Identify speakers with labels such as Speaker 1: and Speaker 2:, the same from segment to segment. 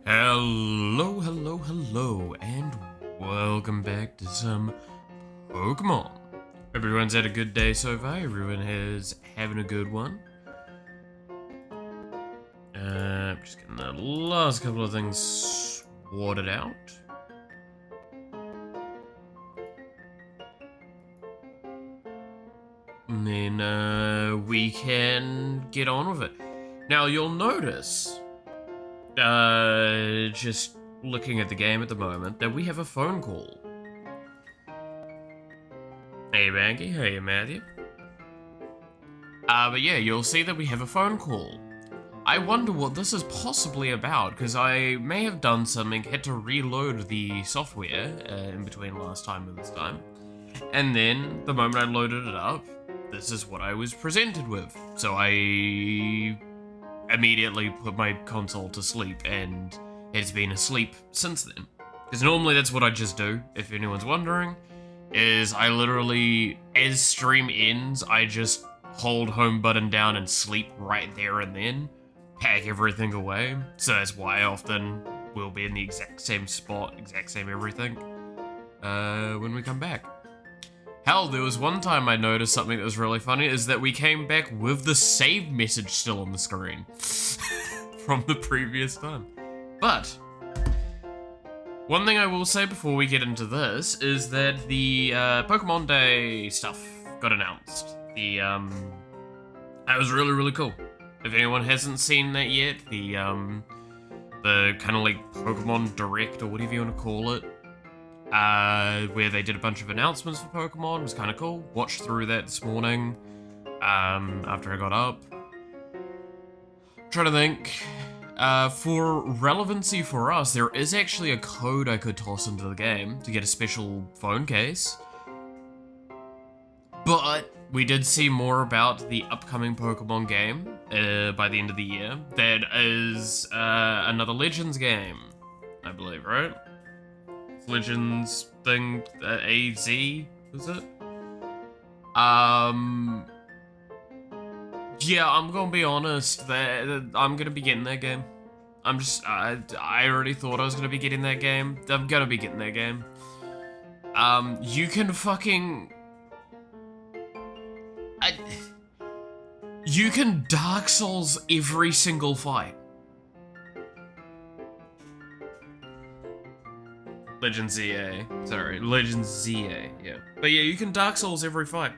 Speaker 1: Hello, hello, hello, and welcome back to some Pokemon. Everyone's had a good day so far. Everyone is having a good one. I'm just getting the last couple of things sorted out. And then we can get on with it. Now you'll notice, just looking at the game at the moment, that we have a phone call. Hey Banky, hey Matthew. But yeah, you'll see that we have a phone call. I wonder what this is possibly about, because I may have done something, had to reload the software in between last time and this time. And then, the moment I loaded it up, this is what I was presented with. So I immediately put my console to sleep, and it's been asleep since then. Because normally that's what I just do, if anyone's wondering, is I literally, as stream ends, I just hold home button down and sleep right there and then, pack everything away. So that's why I often will be in the exact same spot, exact same everything, when we come back. Hell, there was one time I noticed something that was really funny, is that we came back with the save message still on the screen from the previous time. But one thing I will say before we get into this is that the Pokemon Day stuff got announced. That was really cool. If anyone hasn't seen that yet, the kind of like Pokemon Direct or whatever you want to call it, where they did a bunch of announcements for Pokemon, was kind of cool. Watched through that this morning, after I got up. Trying to think. For relevancy for us, there is actually a code I could toss into the game to get a special phone case. But we did see more about the upcoming Pokemon game by the end of the year. That is another Legends game, I believe, right? Legends thing, AZ, is it? Yeah, I'm gonna be honest, that I'm gonna be getting that game. I already thought I was gonna be getting that game. I'm gonna be getting that game. You can fucking... you can Dark Souls every single fight. Legends ZA. Sorry, Legends ZA, yeah. But yeah, you can Dark Souls every fight.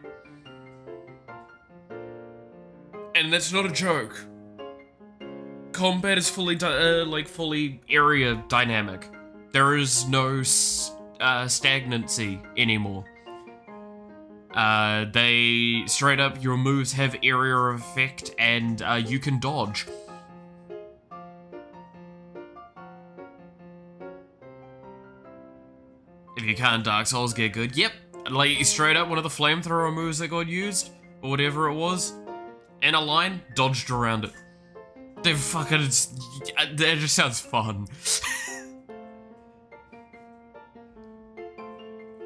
Speaker 1: And that's not a joke. Combat is fully, fully area dynamic. There is no stagnancy anymore. They, straight up, your moves have area effect, and you can dodge. If you can't Dark Souls, get good. Yep, like straight up one of the flamethrower moves that got used, or whatever it was, in a line, dodged around it. They fucking, that just sounds fun.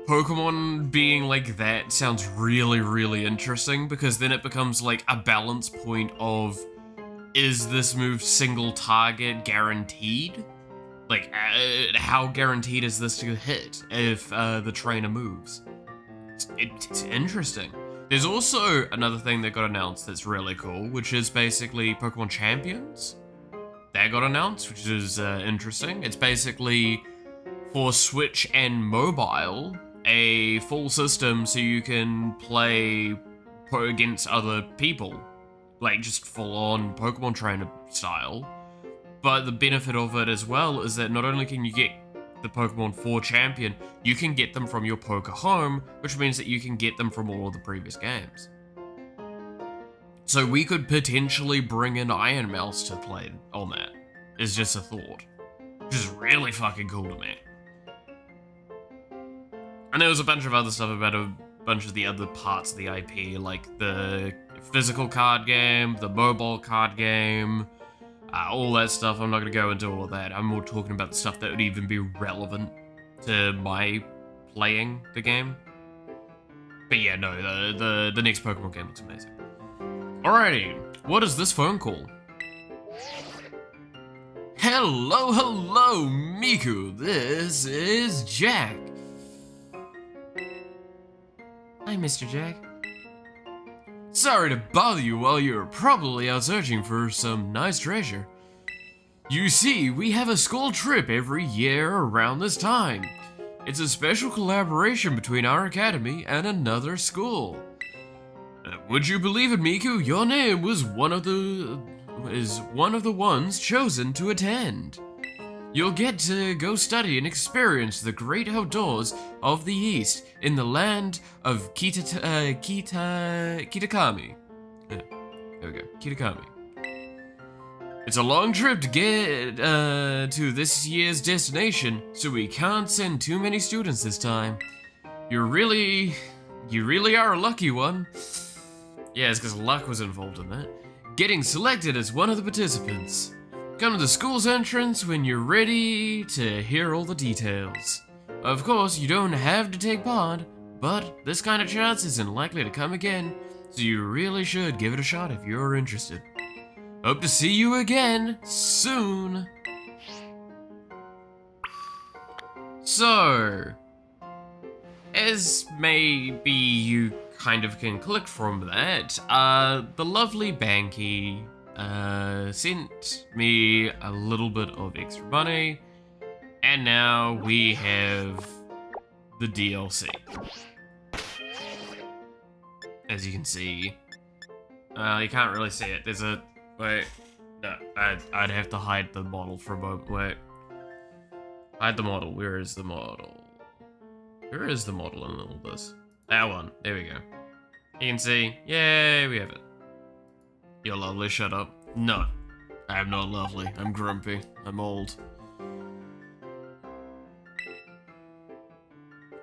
Speaker 1: Pokemon being like that sounds really interesting, because then it becomes like a balance point of, is this move single target guaranteed? Like, how guaranteed is this to hit if the trainer moves? It's interesting. There's also another thing that got announced that's really cool, which is basically Pokemon Champions. That got announced, which is interesting. It's basically, for Switch and mobile, a full system so you can play against other people. Like, just full-on Pokemon trainer style. But the benefit of it as well is that not only can you get the Pokemon for Champion, you can get them from your Poke home, which means that you can get them from all of the previous games. So we could potentially bring in Iron Mouse to play on that, is just a thought. Which is really fucking cool to me. And there was a bunch of other stuff about a bunch of the other parts of the IP, like the physical card game, the mobile card game, all that stuff. I'm not going to go into all of that. I'm more talking about the stuff that would even be relevant to my playing the game. But yeah, no, the next Pokemon game looks amazing. Alrighty, what is this phone call? Hello, Miku. This is Jack. Hi, Mr. Jack. Sorry to bother you while you're probably out searching for some nice treasure. You see, we have a school trip every year around this time. It's a special collaboration between our academy and another school. Would you believe it, Miku? Your name was one of the ones chosen to attend. You'll get to go study and experience the great outdoors of the East in the land of Kitakami. There we go, Kitakami. It's a long trip to get to this year's destination, so we can't send too many students this time. You really are a lucky one. Yeah, it's because luck was involved in that. Getting selected as one of the participants. Come to the school's entrance when you're ready to hear all the details. Of course, you don't have to take part, but this kind of chance isn't likely to come again, so you really should give it a shot if you're interested. Hope to see you again soon. So, as maybe you kind of can click from that, the lovely Banky sent me a little bit of extra money, and now we have the DLC. As you can see, you can't really see it. There's a wait. No, I'd have to hide the model for a moment. Wait, hide the model. Where is the model? Where is the model in all this? That one. There we go. You can see. Yay, we have it. You're lovely, shut up. No, I'm not lovely. I'm grumpy. I'm old. I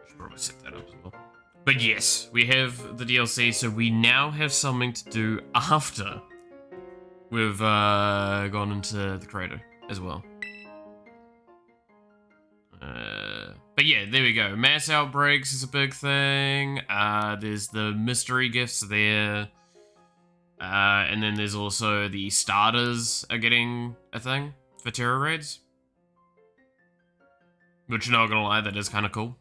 Speaker 1: should probably set that up as well. But yes, we have the DLC, so we now have something to do after we've gone into the crater as well. But yeah, there we go. Mass outbreaks is a big thing. There's the mystery gifts there. And then there's also the starters are getting a thing for terror raids. Which, not gonna lie, that is kind of cool.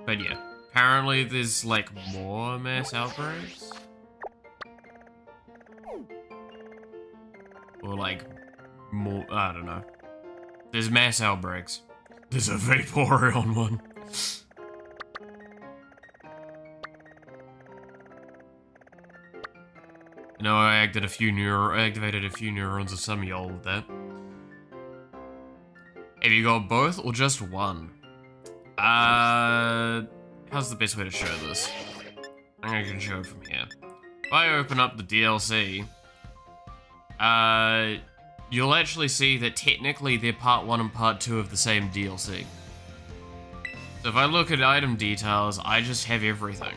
Speaker 1: But yeah, apparently there's like more mass outbreaks. Or like more, I don't know. There's mass outbreaks. There's a Vaporeon one. No, I activated a few neurons of some y'all with that. Have you got both or just one? How's the best way to show this? I think I can show it from here. If I open up the DLC, you'll actually see that technically they're part 1 and part 2 of the same DLC. So if I look at item details, I just have everything.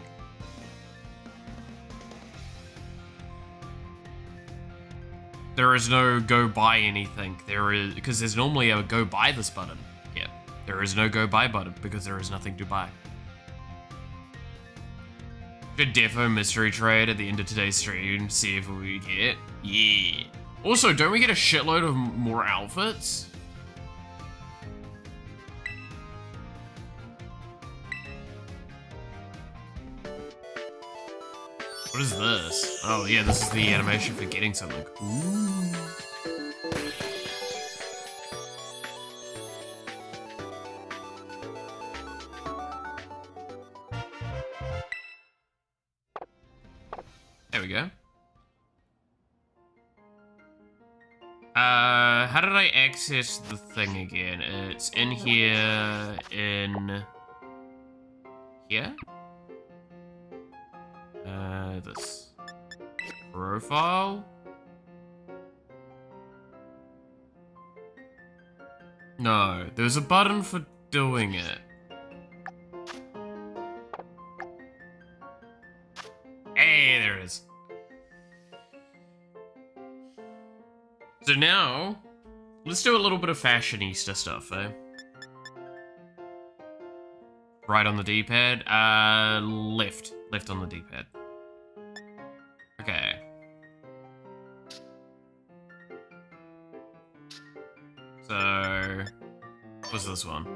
Speaker 1: There is no go buy anything. There is, because there's normally a go buy this button. Yeah, there is no go buy button because there is nothing to buy. Should defo mystery trade at the end of today's stream, see if we get. Yeah. Also, don't we get a shitload of more outfits? What is this? Oh yeah, this is the animation for getting something. Ooh. There we go. How did I access the thing again? It's in here, in here? This profile? No, there's a button for doing it. Hey, there it is. So now, let's do a little bit of fashionista stuff, eh? Right on the D-pad, left on the D-pad. Okay. So, what's this one?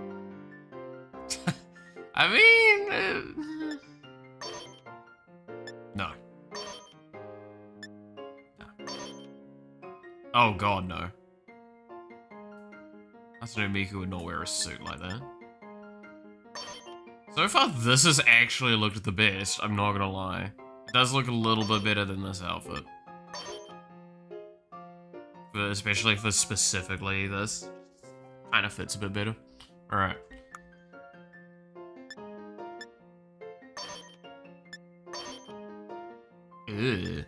Speaker 1: I mean, no. Oh god, no. Miku would not wear a suit like that. So far, this has actually looked the best, I'm not gonna lie. It does look a little bit better than this outfit. But especially for specifically this. Kind of fits a bit better. Alright. Ew.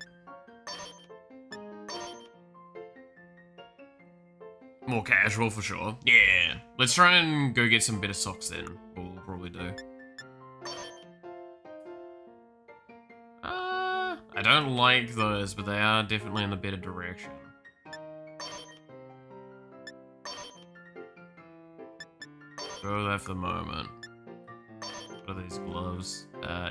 Speaker 1: More casual for sure. Yeah. Let's try and go get some better socks then. We'll probably do. I don't like those, but they are definitely in the better direction. Go there for the moment. What are these gloves? No.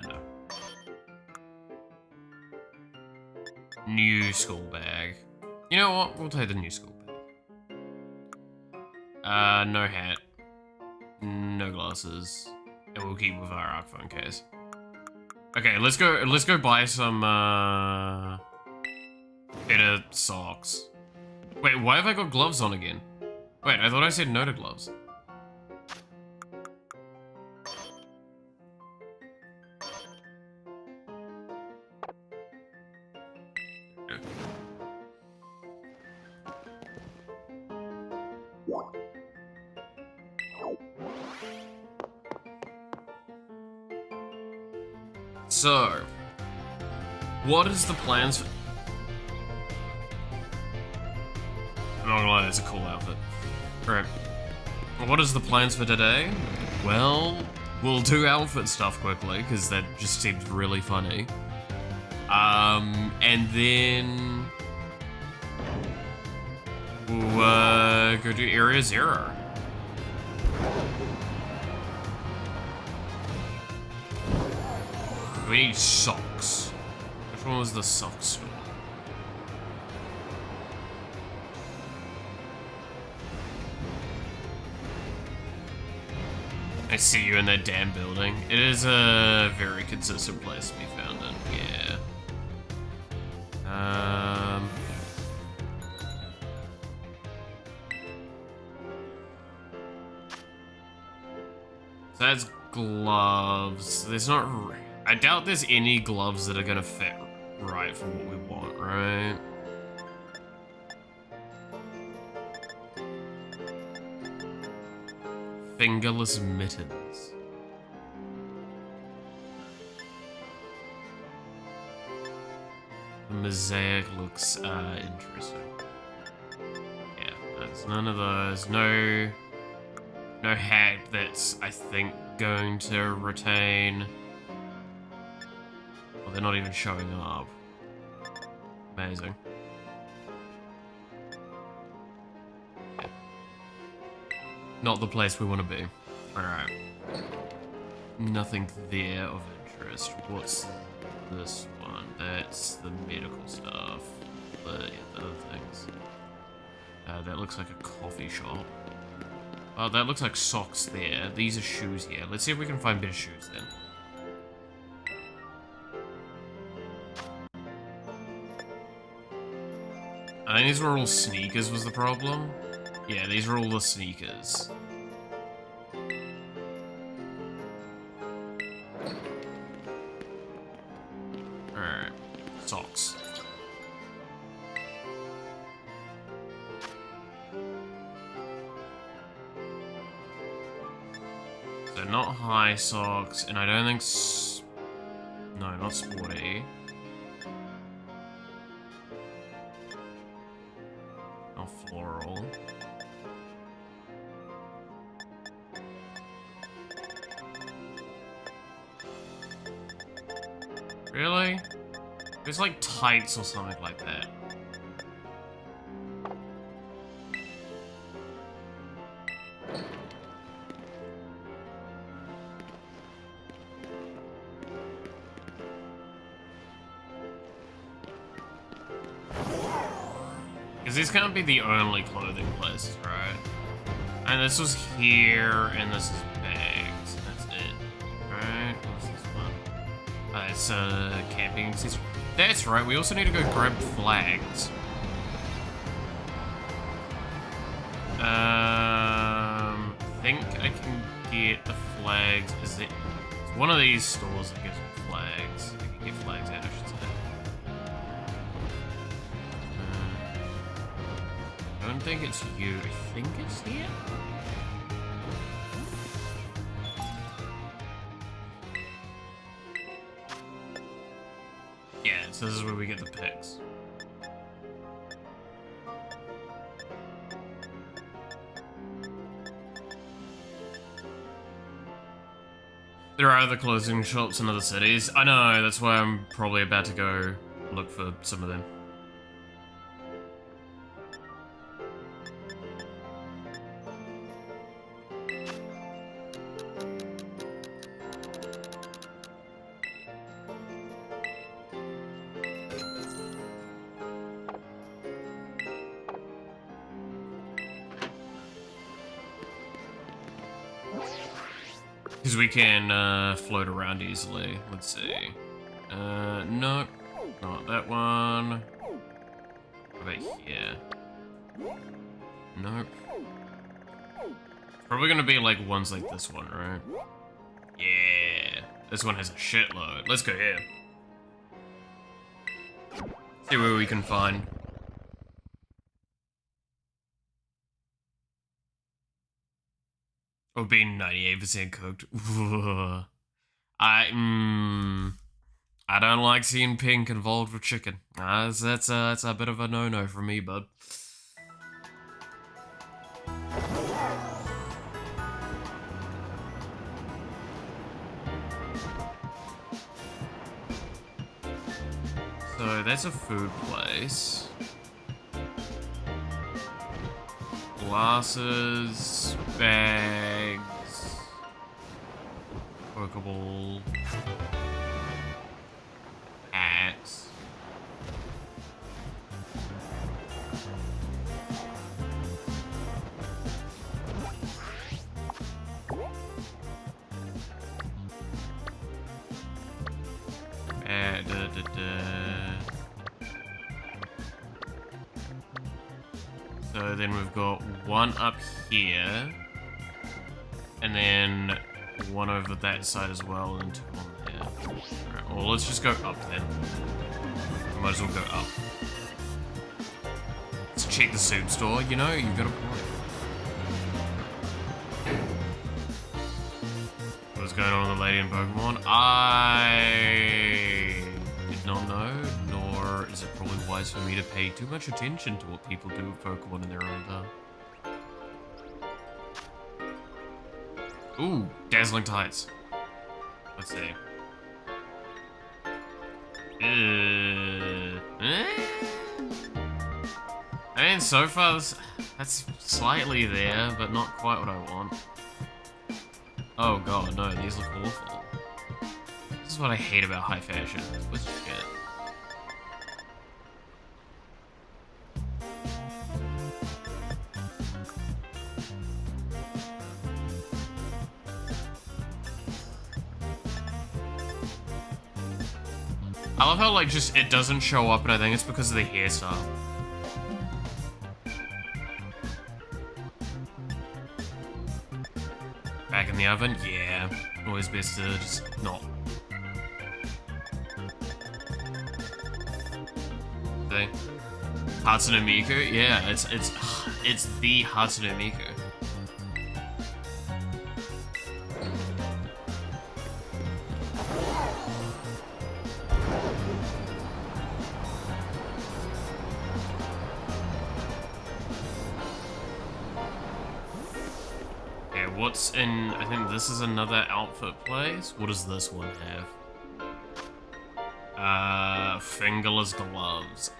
Speaker 1: New school bag. You know what? We'll take the new school bag. No hat. No glasses. And we'll keep with our arc phone case. Okay, let's go buy some, better socks. Wait, why have I got gloves on again? Wait, I thought I said no to gloves. So, what is the plans for... I'm not gonna lie, that's a cool outfit. Alright. What is the plans for today? Well, we'll do outfit stuff quickly, because that just seems really funny. And then... we'll, go to Area 0. We need socks. Which one was the sock store? I see you in that damn building. It is a very consistent place to be found in, yeah. So that's gloves. There's not... I doubt there's any gloves that are gonna fit right for what we want, right? Fingerless mittens. The mosaic looks interesting. Yeah, there's none of those. No hat that's, I think, going to retain. Well, they're not even showing up. Amazing. Yeah. Not the place we want to be. Alright. Nothing there of interest. What's this one? That's the medical stuff. The other things. That looks like a coffee shop. Oh, that looks like socks there. These are shoes here. Let's see if we can find better shoes then. I think these were all sneakers was the problem. Yeah, these are all the sneakers. Alright. Socks. So not high socks, and I don't think no, not sporty. Not floral. Really? There's like tights or something like that. Because these can't be the only clothing places, right? And this was here, and this is bags. That's it. Right? What's this one? It's camping accessory. That's right, we also need to go grab flags. I think I can get the flags. Is it? It's one of these stores that gives me flags. I can get flags out, I should say. I don't think it's you. I think it's here. Yeah, so this is where we get the pics. There are other clothing shops in other cities. I know, that's why I'm probably about to go look for some of them. Because we can float around easily. Let's see. Nope. Not that one. What about here? Nope. Probably gonna be like ones like this one, right? Yeah. This one has a shitload. Let's go here. See where we can find. Or being 98% cooked. I don't like seeing pink involved with chicken. That's a bit of a no-no for me, bud. So that's a food place. Glasses, bags, workable hats. So then we've got one up here, and then one over that side as well, and two on there. Alright, well, let's just go up then. We might as well go up. Let's check the soup store, you know, you've got a point. What's going on with the lady in Pokemon? I did not know, nor is it probably wise for me to pay too much attention to what people do with Pokemon in their own time. Ooh, dazzling tights. Let's see. I mean, so far, that's slightly there, but not quite what I want. Oh god, no, these look awful. This is what I hate about high fashion. What's shit? I love how, like, just it doesn't show up, and I think it's because of the hairstyle. Back in the oven? Yeah. Always best to just not. See? Hatsune Miku? Yeah, it's the Hatsune Miku. What's in, I think this is another outfit place. What does this one have? Fingerless gloves.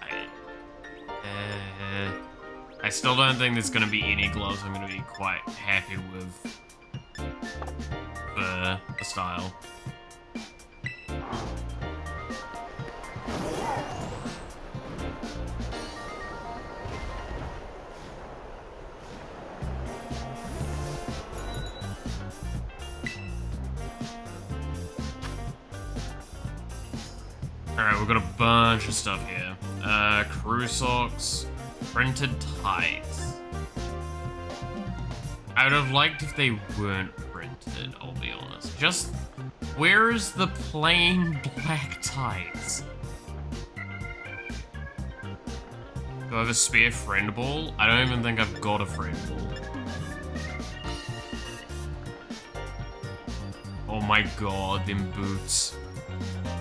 Speaker 1: I still don't think there's gonna be any gloves I'm gonna be quite happy with for the style. Alright, we've got a bunch of stuff here. Crew socks, printed tights. I would have liked if they weren't printed, I'll be honest. Just, where is the plain black tights? Do I have a spare friend ball? I don't even think I've got a friend ball. Oh my god, them boots.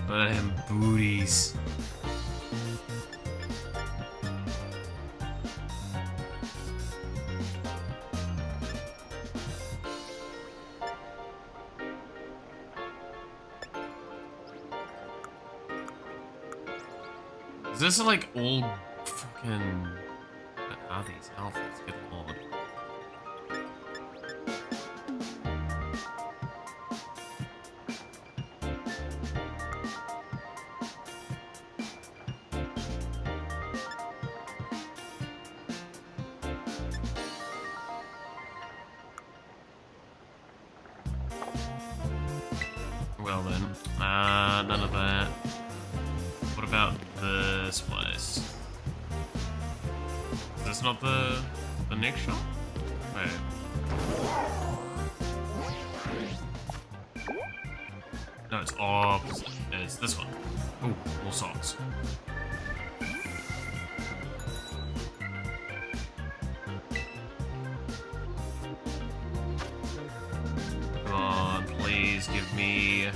Speaker 1: Them booties. Is this like all fucking... What are these outfits? Good lord. Well then, none of that. What about this place? Is this not the next shop? Wait. No, it's opposite. It's this one. Ooh, more socks. Come on, please give me...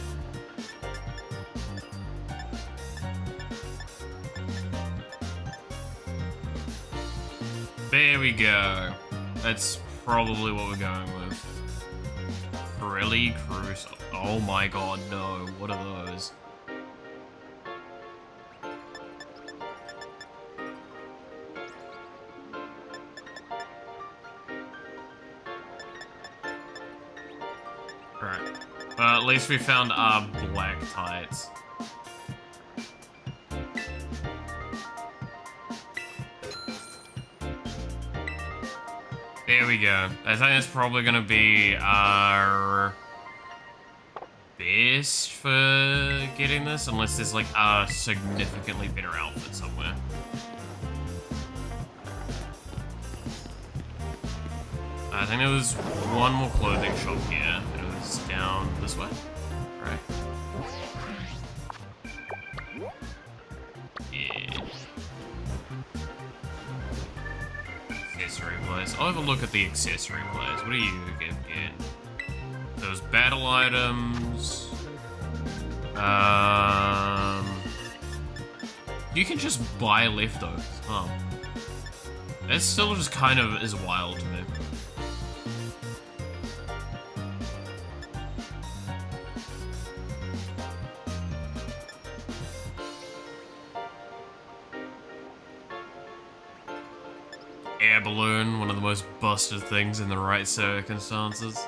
Speaker 1: There we go. That's probably what we're going with. Pirelli Cruise. Oh my god, no. What are those? Alright. Well, at least we found our black tights. There we go. I think that's probably gonna be our best for getting this, unless there's like a significantly better outfit somewhere. I think there was one more clothing shop here. It was down this way, right? Yeah. Accessory place. I'll have a look at the accessory place. What do you get? Those battle items. You can just buy leftovers. Oh. That still just kind of is wild to me. Air balloon, one of the most busted things in the right circumstances.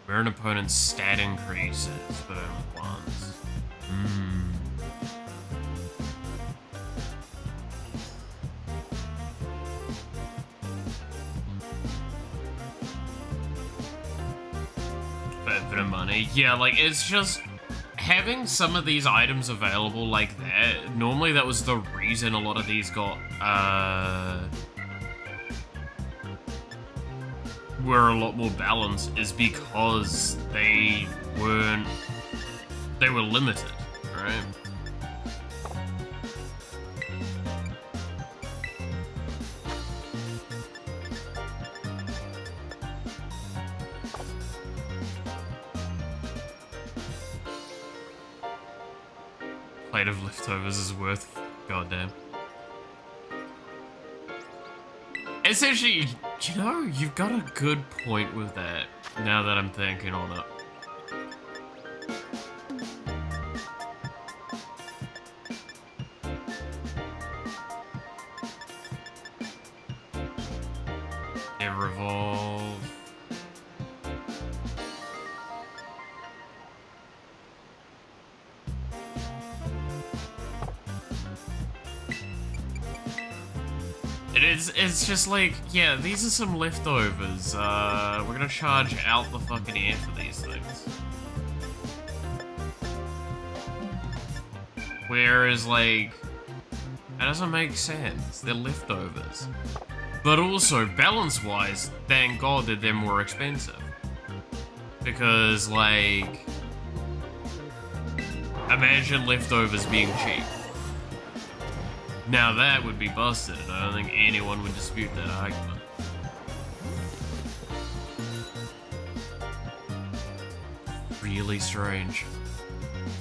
Speaker 1: Where an opponent's stat increases, but only once. Bit of money. Yeah, like, it's just having some of these items available like that. Normally that was the reason a lot of these got, were a lot more balanced, is because they were limited, right? Plate of leftovers is worth goddamn. Essentially, you know, you've got a good point with that, now that I'm thinking on it. Yeah, revolve. It's just like, yeah, these are some leftovers. We're gonna charge out the fucking air for these things. Whereas, like, that doesn't make sense. They're leftovers. But also, balance-wise, thank God that they're more expensive. Because, like, imagine leftovers being cheap. Now that would be busted, and I don't think anyone would dispute that argument. Really strange.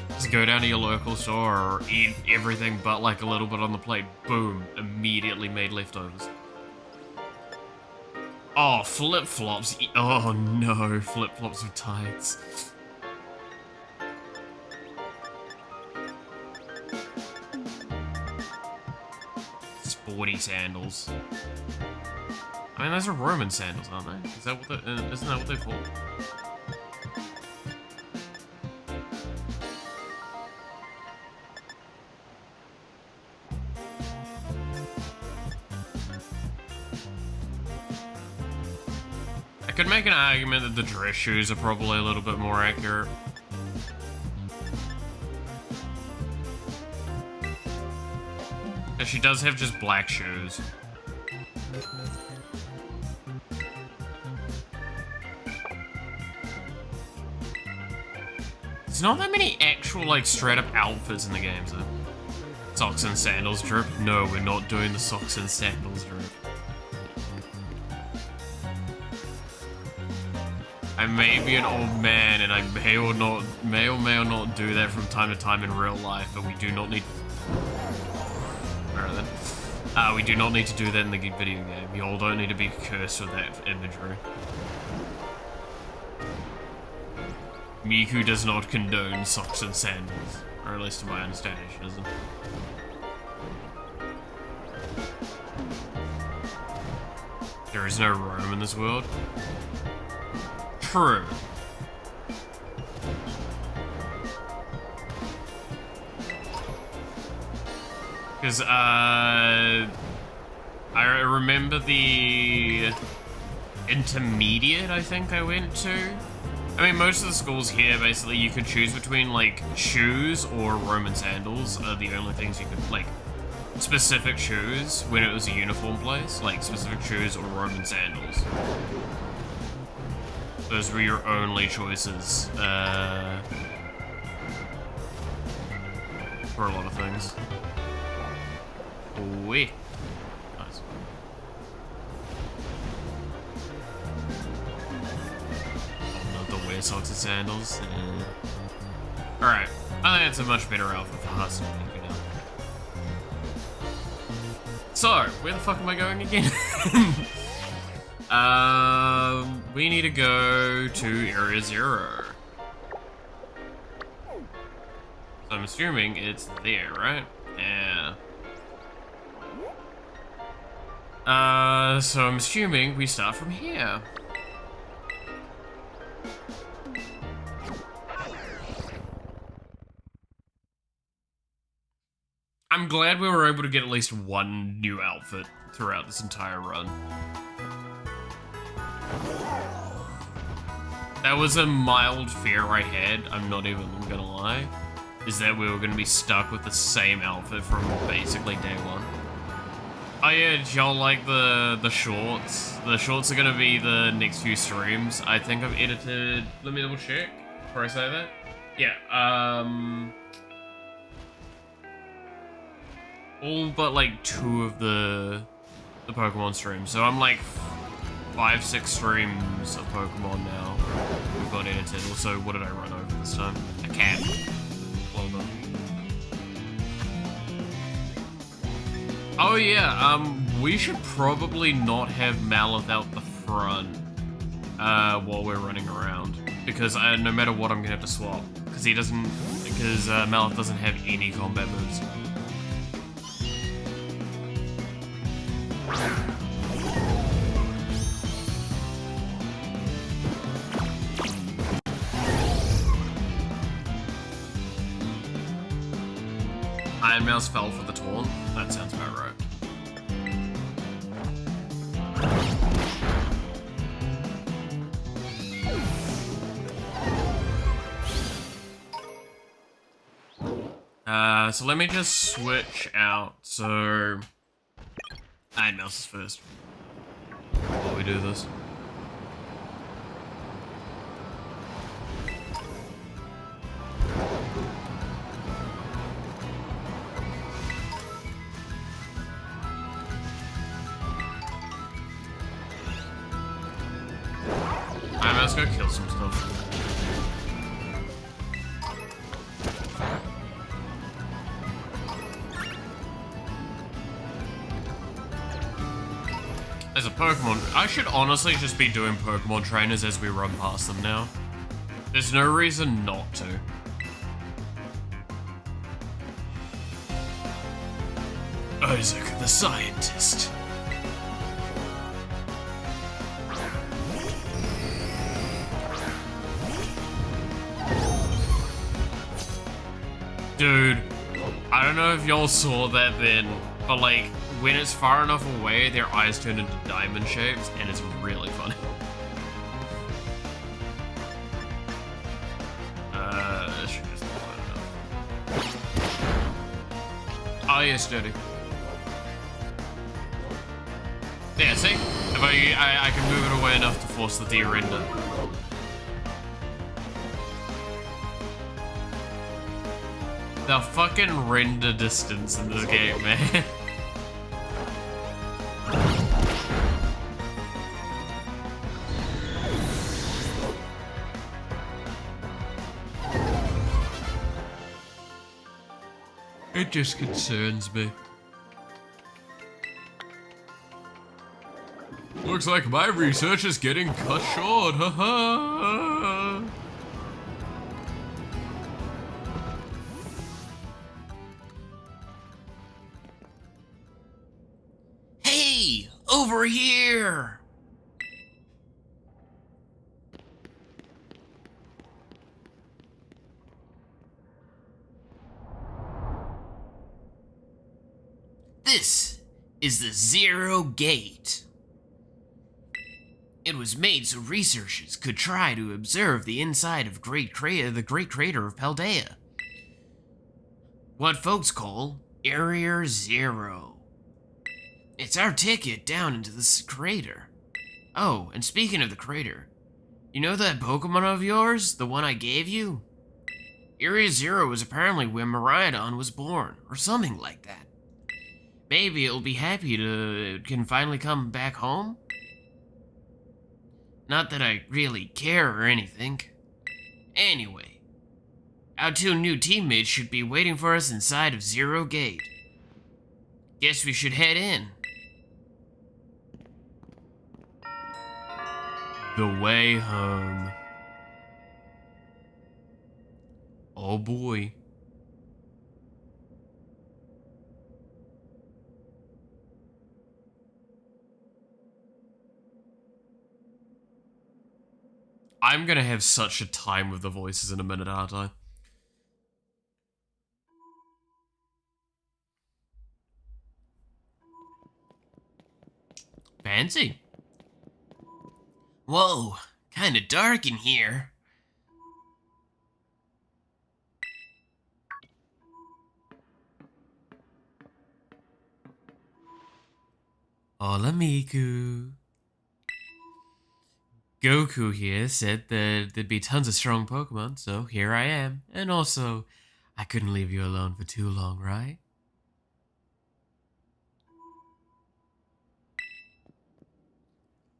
Speaker 1: Just go down to your local store or eat everything but like a little bit on the plate. Boom. Immediately made leftovers. Oh, flip-flops. Oh no, flip-flops with tights. Sporty sandals. I mean, those are Roman sandals, aren't they? Is that what isn't that what they're called? I could make an argument that the dress shoes are probably a little bit more accurate. She does have just black shoes. There's not that many actual, like, straight-up outfits in the games, though. Socks and sandals drip? No, we're not doing the socks and sandals drip. I may be an old man, and I may or may not do that from time to time in real life, but we do not need... Alright then. We do not need to do that in the video game. Y'all don't need to be cursed with that imagery. Miku does not condone socks and sandals. Or at least to my understanding, she doesn't. There is no Rome in this world. True. Because, I remember the intermediate, I think I went to. I mean, most of the schools here, basically, you could choose between, like, shoes or Roman sandals are the only things you could, like, specific shoes when it was a uniform place, like, specific shoes or Roman sandals. Those were your only choices, for a lot of things. Wait. Nice. Oh, not the wear socks and sandals. Alright, I think it's a much better outfit for us than we now. So, where the fuck am I going again? We need to go to Area 0. So I'm assuming it's there, right? Yeah. So I'm assuming we start from here. I'm glad we were able to get at least one new outfit throughout this entire run. That was a mild fear I had, I'm not even gonna lie, is that we were gonna be stuck with the same outfit from basically day one. Oh yeah, did y'all like the shorts? The shorts are gonna be the next few streams. I think I've edited, let me double check before I say that. Yeah, all but like 2 of the Pokemon streams. So I'm like 5-6 streams of Pokemon now. We've got edited. Also, what did I run over this time? A cat. Well done. Oh yeah, we should probably not have Malith out the front while we're running around. Because no matter what, I'm gonna have to swap. Because Malith doesn't have any combat moves. Iron Mouse fell for the taunt. That sounds about right. So let me just switch out. So, Iron Mouse is first. While we do this. Iron Mouse, go kill some stuff. As a Pokemon, I should honestly just be doing Pokemon trainers as we run past them now. There's no reason not to. Isaac the Scientist. Dude, I don't know if y'all saw that then, but like, when it's far enough away, their eyes turn into diamond shapes, and it's really funny. That should just be enough. Oh yes, dirty. Yeah, see? If I can move it away enough to force the de-render. The fucking render distance in this game, man. It just concerns me. Looks like my research is getting cut short, haha. Hey, over here! This is the Zero Gate. It was made so researchers could try to observe the inside of the Great Crater of Paldea. What folks call Area Zero. It's our ticket down into this crater. Oh, and speaking of the crater, you know that Pokemon of yours? The one I gave you? Area Zero is apparently where Miraidon was born, or something like that. Maybe it'll be happy to can finally come back home? Not that I really care or anything. Anyway, our two new teammates should be waiting for us inside of Zero Gate. Guess we should head in. The way home. Oh boy. I'm gonna have such a time with the voices in a minute, aren't I? Fancy. Whoa, kinda dark in here. Hola, Miku. Goku here said that there'd be tons of strong Pokemon, so here I am. And also, I couldn't leave you alone for too long, right?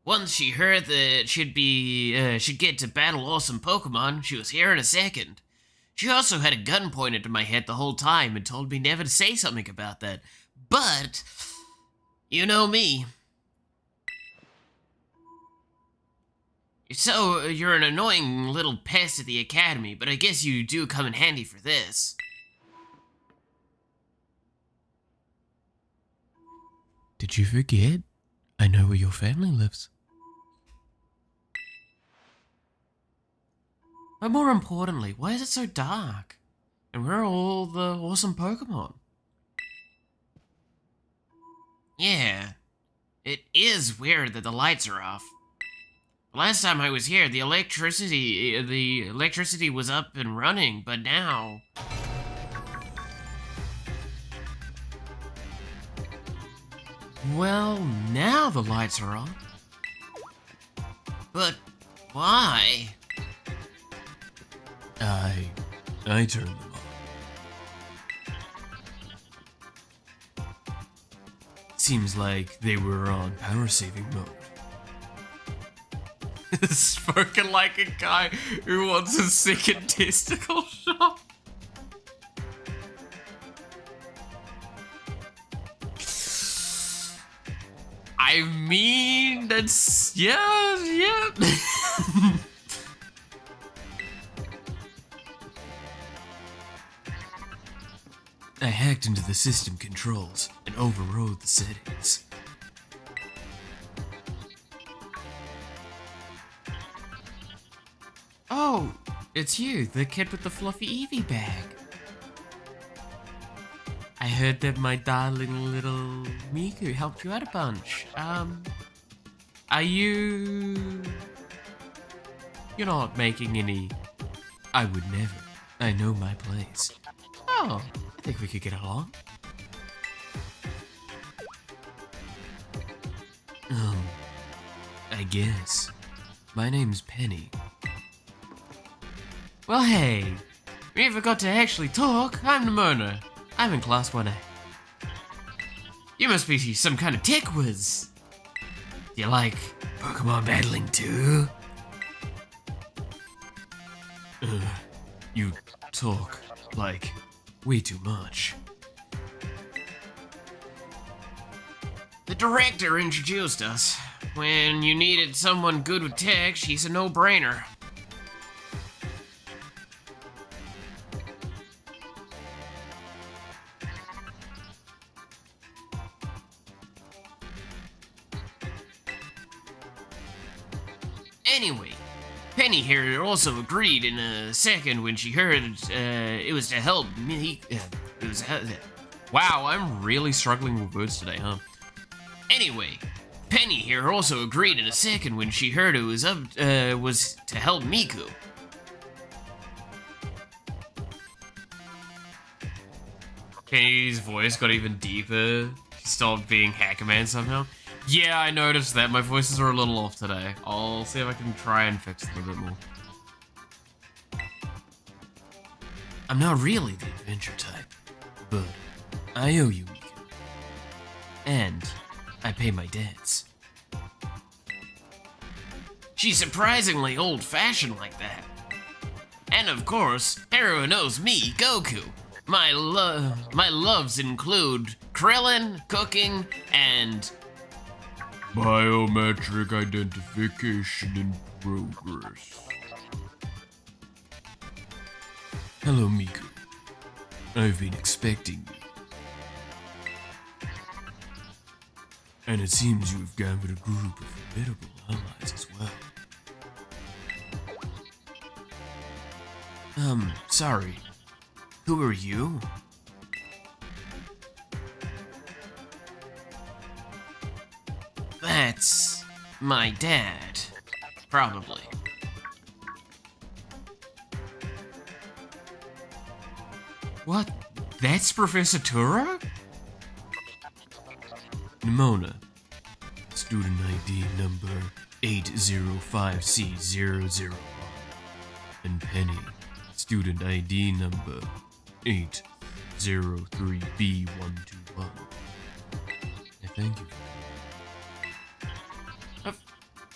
Speaker 1: Once she heard that she'd get to battle awesome Pokemon, she was here in a second. She also had a gun pointed to my head the whole time and told me never to say something about that. But, you know me. So, you're an annoying little pest at the academy, but I guess you do come in handy for this. Did you forget? I know where your family lives. But more importantly, why is it so dark? And where are all the awesome Pokemon? Yeah. It is weird that the lights are off. Last time I was here, the electricity was up and running, but now... Well, now the lights are on. But why? I turned them on. Seems like they were on power saving mode. Spoken like a guy who wants a second testicle shot. I mean, that's, yeah. I hacked into the system controls and overrode the settings. Oh, it's you, the kid with the fluffy Eevee bag. I heard that my darling little Miku helped you out a bunch. Are you... You're not making any... I would never. I know my place. Oh, I think we could get along. I guess. My name's Penny. Well, hey, we never got to actually talk. I'm Nimona. I'm in class 1A. You must be some kind of tech whiz. Do you like Pokemon battling too? You talk like way too much. The director introduced us. When you needed someone good with tech, she's a no-brainer. Anyway, Penny here also agreed in a second when she heard it was to help me. Wow, I'm really struggling with words today, huh? Anyway, Penny here also agreed in a second when she heard it was to help Miku. Penny's voice got even deeper. She stopped being Hackerman somehow. Yeah, I noticed that. My voices are a little off today. I'll see if I can try and fix them a bit more. I'm not really the adventure type, but I owe you, Miku. And I pay my debts. She's surprisingly old-fashioned like that. And of course, everyone knows me, Goku. My loves include Krillin, cooking, and biometric identification in progress. Hello, Miku. I've been expecting you. And it seems you've gathered a group of formidable allies as well. Sorry. Who are you? That's my dad. Probably. What? That's Professor Tura? Nimona. Student ID number 805C001. And Penny. Student ID number 803B121. I thank you.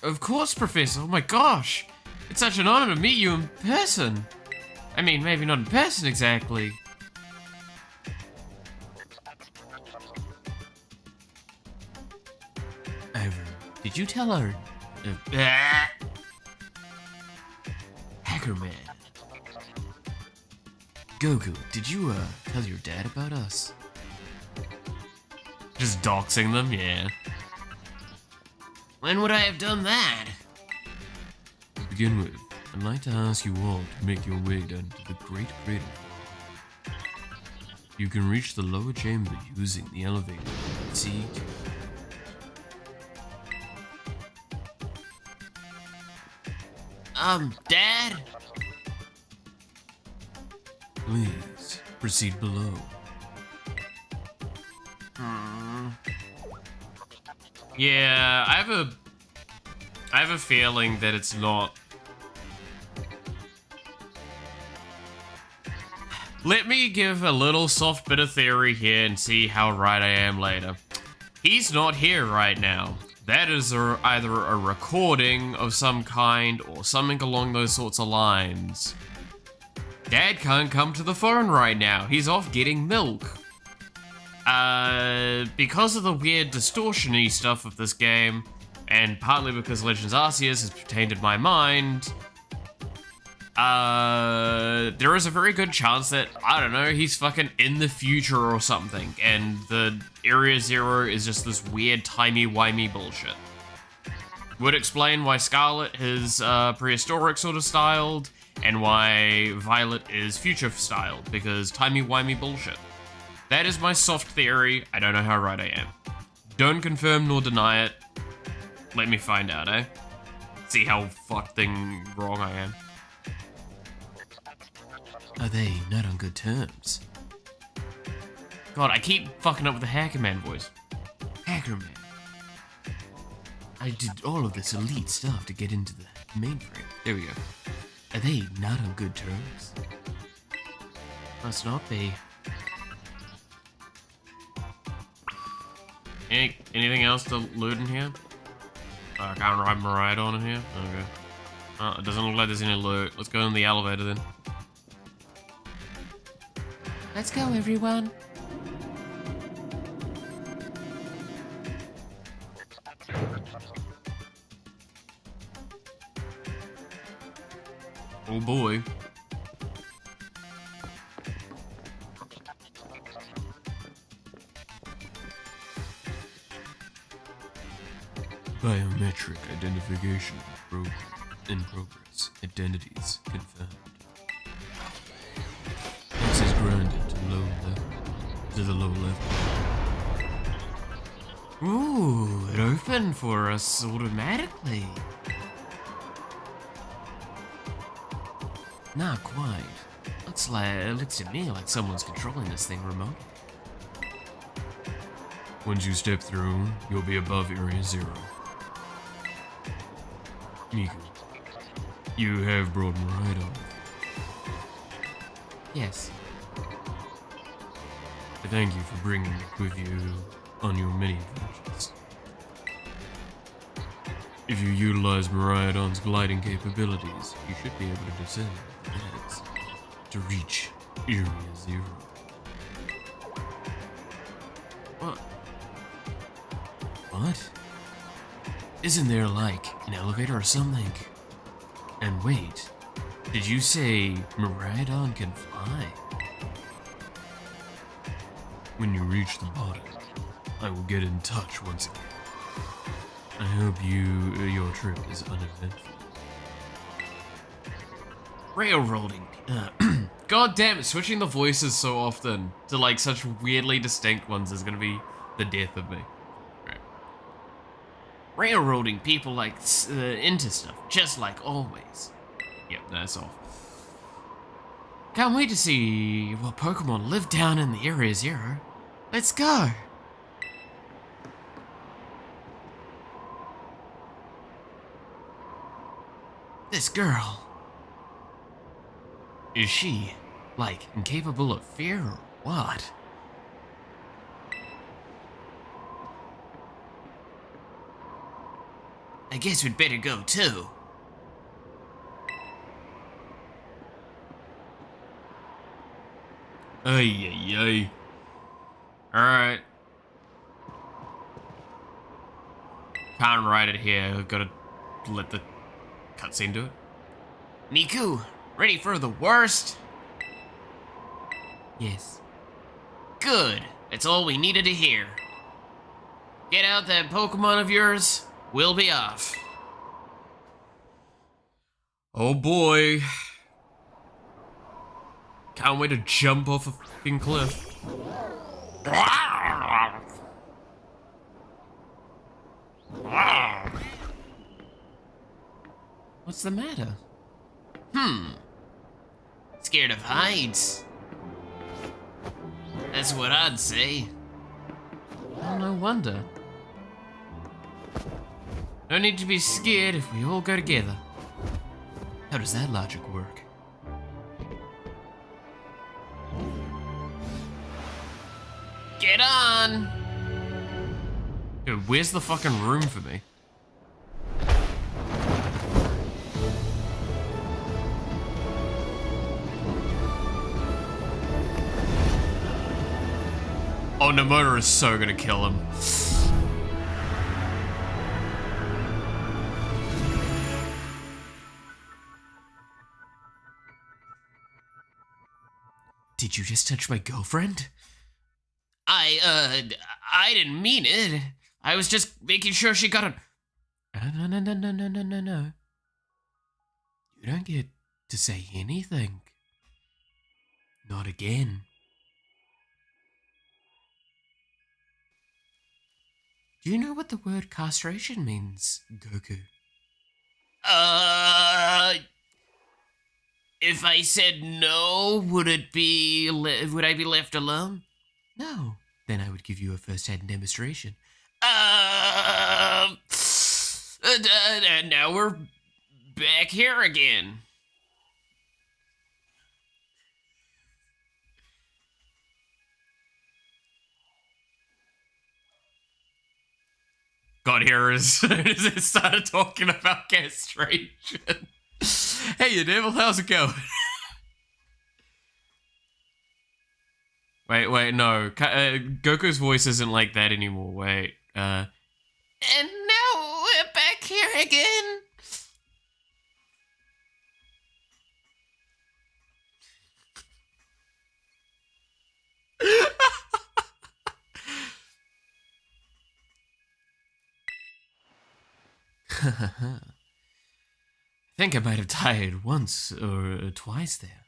Speaker 1: Of course, Professor. Oh my gosh. It's such an honor to meet you in person. I mean, maybe not in person exactly. Did you tell her? Hackerman. Goku, did you tell your dad about us? Just doxing them? Yeah. When would I have done that? To begin with, I'd like to ask you all to make your way down to the Great Crater. You can reach the lower chamber using the elevator. See? Dad? Please, proceed below. Yeah, I have a feeling that it's not. Let me give a little soft bit of theory here and see how right I am later. He's not here right now. That is either a recording of some kind or something along those sorts of lines. Dad can't come to the phone right now. He's off getting milk. Because of the weird distortion-y stuff of this game, and partly because Legends Arceus has tainted my mind, there is a very good chance that, I don't know, he's fucking in the future or something, and the Area Zero is just this weird timey-wimey bullshit. Would explain why Scarlet is prehistoric sort of styled, and why Violet is future styled, because timey-wimey bullshit. That is my soft theory. I don't know how right I am. Don't confirm nor deny it. Let me find out, eh? See how fucking wrong I am. Are they not on good terms? God, I keep fucking up with the Hacker Man voice. Hacker Man. I did all of this elite stuff to get into the mainframe. There we go. Are they not on good terms? Must not be. Anything else to loot in here? I can't ride my ride on in here? Okay. It doesn't look like there's any loot. Let's go in the elevator then. Let's go, everyone. Oh boy. Biometric identification in progress. Identities confirmed. Access granted to the low level. Ooh, it opened for us automatically. Not quite. It looks to me like someone's controlling this thing remotely. Once you step through, you'll be above Area Zero. Miku, you have brought Murado. Yes. I thank you for bringing it with you on your many adventures. If you utilize Miraidon's gliding capabilities, you should be able to descend the planets to reach Area Zero. What? What? Isn't there, like, an elevator or something? And wait, did you say Miraidon can fly? When you reach the bottom, I will get in touch once again. I hope your trip is uneventful. Railroading. God damn it, switching the voices so often to like such weirdly distinct ones is gonna be the death of me. Right. Railroading people like into stuff, just like always. Yep, that's all. Can't wait to see what Pokemon live down in the Area Zero. Let's go! This girl. Is she, like, incapable of fear or what? I guess we'd better go too. Ay, ay, ay. Alright. Can't write it here. Gotta let the cutscene do it. Miku, ready for the worst? Yes. Good. That's all we needed to hear. Get out that Pokemon of yours. We'll be off. Oh boy. Can't wait to jump off a fucking cliff. What's the matter? Scared of heights? That's what I'd say. Well, no wonder. No need to be scared if we all go together. How does that logic work? Get on! Dude, where's the fucking room for me? Oh, Nomura is so gonna kill him. Did you just touch my girlfriend? I didn't mean it. I was just making sure she got a... No. You don't get to say anything. Not again. Do you know what the word castration means, Goku? If I said no, would I be left alone? No. Then I would give you a first-hand demonstration. Now we're back here again. Got here as soon as it started talking about castration. Hey, you devil, how's it going? Wait, no. Goku's voice isn't like that anymore. Wait, And now we're back here again. I think I might have died once or twice there.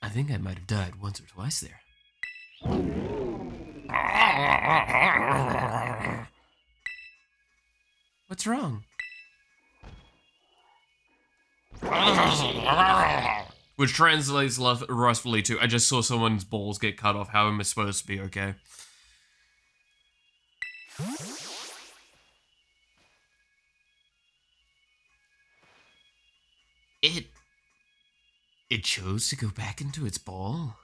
Speaker 1: I think I might have died once or twice there. What's wrong? Which translates roughly to, I just saw someone's balls get cut off. How am I supposed to be okay? It chose to go back into its ball?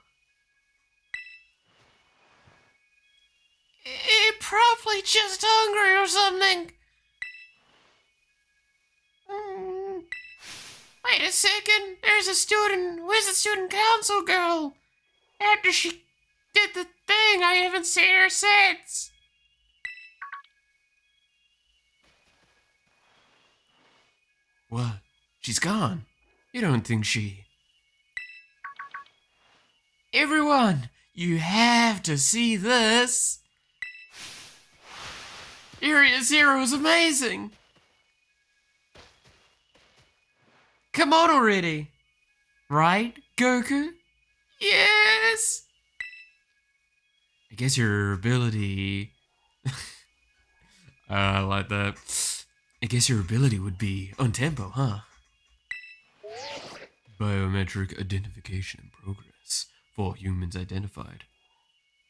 Speaker 1: It probably just hungry or something. Wait a second, there's a student. Where's the student council girl? After she did the thing, I haven't seen her since. What? She's gone. You don't think she... Everyone, you have to see this. Area Zero is amazing. Come on already. Right, Goku? Yes. I guess your ability... I like that. I guess your ability would be on tempo, huh? Biometric identification in progress. 4 humans identified.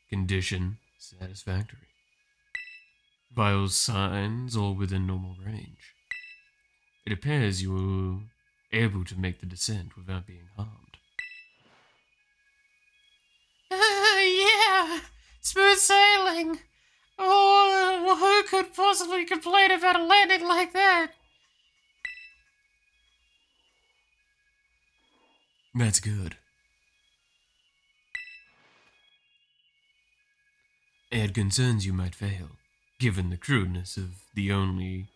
Speaker 1: Condition satisfactory. Vital signs all within normal range. It appears you were able to make the descent without being harmed. Yeah, smooth sailing. Oh, who could possibly complain about a landing like that? That's good. I had concerns you might fail, given the crudeness of the only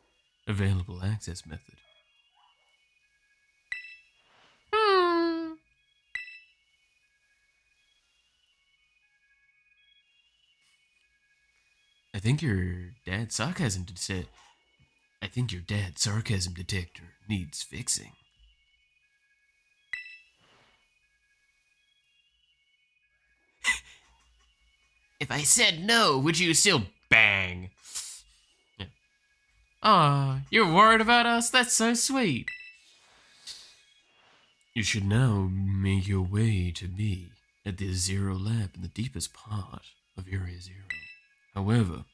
Speaker 1: available access method. I think your dad's sarcasm detector needs fixing. If I said no, would you still bang? Yeah. Ah, you're worried about us? That's so sweet. You should now make your way to me at the Zero Lab in the deepest part of Area Zero. However,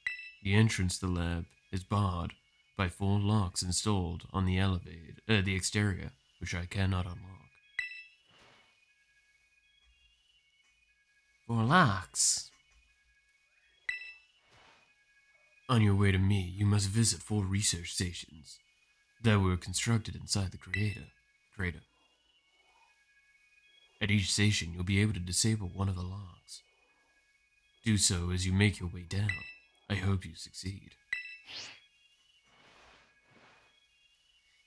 Speaker 1: the entrance to the lab is barred by 4 locks installed on the the exterior, which I cannot unlock. 4 locks? On your way to me, you must visit 4 research stations that were constructed inside the crater. At each station, you'll be able to disable one of the locks. Do so as you make your way down. I hope you succeed.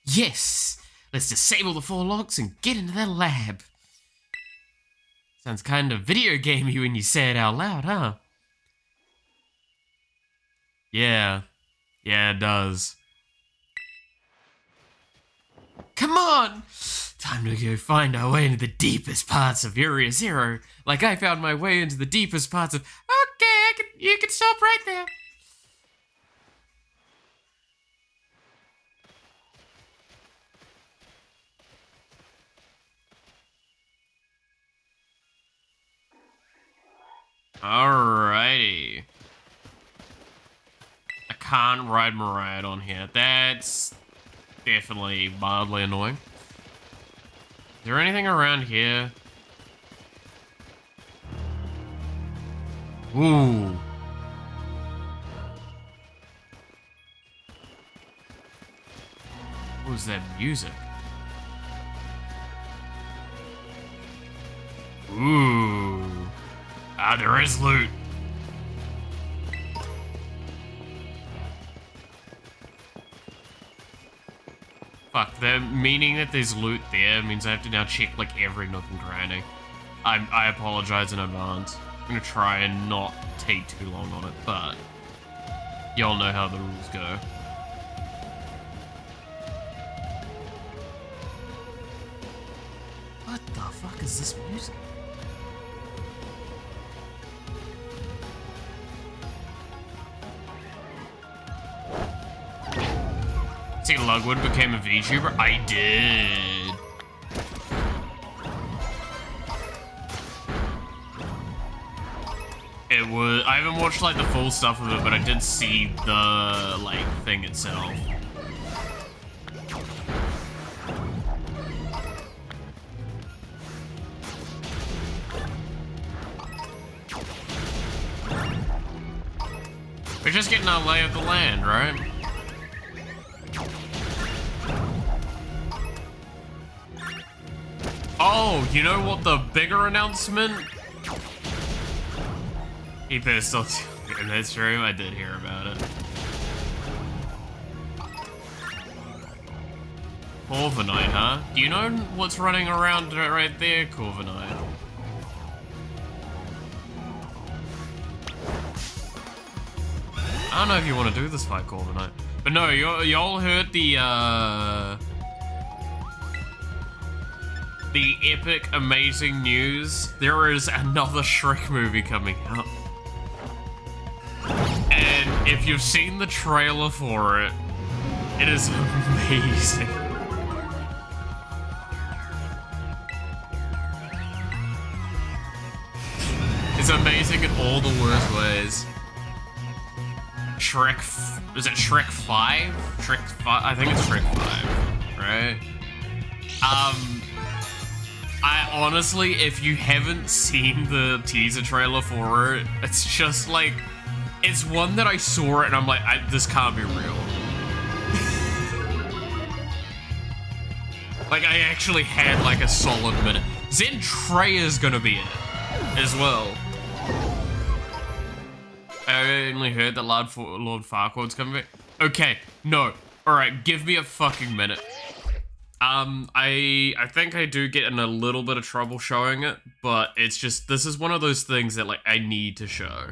Speaker 1: Yes! Let's disable the 4 locks and get into that lab. Sounds kind of video gamey when you say it out loud, huh? Yeah. Yeah, it does. Come on! Time to go find our way into the deepest parts of Area Zero, like I found my way into the deepest parts of... Okay, you can stop right there. Alrighty. I can't ride my ride on here. That's definitely mildly annoying. Is there anything around here? Ooh. What was that music? Ooh. Ah, there is loot. Fuck, the meaning that there's loot there means I have to now check like every nook and cranny. I apologize in advance. I'm gonna try and not take too long on it, but y'all know how the rules go. What the fuck is this music? See, Lugwood became a VTuber? I did. It was... I haven't watched, like, the full stuff of it, but I did see the, like, thing itself. We're just getting our lay of the land, right? Oh, you know what the bigger announcement? He pissed off in that stream. I did hear about it. Corviknight, huh? Do you know what's running around right there, Corviknight? I don't know if you want to do this fight, Corviknight. But no, y'all heard the epic, amazing news. There is another Shrek movie coming out. And if you've seen the trailer for it, it is amazing. It's amazing in all the worst ways. Shrek, is it Shrek 5? Shrek 5? I think it's Shrek 5, right? I honestly, if you haven't seen the teaser trailer for it, it's just like, it's one that I saw it and I'm like, this can't be real. Like, I actually had like a solid minute. Zendreya's gonna be in it as well. I only heard that Lord Farquaad's coming back. Okay, no. Alright, give me a fucking minute. I think I do get in a little bit of trouble showing it, but it's just, this is one of those things that, like, I need to show.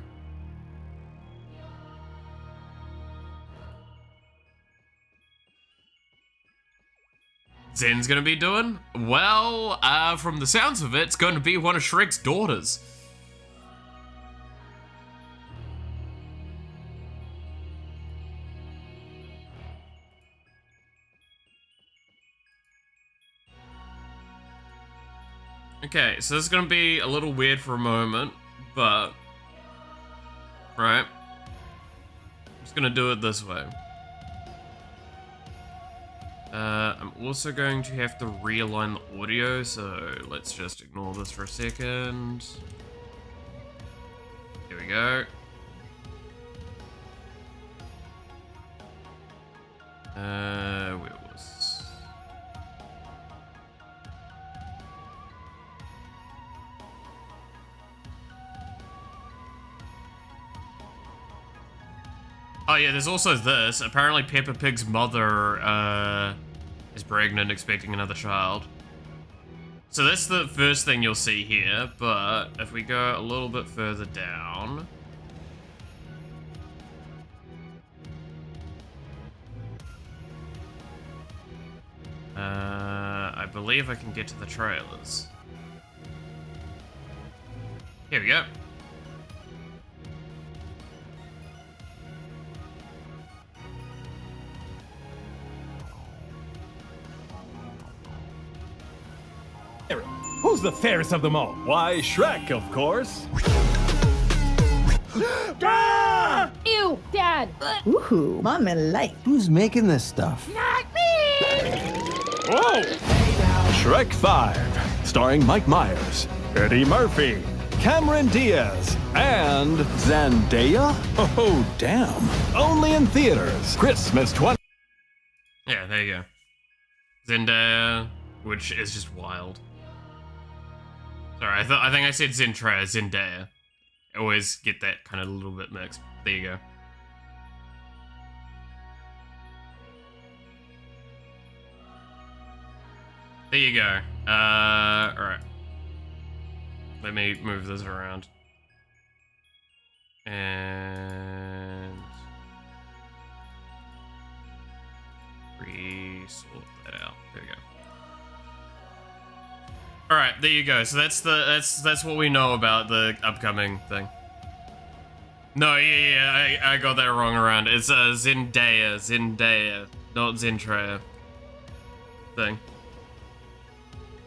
Speaker 1: Zen's gonna be doing? Well, from the sounds of it, it's going to be one of Shrek's daughters. Okay, so this is gonna be a little weird for a moment, but... Right. I'm just gonna do it this way. I'm also going to have to realign the audio, so let's just ignore this for a second. Here we go. Where was... Oh yeah, there's also this. Apparently Peppa Pig's mother, is pregnant, expecting another child. So that's the first thing you'll see here, but if we go a little bit further down... I believe I can get to the trailers. Here we go.
Speaker 2: Who's the fairest of them all? Why, Shrek, of course. Ah!
Speaker 3: Ew, Dad!
Speaker 4: Ooh, Mama like.
Speaker 5: Who's making this stuff?
Speaker 3: Not me!
Speaker 2: Whoa! Shrek 5, starring Mike Myers, Eddie Murphy, Cameron Diaz, and Zendaya? Oh, damn. Only in theaters. Christmas 20...
Speaker 1: Yeah, there you go. Zendaya, which is just wild. Sorry, I think I said Zendaya. I always get that kind of a little bit mixed. There you go. There you go. Alright. Let me move this around. And... re-sort that out. There we go. Alright, there you go. So that's what we know about the upcoming thing. No, yeah, I got that wrong around. It's Zendaya, not Zentraya thing.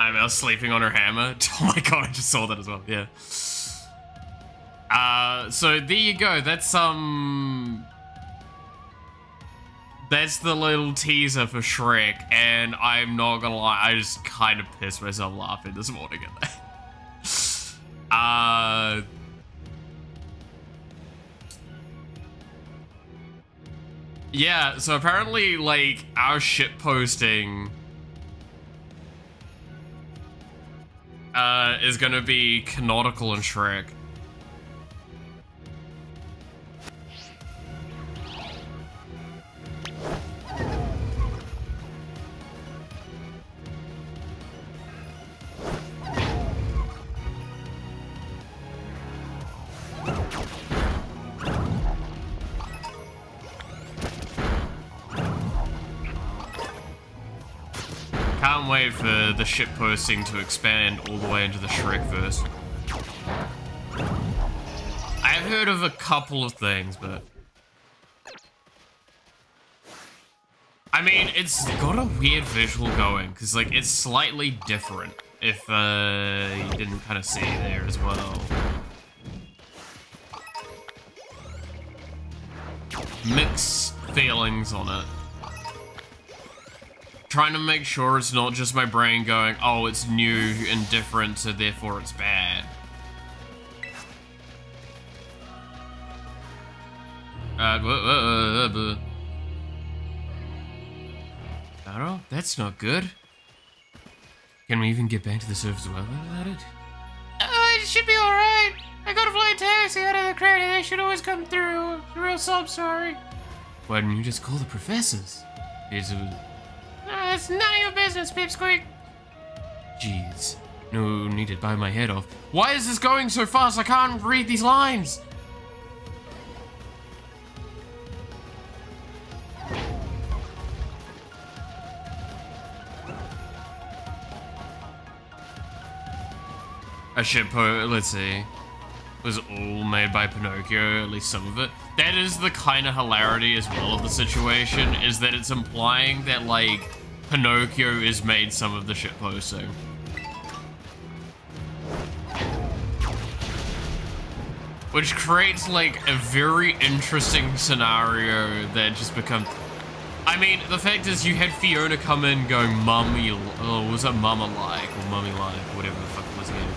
Speaker 1: I was sleeping on her hammer. Oh my god, I just saw that as well, yeah. So there you go, that's the little teaser for Shrek, and I'm not gonna lie, I just kind of pissed myself laughing this morning at that. Yeah, so apparently, like, our shitposting is gonna be canonical in Shrek. Can't wait for the shitposting to expand all the way into the Shrekverse. I've heard of a couple of things, but... I mean, it's got a weird visual going, because, like, it's slightly different, if, you didn't kind of see there as well. Mixed feelings on it. Trying to make sure it's not just my brain going, oh, it's new and different, so therefore it's bad. Oh, that's not good. Can we even get back to the surface without it? It should be alright. I got a flying taxi out of the crowd and they should always come through. Real sorry. Why didn't you just call the professors? It's none of your business, Pipsqueak. Jeez. No need to bite my head off. Why is this going so fast? I can't read these lines. A shitpo, let's see, was all made by Pinocchio, at least some of it. That is the kind of hilarity as well of the situation, is that it's implying that, like, Pinocchio has made some of the shitposting. Which creates like a very interesting scenario that just becomes. I mean, the fact is, you had Fiona come in going mummy, was it mama like or mummy like, whatever the fuck it was again.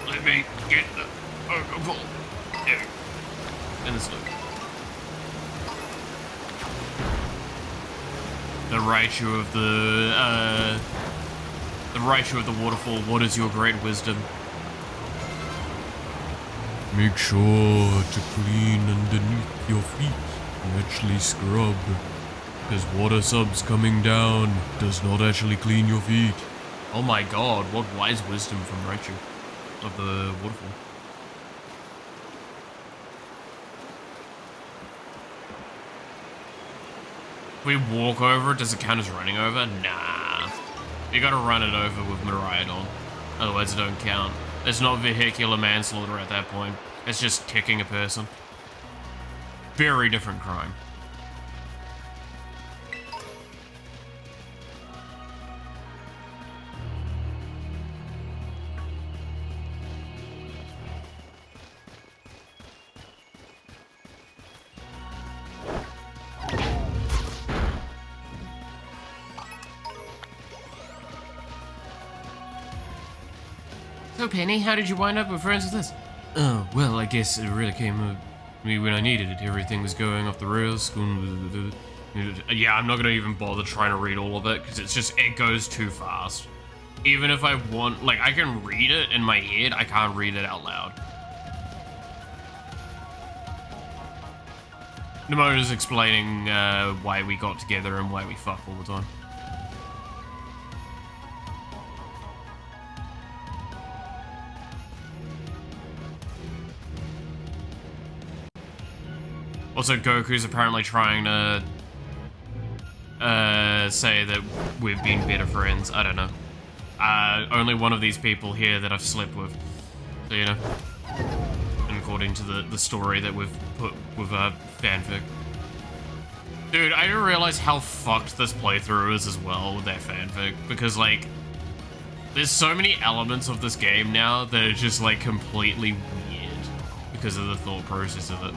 Speaker 1: Let me get the alcohol. There. And it's look. The ratio of the waterfall. What is your great wisdom? Make sure to clean underneath your feet and actually scrub, because water subs coming down does not actually clean your feet. Oh my god, what wise wisdom from Rachel of the waterfall. If we walk over it, does it count as running over? Nah. You gotta run it over with Mariah on. Otherwise it don't count. It's not vehicular manslaughter at that point. It's just kicking a person. Very different crime. So Penny, how did you wind up with friends with this? Oh, well, I guess it really came to me when I needed it. Everything was going off the rails. Yeah, I'm not gonna even bother trying to read all of it, because it goes too fast. Even if I want, like, I can read it in my head, I can't read it out loud. Nemona's explaining why we got together and why we fuck all the time. Also, Goku's apparently trying to say that we've been better friends. I don't know. Only one of these people here that I've slept with. So, you know. And according to the story that we've put with fanfic. Dude, I didn't realize how fucked this playthrough is as well with that fanfic. Because, like, there's so many elements of this game now that are just, like, completely weird because of the thought process of it.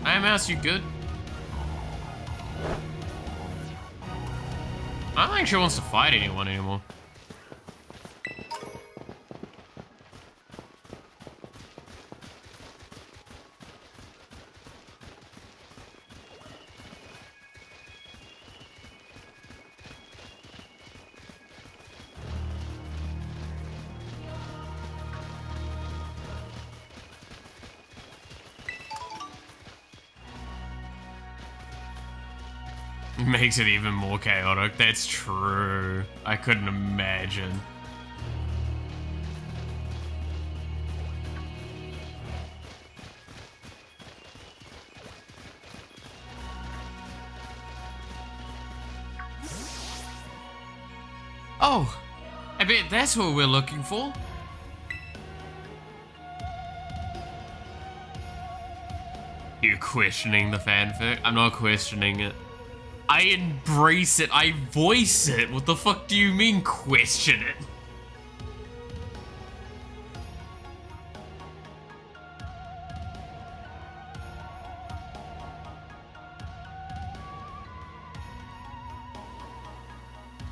Speaker 1: Hey, Mouse, you good? I don't think she wants to fight anyone anymore. Makes it even more chaotic. That's true. I couldn't imagine. Oh, I bet that's what we're looking for. You're questioning the fanfic? I'm not questioning it. I embrace it, I voice it. What the fuck do you mean, question it?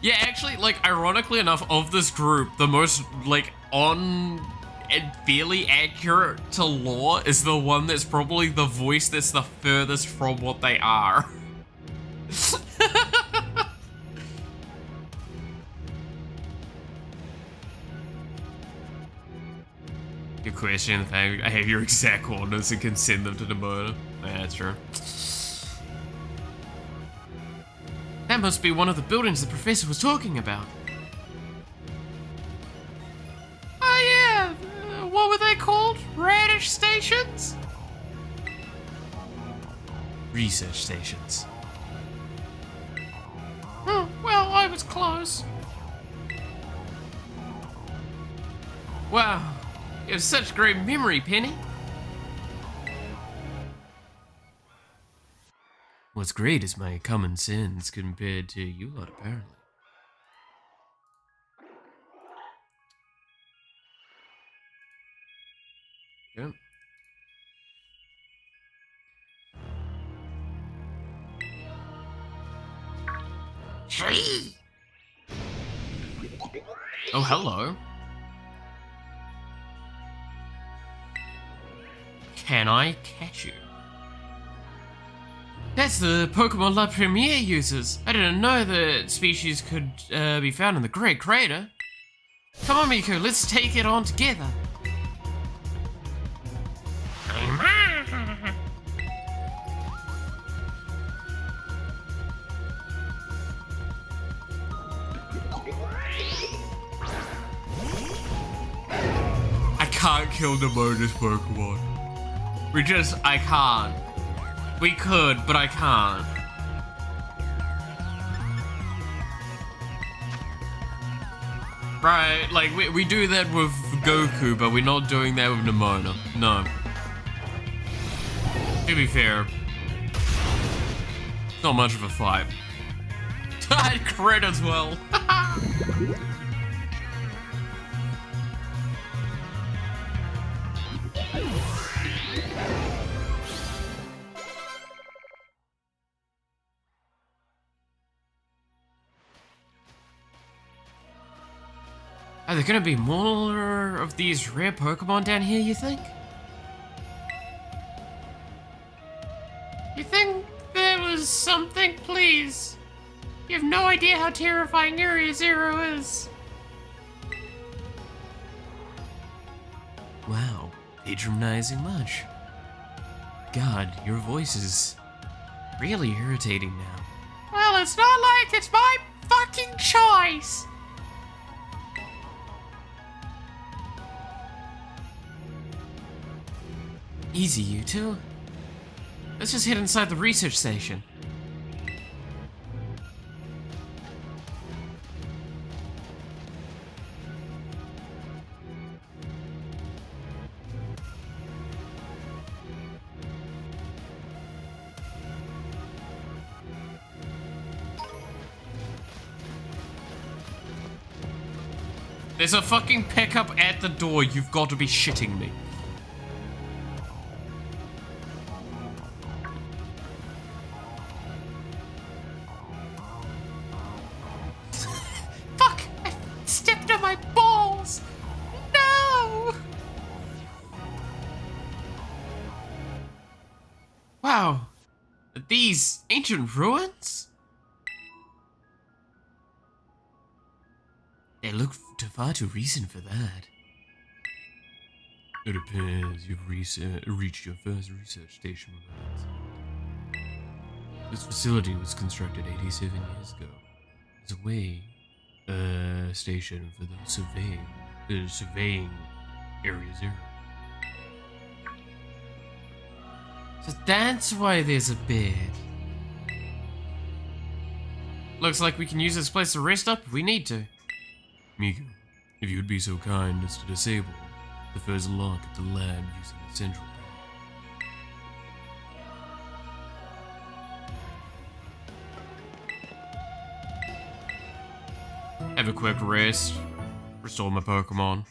Speaker 1: Yeah, actually, like, ironically enough, of this group, the most, like, on and fairly accurate to lore is the one that's probably the voice that's the furthest from what they are. Good question, the fact I have your exact coordinates and can send them to the murder. Yeah, that's true. That must be one of the buildings the professor was talking about. Oh yeah, what were they called? Radish stations? Research stations. Oh, well, I was close. Wow, you have such great memory, Penny. What's great is my common sense compared to you lot, apparently. Yep. Oh, hello. Can I catch you? That's the Pokemon La Premiere uses. I didn't know that species could be found in the Great Crater. Come on, Miku, let's take it on together. I can't kill the bonus Pokemon. I can't. We could, but I can't. Right, like, we do that with Goku, but we're not doing that with Nimona. No. To be fair, it's not much of a fight. I crit as well. Are there gonna be more of these rare Pokemon down here, you think? You think there was something? Please. You have no idea how terrifying Area Zero is. Wow, patronizing much. God, your voice is really irritating now. Well, it's not like it's my fucking choice. Easy, you two. Let's just head inside the research station. There's a fucking pickup at the door. You've got to be shitting me. Fuck! I stepped on my balls! No! Wow. These ancient ruins? They look far too recent for that. It appears you've reached your first research station with us. This facility was constructed 87 years ago. It's a way station for the surveying Area Zero. So that's why there's a bed. Looks like we can use this place to rest up if we need to. Miku, if you would be so kind as to disable the first lock at the lab using the central panel. Have a quick rest. Restore my Pokemon.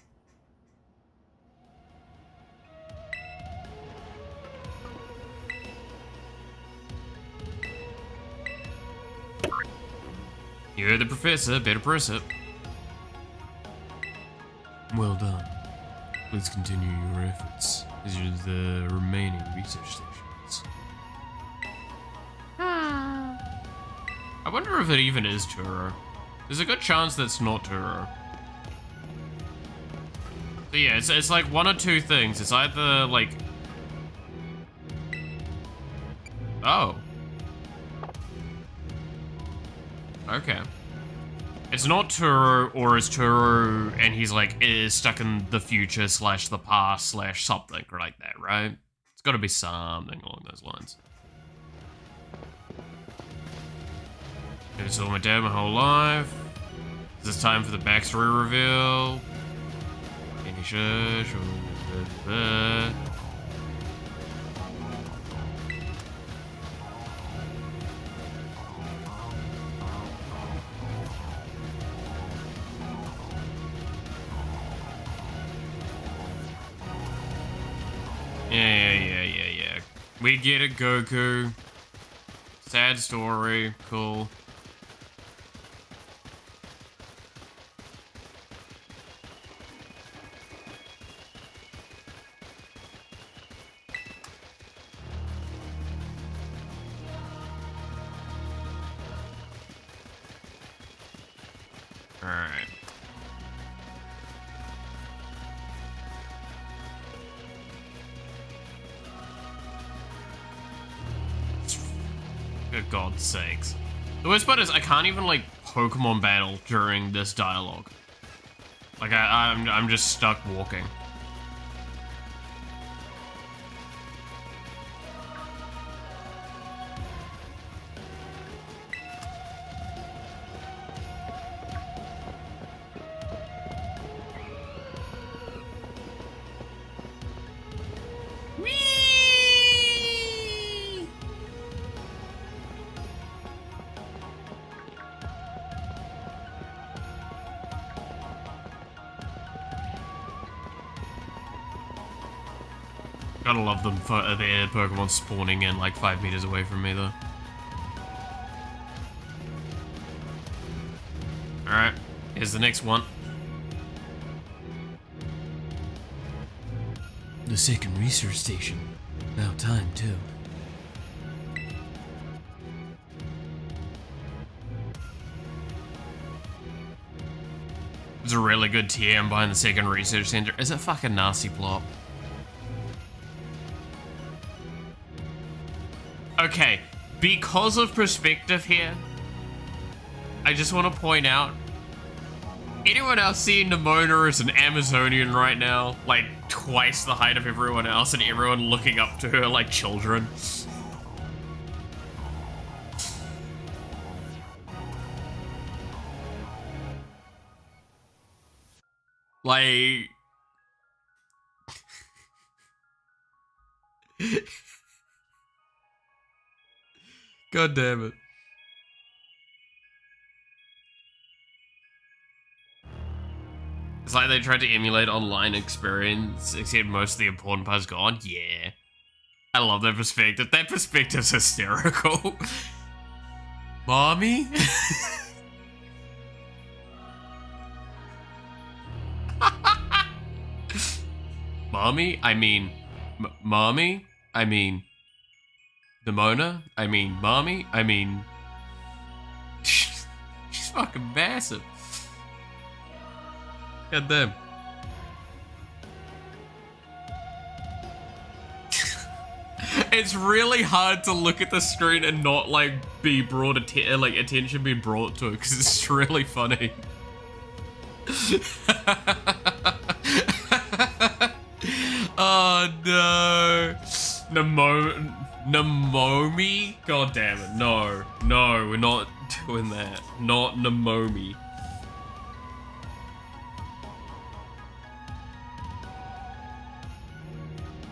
Speaker 1: You're the professor, better press it. Well done. Let's continue your efforts. These are the remaining research stations. I wonder if it even is Turo. There's a good chance that's not Turo. So yeah, it's like one or two things. It's either like... Oh. Okay. It's not Turo, or it's Turo and he's like is stuck in the future slash the past slash something like that, right? It's gotta be something along those lines. Never saw my dad my whole life. Is this time for the backstory reveal? Any shush? We get it, Goku. Sad story. Cool. Alright. For God's sakes. The worst part is I can't even like Pokemon battle during this dialogue. Like I'm just stuck walking. Gotta love them for their Pokemon spawning in like 5 meters away from me though. Alright, here's the next one. The second research station. About time too. There's a really good TM behind the second research center. Is it fucking nasty plop? Okay, because of perspective here, I just want to point out, anyone else seeing Nimona as an Amazonian right now? Like, twice the height of everyone else and everyone looking up to her like children? Like... God damn it. It's like they tried to emulate online experience, except most of the important part's gone. Yeah. I love that perspective. That perspective's hysterical. Mommy? Mommy? I mean... Mommy? I mean... Nimona? I mean, mommy? I mean... She's fucking massive. God damn. It's really hard to look at the screen and not, like, be brought attention be brought to it, because it's really funny. Oh, no. Namomi? God damn it, no. No, we're not doing that. Not Namomi.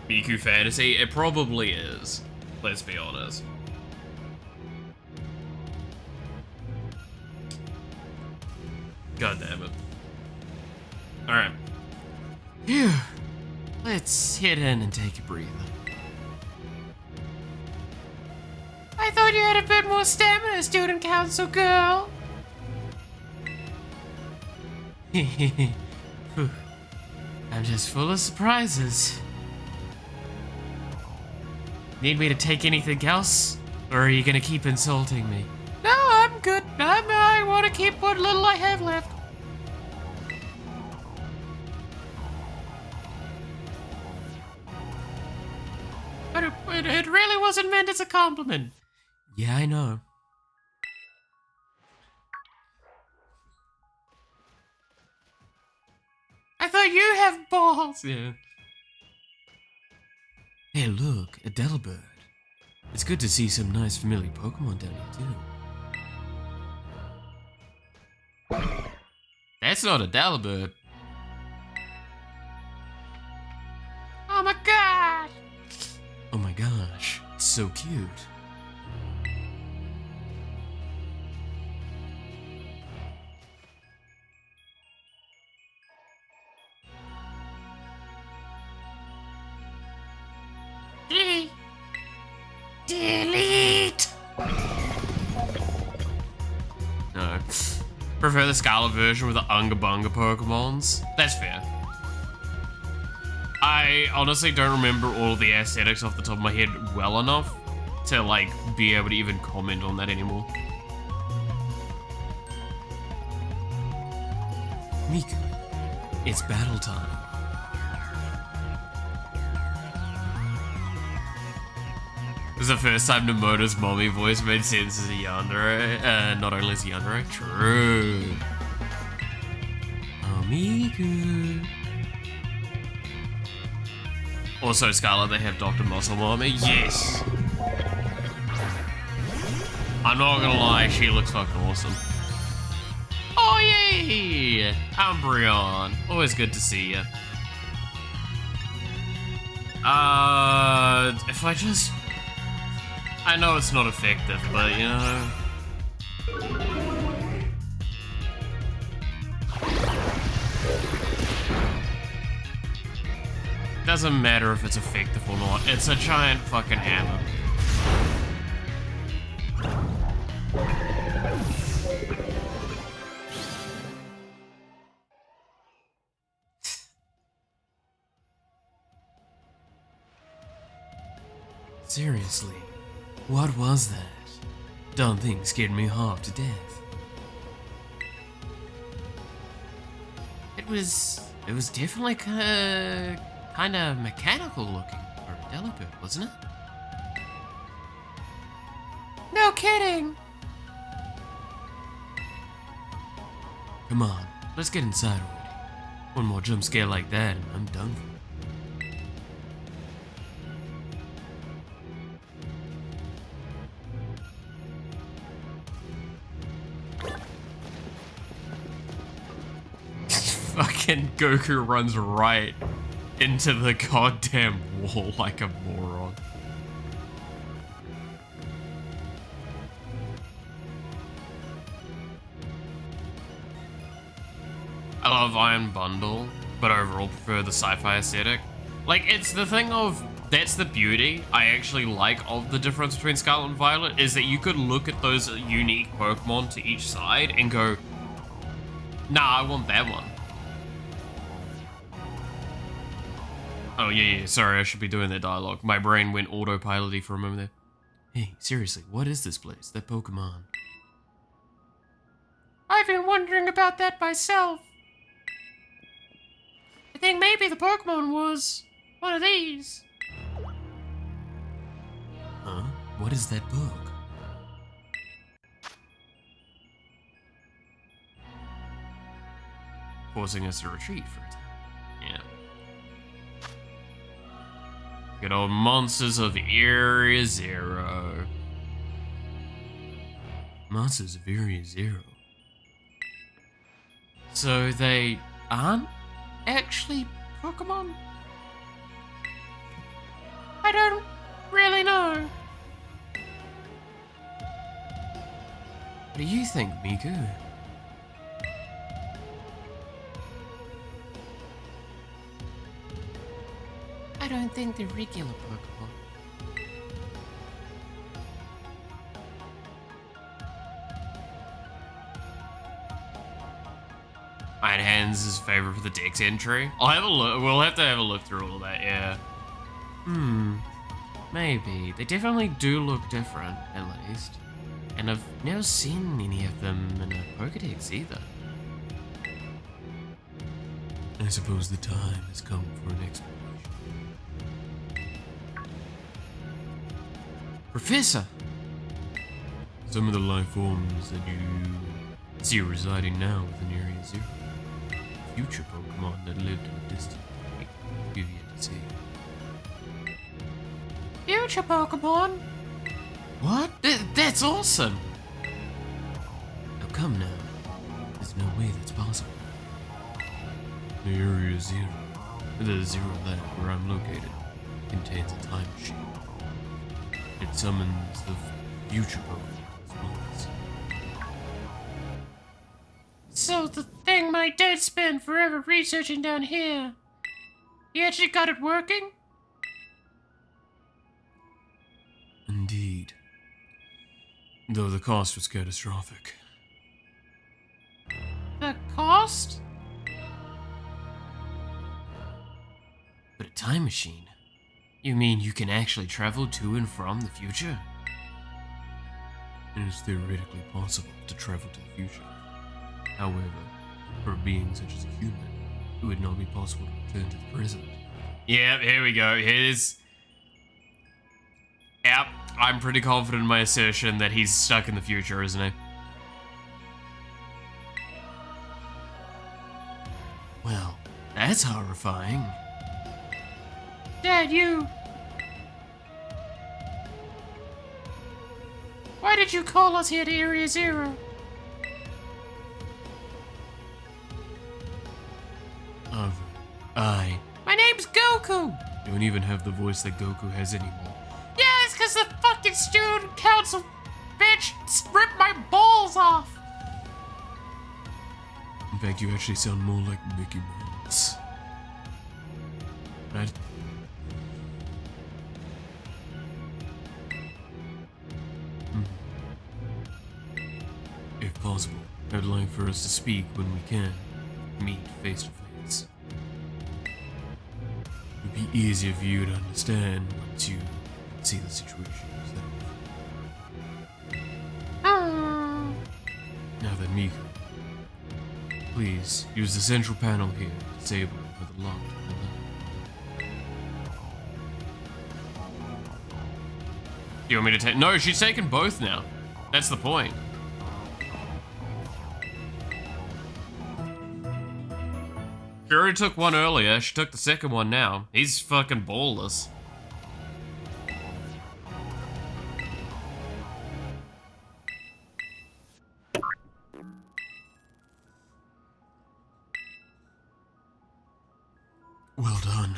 Speaker 1: Miku Fantasy? It probably is. Let's be honest. God damn it. Alright. Phew. Let's hit in and take a breather. I thought you had a bit more stamina, student council girl. Phew. I'm just full of surprises. Need me to take anything else? Or are you gonna keep insulting me? No, I'm good. I want to keep what little I have left. But it really wasn't meant as a compliment. Yeah, I know. I thought you have balls. Yeah. Hey, look, a Delibird. It's good to see some nice familiar Pokemon down here, too. That's not a Delibird. Oh my god! Oh my gosh, it's so cute. Delete! No. Prefer the Scarlet version with the Unga Bunga Pokemons. That's fair. I honestly don't remember all of the aesthetics off the top of my head well enough to like be able to even comment on that anymore. Miku, it's battle time. It was the first time Namota's mommy voice made sense as a yandere, not only as a yandere. True. Oh, Miku. Also, Scarlet, they have Dr. Muscle Mommy. Yes. I'm not gonna lie, she looks fucking awesome. Oh, yay! Umbreon. Always good to see you. If I just... I know it's not effective, but, you know... Doesn't matter if it's effective or not. It's a giant fucking hammer. Seriously, what was that? Dumb thing scared me half to death. It was definitely kind of mechanical looking for a Delibird, wasn't it? No kidding! Come on, let's get inside already. One more jump scare like that and I'm done for. Fucking Goku runs right into the goddamn wall like a moron. I love Iron Bundle, but overall prefer the sci-fi aesthetic. Like, it's the thing of, that's the beauty I actually like of the difference between Scarlet and Violet, is that you could look at those unique Pokemon to each side and go, nah, I want that one. Oh, yeah, sorry, I should be doing that dialogue. My brain went autopilot-y for a moment there. Hey, seriously, what is this place? That Pokemon? I've been wondering about that myself. I think maybe the Pokemon was one of these. Huh? What is that book? Forcing us to retreat for a time. Yeah. Good old monsters of Area Zero. Monsters of Area Zero. So they aren't actually Pokemon? I don't really know. What do you think, Miku? I don't think they're regular Pokemon. Iron Hands is favorite for the Dex entry. I'll have a look. We'll have to have a look through all that, yeah. Maybe. They definitely do look different, at least. And I've never seen any of them in a Pokedex either. I suppose the time has come for an exploration. Professor! Some of the life forms that you see residing now within Area Zero. Future Pokemon that lived in a distant day you've yet to see. Future Pokemon? What? That's awesome! Now come now. There's no way that's possible. The Area Zero, the Zero Lab where I'm located, contains a time machine. It summons the future Pokemon as once. So the thing my dad spent forever researching down here, he actually got it working? Indeed. Though the cost was catastrophic.
Speaker 5: The cost?
Speaker 1: But a time machine? You mean you can actually travel to and from the future? It is theoretically possible to travel to the future. However, for a being such as a human, it would not be possible to return to the present. Yep, here we go. Here's... Yep, I'm pretty confident in my assertion that he's stuck in the future, isn't he? Well, that's horrifying.
Speaker 5: Dad, you... Why did you call us here to Area Zero? My name's Goku!
Speaker 1: Don't even have the voice that Goku has anymore.
Speaker 5: Yeah, it's because the fucking student council bitch ripped my balls off!
Speaker 1: In fact, you actually sound more like Mickey Mouse. Right? If possible, I'd like for us to speak when we can. Meet face to face. It would be easier for you to understand once you see the situation yourself. Now then, Miko, please use the central panel here to disable it with a lock. You want me to take? No, she's taken both now. That's the point. She already took one earlier. She took the second one now. He's fucking ballless. Well done.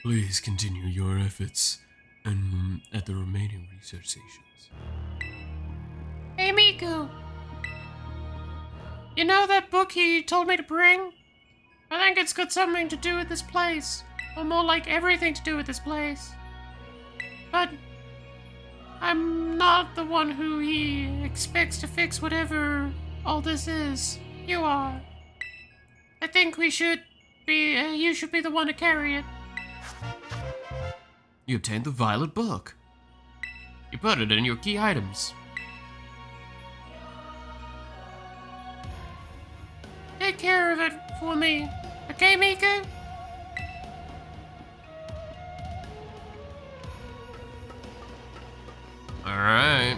Speaker 1: Please continue your efforts and at the remaining research stations.
Speaker 5: Hey, Miku. You know that book he told me to bring? I think it's got something to do with this place. Or more like everything to do with this place. But I'm not the one who he expects to fix whatever all this is. You are. I think we should be, you should be the one to carry it.
Speaker 1: You obtained the violet book. You put it in your key items.
Speaker 5: Take care of it for me. Okay, Mika?
Speaker 1: Alright.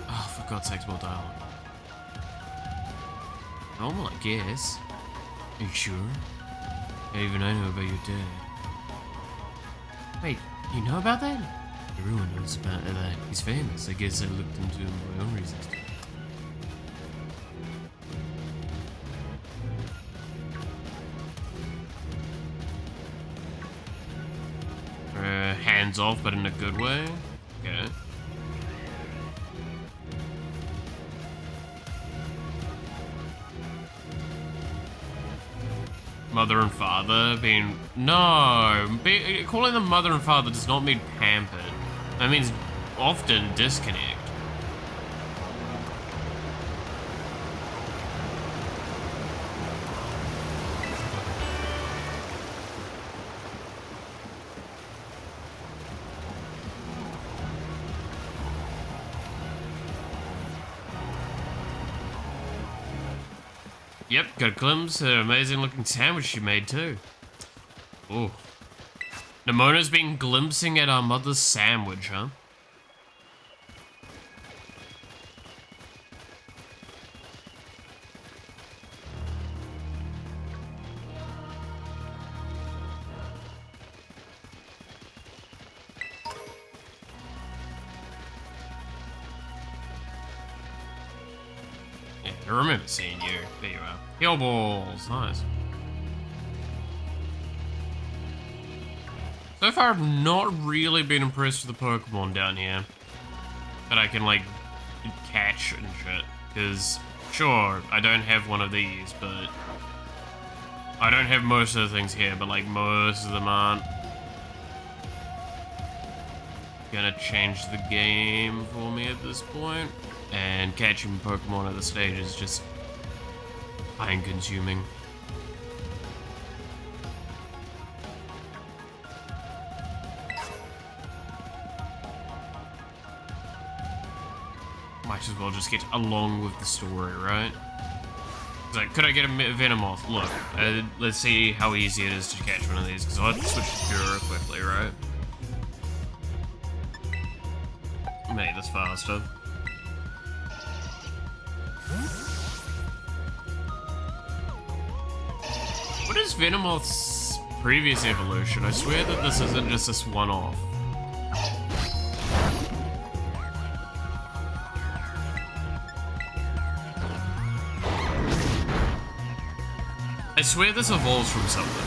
Speaker 1: Oh, for God's sakes, more dialogue. Normal, I guess. Are you sure? Even I know about your dad. Wait, you know about that? Everyone knows about that. He's famous. I guess I looked into my own reasons. Hands off, but in a good way? Okay. Mother and father being... No! Calling them mother and father does not mean pampered. That means often disconnect. Yep, got a glimpse of an amazing looking sandwich she made too. Oh. Namona's been glimpsing at our mother's sandwich, huh? Yeah, I remember seeing you. There you are. Heal balls, nice. So far, I've not really been impressed with the Pokemon down here that I can, like, catch and shit. Because Sure, I don't have one of these, but... I don't have most of the things here, but like most of them aren't. Gonna change the game for me at this point. And catching Pokemon at the stage is just time consuming. Might as well just get along with the story, right? It's like, could I get a Venomoth? Look, let's see how easy it is to catch one of these, because I'll have to switch to Pura quickly, right? Make this faster. What is Venomoth's previous evolution? I swear that this isn't just this one-off. I swear this evolves from something.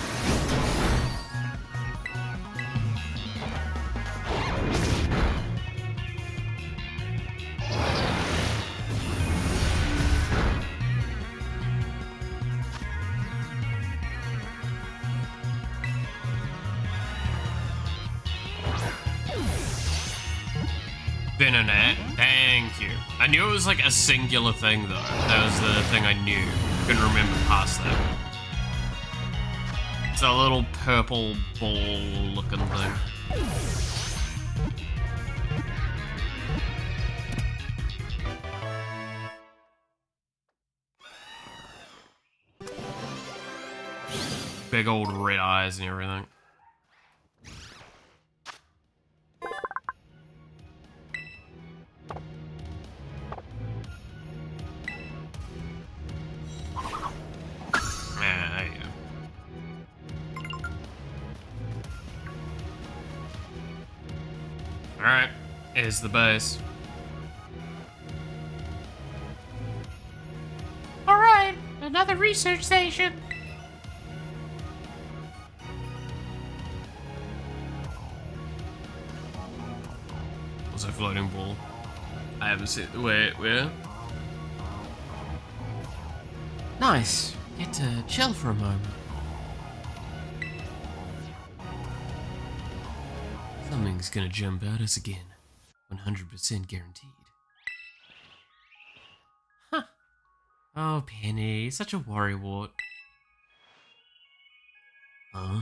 Speaker 1: Venonat, thank you. I knew it was like a singular thing though. That was the thing I knew. Couldn't remember past that. It's a little purple ball looking thing. Big old red eyes and everything. Alright, here's the base.
Speaker 5: Alright, another research station.
Speaker 1: What's a floating ball? I haven't seen. Wait, where?
Speaker 5: Nice. Get to chill for a moment.
Speaker 1: Something's gonna jump at us again. 100% guaranteed.
Speaker 5: Huh.
Speaker 1: Oh, Penny, such a worrywart. Huh?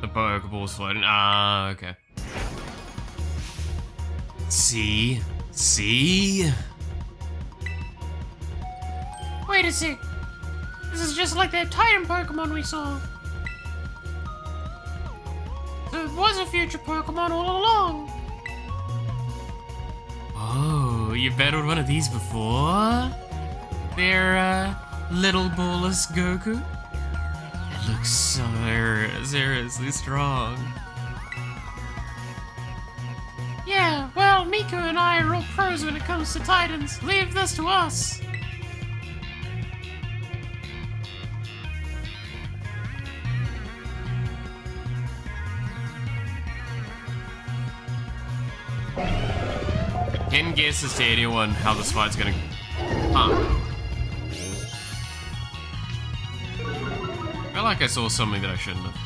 Speaker 1: The Pokeball's floating. Ah, okay. See? See?
Speaker 5: Wait a sec. This is just like that Titan Pokemon we saw. So it was a future Pokemon all along.
Speaker 1: Oh, you battled one of these before? They're, little ballless Goku? It looks so seriously strong.
Speaker 5: Yeah, well, Miku and I are real pros when it comes to Titans. Leave this to us.
Speaker 1: Can guesses to anyone how this fight's gonna... Huh. I feel like I saw something that I shouldn't have.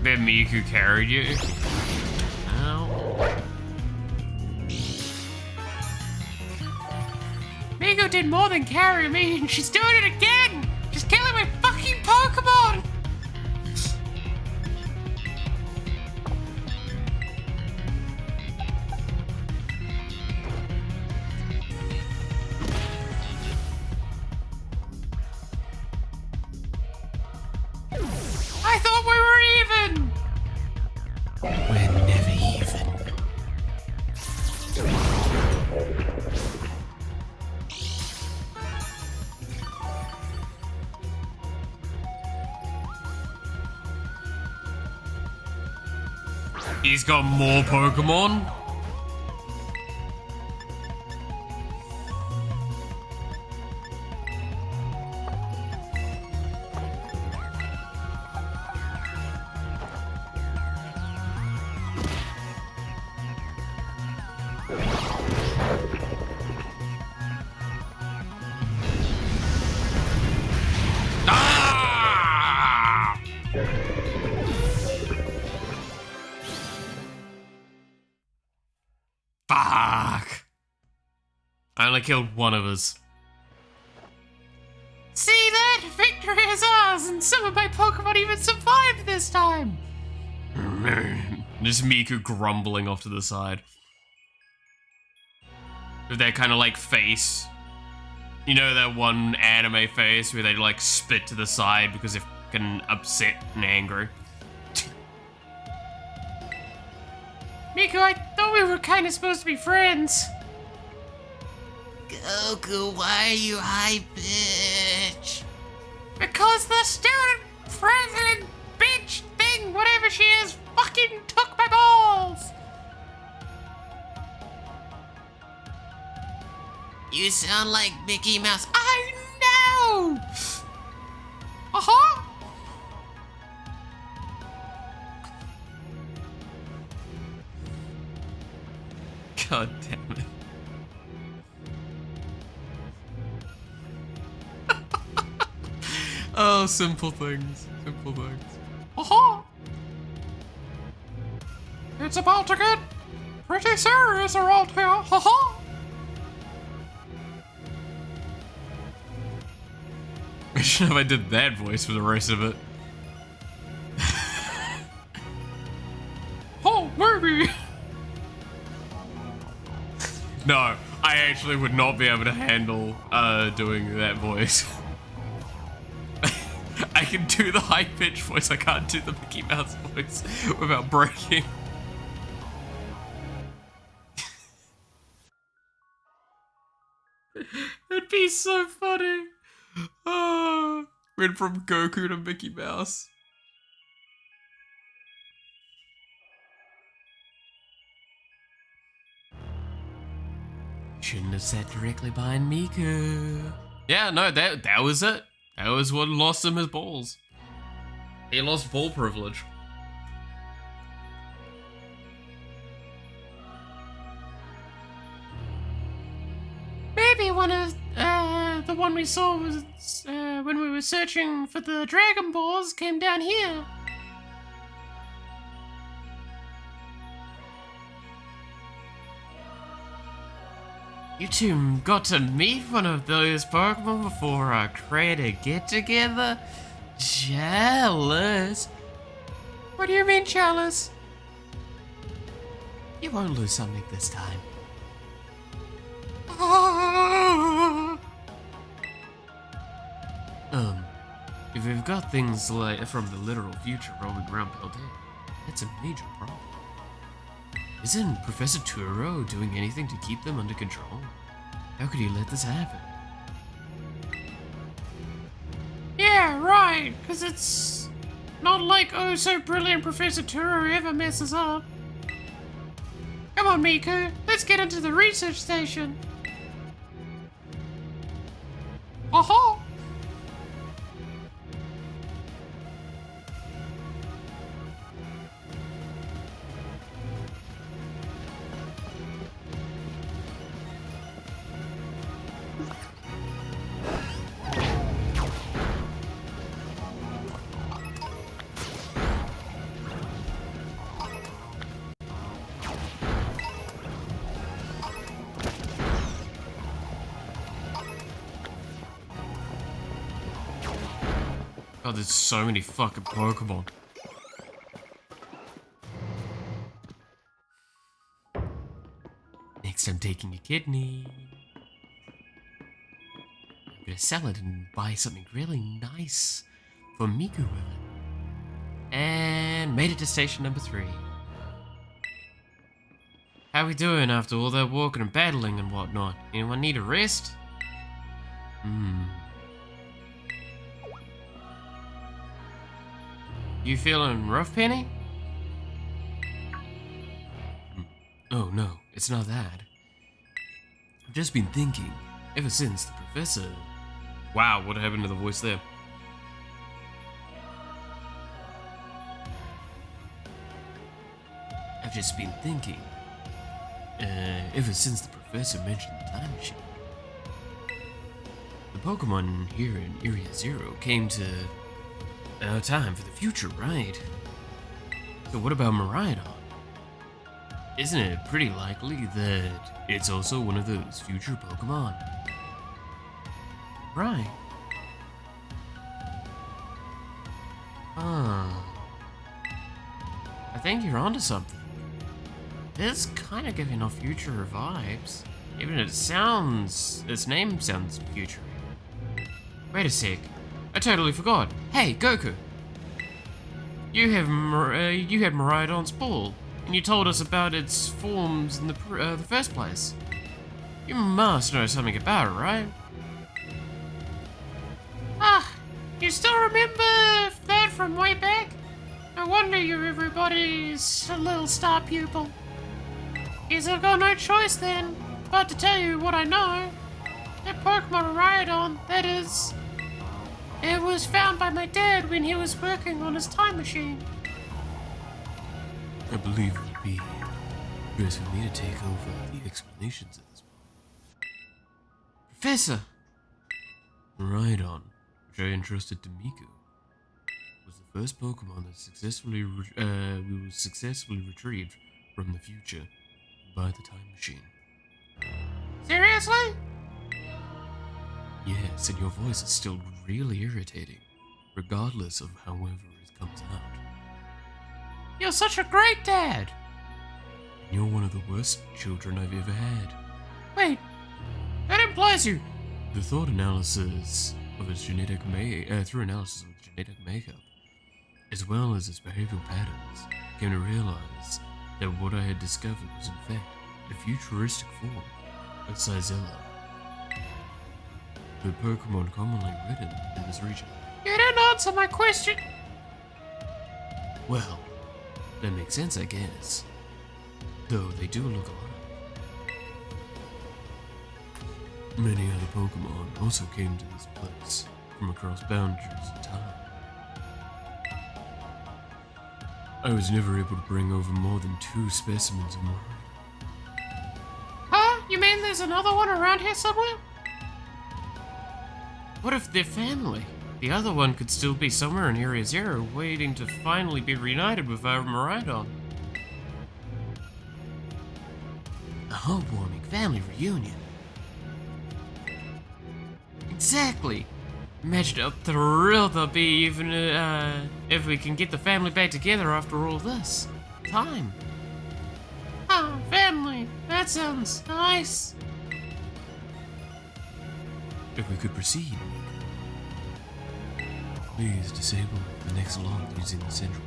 Speaker 1: Bet Miku carried you.
Speaker 5: Miku did more than carry me, and she's doing it again! She's killing my fucking Pokemon! I thought we were even!
Speaker 1: We're never even. He's got more Pokemon? Ah! Fuck! I only killed one of us.
Speaker 5: See that? Victory is ours, and some of my Pokemon even survived this time!
Speaker 1: Just Miku grumbling off to the side. With that kind of like face. You know that one anime face where they like spit to the side because they're fucking upset and angry?
Speaker 5: Miku, I thought we were kind of supposed to be friends.
Speaker 6: Goku, why are you high bitch?
Speaker 5: Because the student president bitch thing, whatever she is, fucking took my balls!
Speaker 6: You sound like Mickey Mouse.
Speaker 5: I know! Uh-huh!
Speaker 1: God damn it. Oh, simple things. Simple things.
Speaker 5: Uh-huh! It's about to get pretty serious around here, uh-huh!
Speaker 1: Imagine if I did that voice for the rest of it.
Speaker 5: Oh, maybe!
Speaker 1: No, I actually would not be able to handle doing that voice. I can do the high-pitched voice, I can't do the Mickey Mouse voice without breaking. It'd be so funny. Oh, went from Goku to Mickey Mouse. Shouldn't have sat directly behind Miku. Yeah, no, that was it. That was what lost him his balls. He lost ball privilege.
Speaker 5: Maybe one of, the one we saw was, when we were searching for the Dragon Balls came down here.
Speaker 1: You two got to meet one of those Pokemon before our creator get-together? Jealous.
Speaker 5: What do you mean, jealous?
Speaker 1: You won't lose something this time. If we've got things like from the literal future roaming around Paldea, that's a major problem. Isn't Professor Turo doing anything to keep them under control? How could he let this happen?
Speaker 5: Yeah, right, because it's not like oh so brilliant Professor Turo ever messes up. Come on, Miku, let's get into the research station. Uh-huh.
Speaker 1: God, there's so many fucking Pokemon. Next, I'm taking a kidney. I'm gonna sell it and buy something really nice for Miku with it. And made it to station number 3. How we doing after all that walking and battling and whatnot? Anyone need a rest? You feeling rough, Penny? Oh no, it's not that. I've just been thinking, ever since the professor... Wow, what happened to the voice there? I've just been thinking, ever since the professor mentioned the time machine. The Pokemon here in Area Zero came to our time for the future, right? So what about Miraidon? Isn't it pretty likely that it's also one of those future Pokemon? Right. I think you're onto something. This kind of giving off future vibes. Even its name sounds future. Wait a sec. I totally forgot. Hey, Goku. You had Miraidon's ball, and you told us about its forms in the first place. You must know something about it, right?
Speaker 5: Ah, you still remember that from way back? No wonder you're everybody's little star pupil. Guess I've got no choice then, but to tell you what I know. That Pokemon Miraidon, that is... It was found by my dad when he was working on his time machine.
Speaker 1: I believe it would be best for me to take over the explanations at this point. Professor! Miraidon, which I entrusted to Miku, was the first Pokemon that was successfully retrieved from the future by the time machine.
Speaker 5: Seriously?
Speaker 1: Yes, and your voice is still really irritating, regardless of however it comes out.
Speaker 5: You're such a great dad!
Speaker 1: You're one of the worst children I've ever had.
Speaker 5: Wait, that implies you...
Speaker 1: The thought analysis of his genetic through analysis of his genetic makeup, as well as his behavioral patterns, came to realize that what I had discovered was in fact a futuristic form of Sizella, the Pokemon commonly ridden in this region.
Speaker 5: You didn't answer my question!
Speaker 1: Well, that makes sense, I guess. Though they do look alike. Many other Pokemon also came to this place from across boundaries of time. I was never able to bring over more than 2 specimens of mine.
Speaker 5: Huh? You mean there's another one around here somewhere?
Speaker 1: What if they're family? The other one could still be somewhere in Area Zero, waiting to finally be reunited with our Miraidon. A heartwarming family reunion. Exactly! Imagine how thrilled they'll be even if we can get the family back together after all this time.
Speaker 5: Ah, family. That sounds nice.
Speaker 1: If we could proceed, please disable the next lock using the central.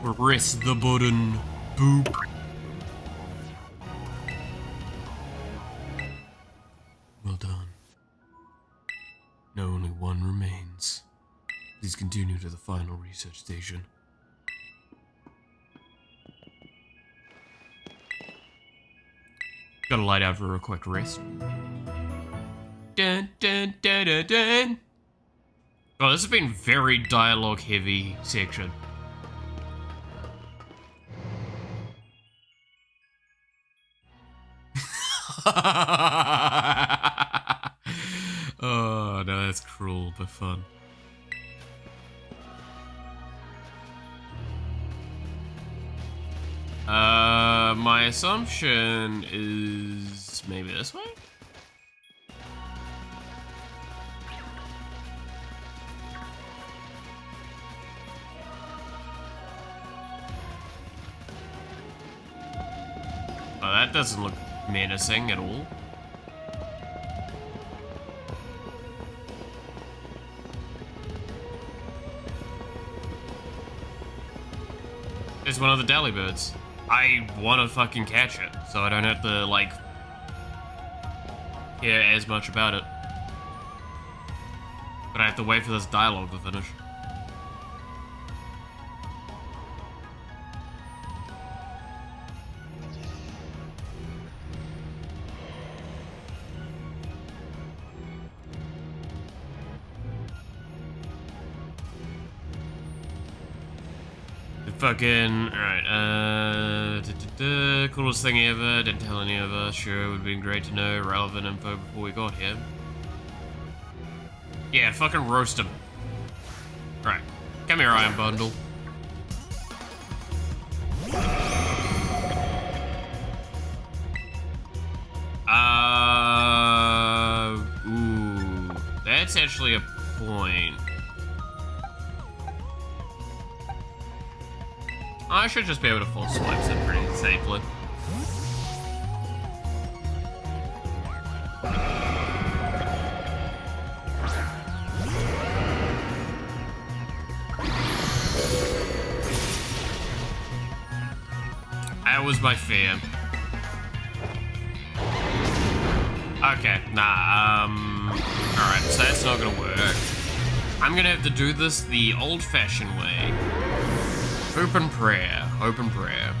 Speaker 1: Press the button. Boop. Well done. Now only one remains. Please continue to the final research station. Gotta lie down for a quick rest. Dun dun dun dun dun. Oh, this has been very dialogue heavy section. Oh no, that's cruel but fun. My assumption is maybe this way? Oh, that doesn't look menacing at all. There's one of the Delibirds. I want to fucking catch it, so I don't have to, like, care as much about it. But I have to wait for this dialogue to finish. Fucking, alright, coolest thing ever, didn't tell any of us, sure, it would've been great to know relevant info before we got here. Yeah, fucking roast him. Right, come here, Iron Bundle. Ooh, that's actually a point. I should just be able to force swipe it pretty safely. That was my fear. Okay, nah, alright, so that's not gonna work. I'm gonna have to do this the old-fashioned way. Hope and prayer, hope and prayer.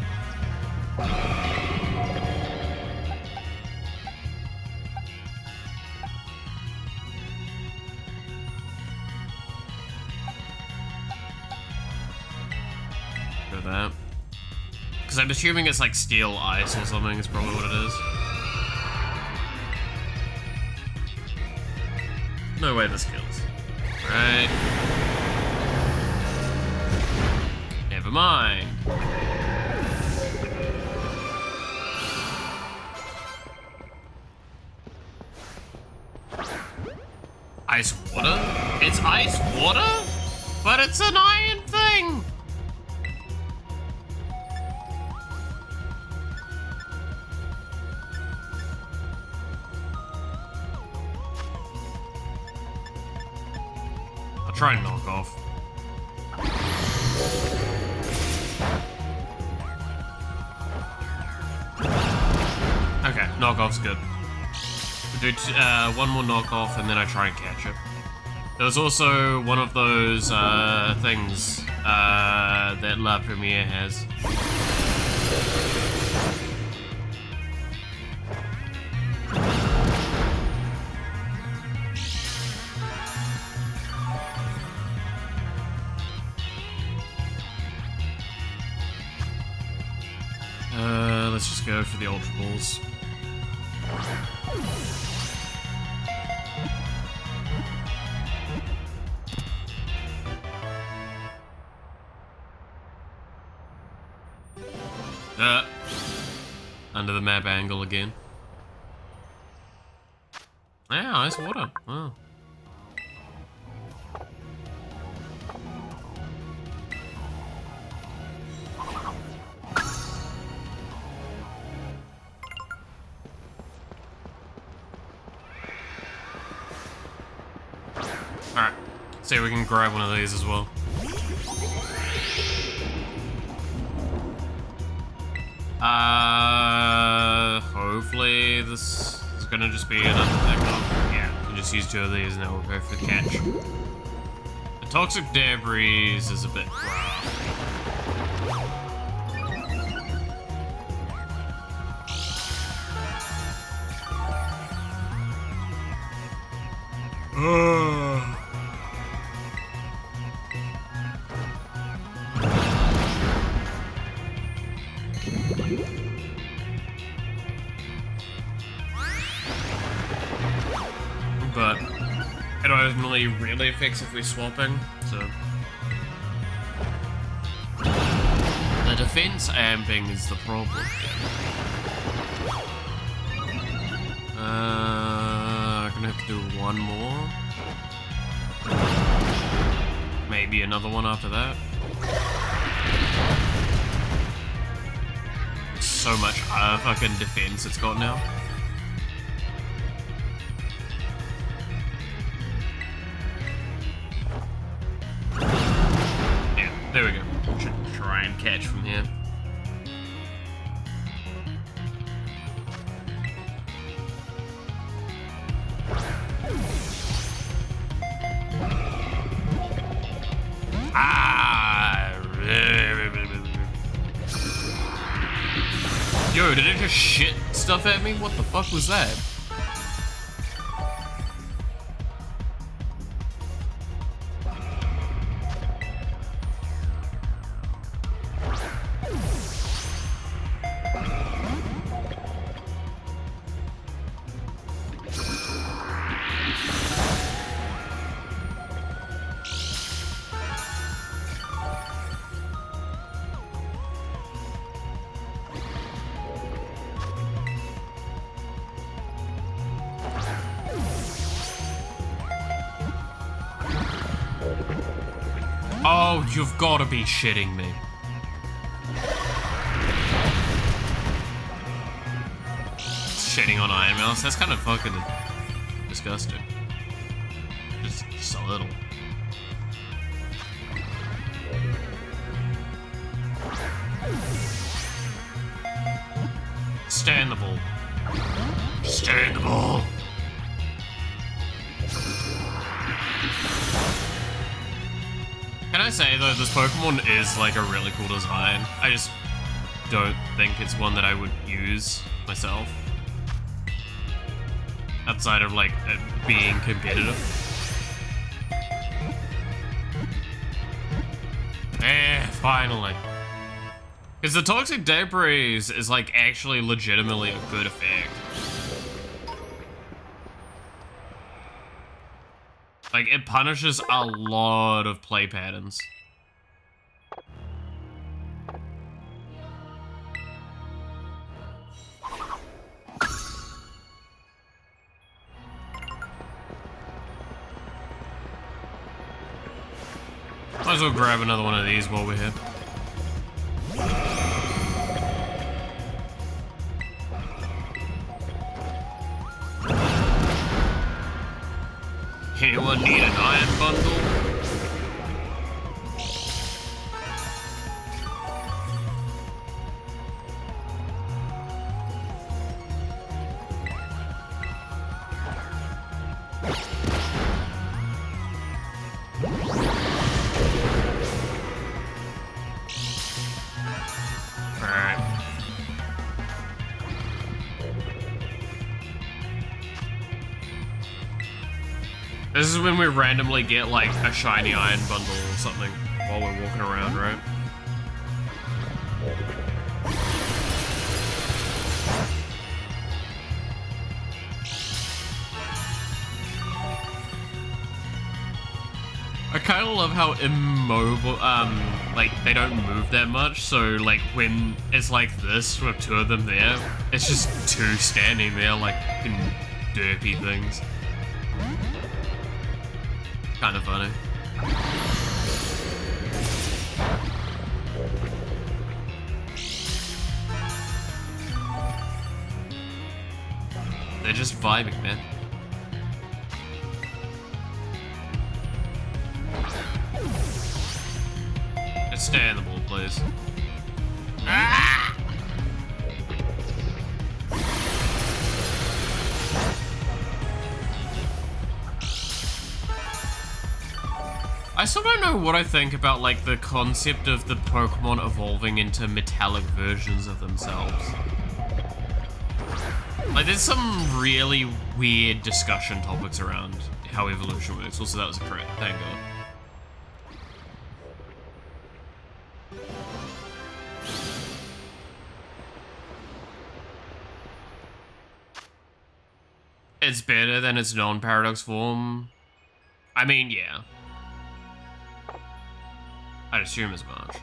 Speaker 1: Do that. Because I'm assuming it's like steel ice or something, is probably what it is. No way this kills. Right. Never mind. Ice water? It's ice water? But it's an iron thing! I'll try and knock off. Okay, knockoff's good. We'll do one more knockoff and then I try and catch it. There's also one of those things that La Premiere has. Let's just go for the Ultra Balls. Under the map angle again. Yeah, ice water. Oh. Alright, see if we can grab one of these as well. Hopefully this is gonna just be another thing. Oh, yeah, we'll just use two of these and then we'll go for the catch. The toxic debris is a bit rough. But it only really affects if we're swapping, so. The defense amping is the problem here. I'm gonna have to do one more. Maybe another one after that. So much fucking defense it's got now. Yeah, there we go. Should try and catch from here. Yo, did it just shit stuff at me? What the fuck was that? Oh, you've got to be shitting me. Shitting on Iron Mouse? That's kind of fucking disgusting. Just a little. Stay in the ball. Stay in the ball. Can I say though, this Pokemon is like a really cool design. I just don't think it's one that I would use myself. Outside of like being competitive. Finally. Because the Toxic Debris is like actually legitimately a good effect. Like it punishes a lot of play patterns. Might as well grab another one of these while we're here. Anyone need an iron bundle? This is when we randomly get like a shiny iron bundle or something while we're walking around, right? I kind of love how immobile, like they don't move that much. So like when it's like this with two of them there, it's just two standing there like fucking derpy things. Kind of funny. They're just vibing, man. Just stay in the ball, please. Ah! I still don't know what I think about like the concept of the Pokemon evolving into metallic versions of themselves. Like there's some really weird discussion topics around how evolution works. Also, that was a crit, thank God. It's better than its non-paradox form. I mean, yeah. I'd assume as much.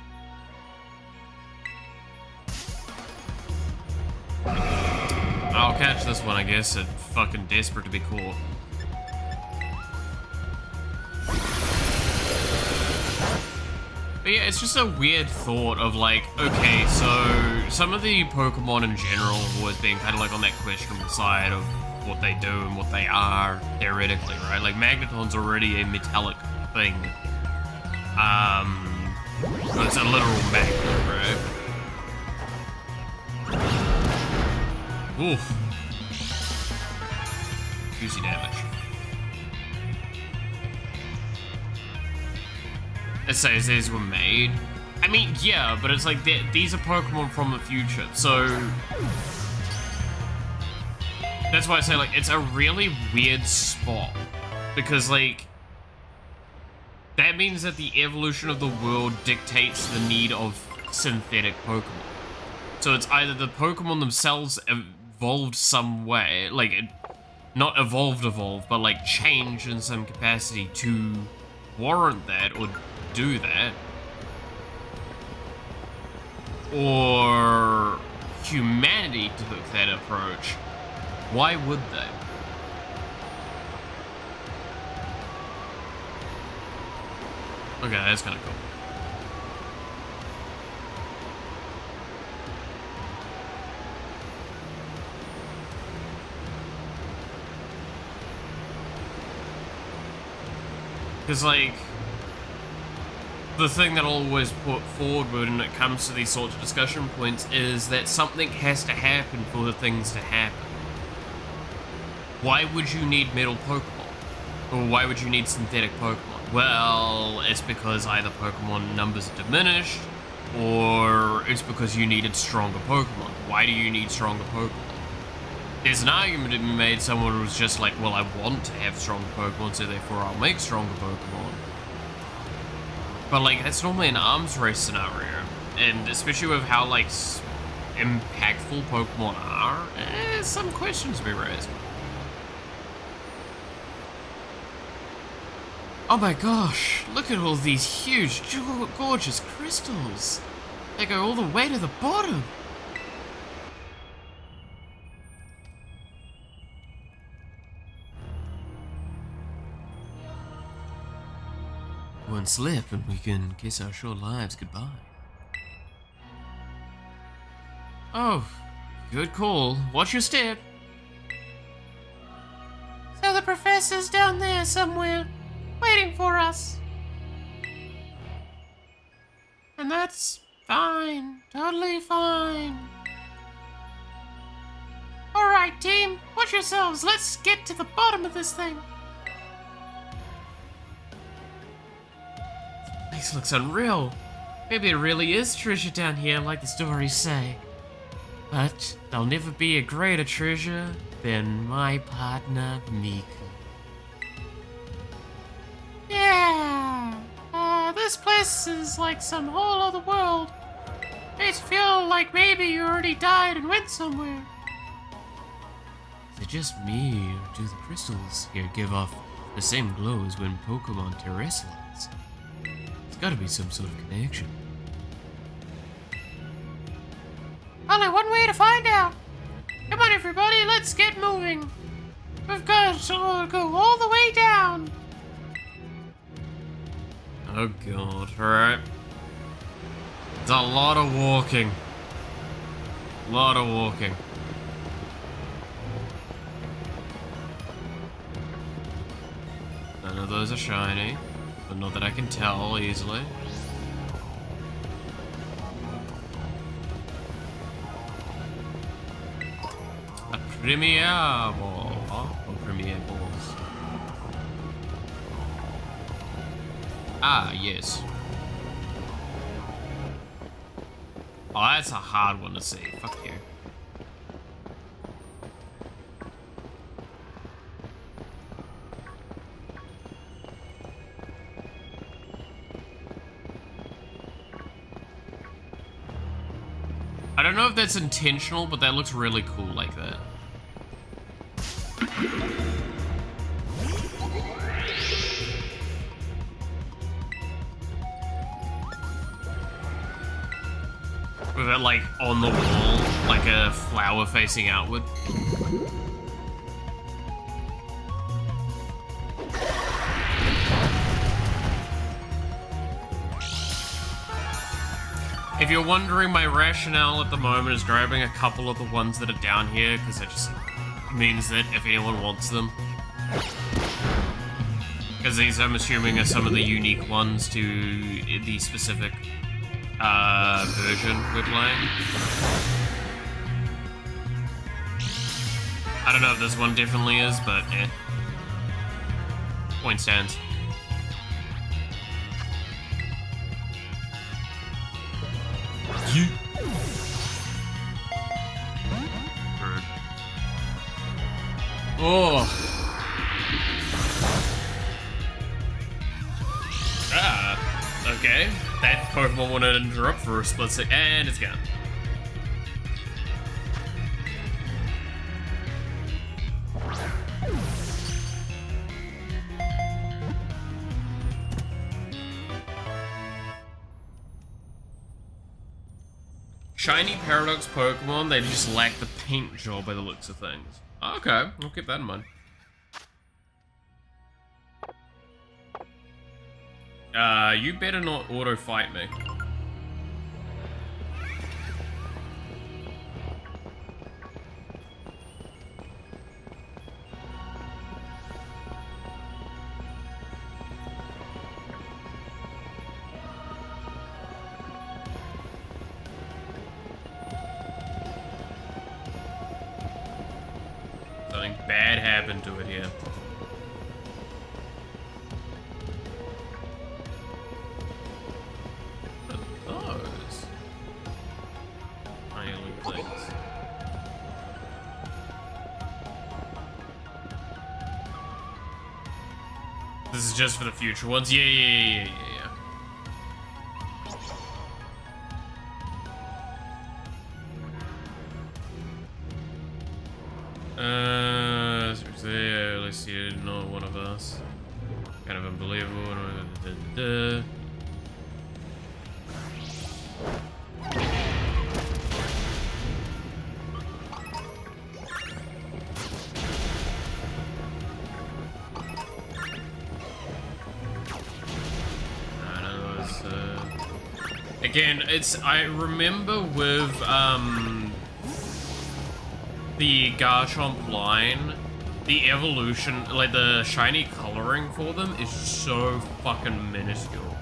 Speaker 1: I'll catch this one, I guess. It's fucking desperate to be caught. But yeah, it's just a weird thought of like, okay, so some of the Pokemon in general have always been kind of like on that questionable side of what they do and what they are, theoretically, right? Like Magneton's already a metallic thing. But it's a literal magnet, right? Oof. Juicy damage. It says these were made. I mean, yeah, but it's like these are Pokemon from the future, so that's why I say like it's a really weird spot because like that means that the evolution of the world dictates the need of synthetic Pokemon. So it's either the Pokemon themselves evolved some way, like not evolved, but like changed in some capacity to warrant that or do that, or humanity took that approach. Why would they? Okay, that's kind of cool. Because, like, the thing that I'll always put forward when it comes to these sorts of discussion points is that something has to happen for the things to happen. Why would you need metal Pokemon? Or why would you need synthetic Pokemon? Well, it's because either Pokemon numbers are diminished, or it's because you needed stronger Pokemon. Why do you need stronger Pokemon? There's an argument to be made, someone was just like, well, I want to have stronger Pokemon, so therefore I'll make stronger Pokemon. But, like, that's normally an arms race scenario. And especially with how, like, impactful Pokemon are, some questions to be raised. Oh my gosh, look at all these huge, gorgeous crystals. They go all the way to the bottom. One slip and we can kiss our short lives goodbye. Oh, good call. Watch your step.
Speaker 5: So the professor's down there somewhere, waiting for us. And that's fine, totally fine. Alright, team, watch yourselves. Let's get to the bottom of this thing.
Speaker 1: This looks unreal. Maybe it really is treasure down here like the stories say. But there'll never be a greater treasure than my partner, Miku.
Speaker 5: Yeah, this place is like some whole other world. Makes you feel like maybe you already died and went somewhere.
Speaker 1: Is it just me, or do the crystals here give off the same glow as when Pokemon terrestrialize? There's gotta be some sort of connection.
Speaker 5: Only one way to find out. Come on, everybody, let's get moving. We've got to go all the way down.
Speaker 1: Oh god, alright. It's a lot of walking. A lot of walking. None of those are shiny, but not that I can tell easily. A Premier Ball. Oh, Premier Balls. Ah, yes. Oh, that's a hard one to see. Fuck you. I don't know if that's intentional, but that looks really cool like that. With it like on the wall, like a flower facing outward. If you're wondering, my rationale at the moment is grabbing a couple of the ones that are down here, because it just means that if anyone wants them. Because these, I'm assuming, are some of the unique ones to the specific version we're playing. I don't know if this one definitely is, but eh. Point stands. Oh. Ah, okay. That Pokemon wanted to interrupt for a split second, and it's gone. Shiny Paradox Pokemon, they just lack the paint job by the looks of things. Okay, I'll keep that in mind. You better not auto-fight me. Something bad happened to it here. What are those? Tiny little things. This is just for the future ones. Yeah. Let's see, not one of us. Kind of unbelievable. Again, I remember with, the Garchomp line, the evolution, like the shiny coloring for them is so fucking minuscule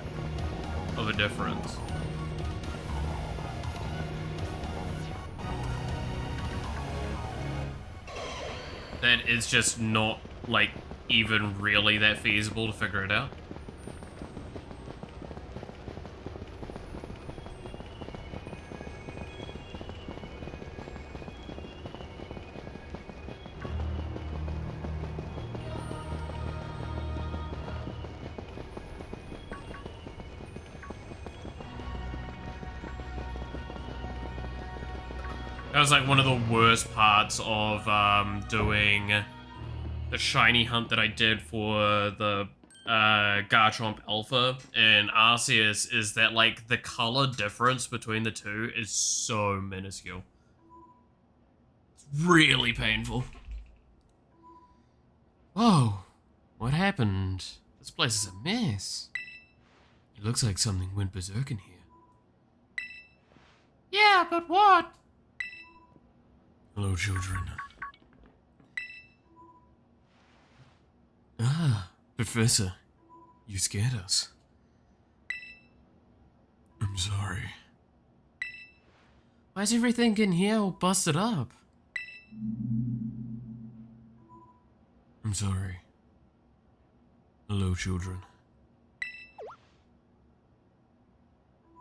Speaker 1: of a difference. That it's just not, like, even really that feasible to figure it out. That was like one of the worst parts of doing the shiny hunt that I did for the Garchomp Alpha and Arceus, is that like the color difference between the two is so minuscule. It's really painful. Oh, what happened? This place is a mess. It looks like something went berserk in here.
Speaker 5: Yeah, but what?
Speaker 1: Hello, children. Ah, Professor. You scared us. I'm sorry. Why is everything in here all busted up? I'm sorry. Hello, children.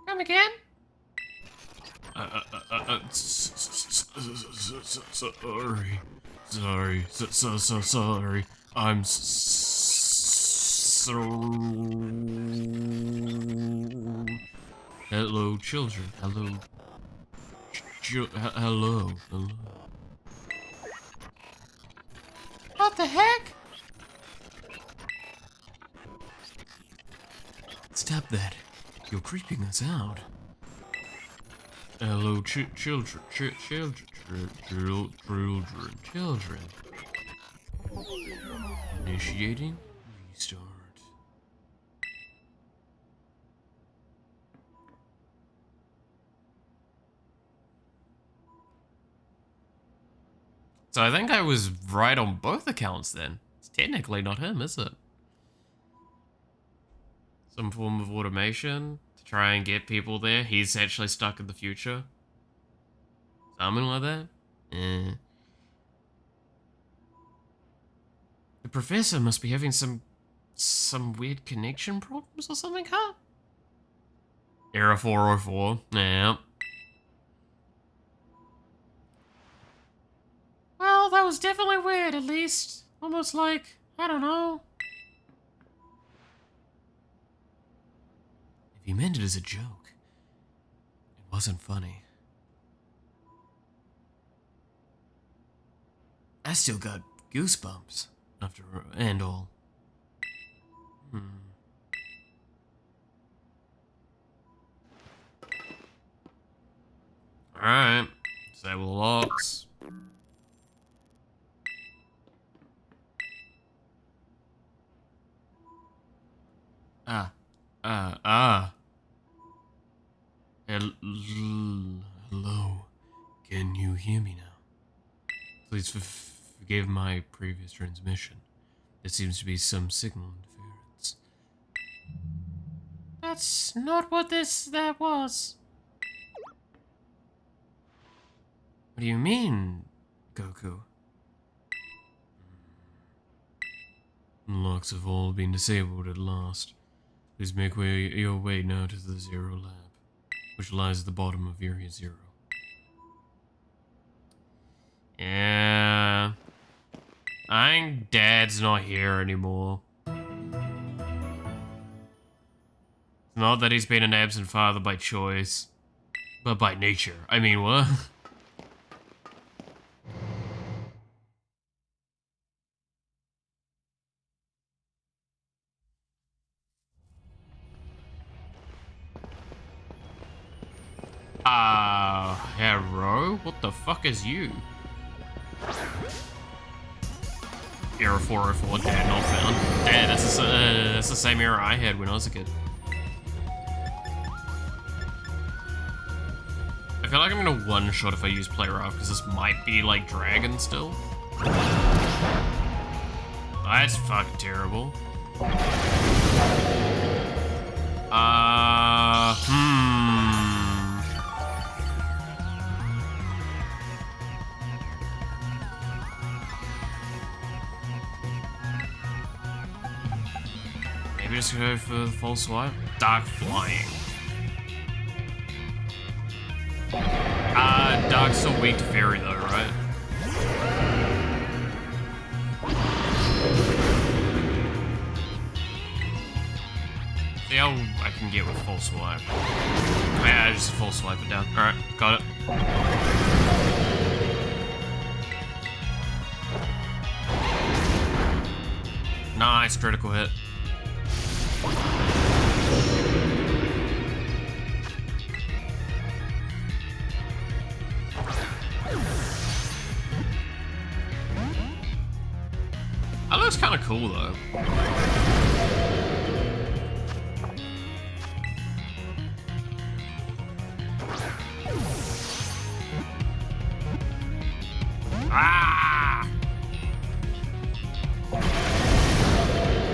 Speaker 5: Come again?
Speaker 1: Sorry. I'm so. Hello, children. Hello. Hello.
Speaker 5: What the heck?
Speaker 1: Stop that. You're creeping us out. Hello, children. Initiating restart. So I think I was right on both accounts then. It's technically not him, is it? Some form of automation to try and get people there. He's actually stuck in the future. Something like that? The professor must be having some weird connection problems or something, huh? Error 404. Yeah.
Speaker 5: Well, that was definitely weird, at least. Almost like, I don't know.
Speaker 1: If he meant it as a joke, it wasn't funny. I still got goosebumps after and all. Alright. Disable locks. Ah. Hello. Can you hear me now? Please forgive my previous transmission. There seems to be some signal interference.
Speaker 5: That's not what that was.
Speaker 1: What do you mean, Goku? Locks have all been disabled at last. Please make your way now to the Zero Lab, which lies at the bottom of Area Zero. Yeah. I think Dad's not here anymore. It's not that he's been an absent father by choice, but by nature. I mean, what? Hero? What the fuck is you? Era 404, Dad not found. Dad, that's the same era I had when I was a kid. I feel like I'm gonna one-shot if I use Player Off, because this might be like Dragon still. That's fucking terrible. Maybe just go for the full swipe. Dark Flying. Dark's still weak to Fairy though, right? See how I can get with full swipe. Yeah, just full swipe it down. Alright, got it. Nice critical hit. That looks kind of cool though. Ah!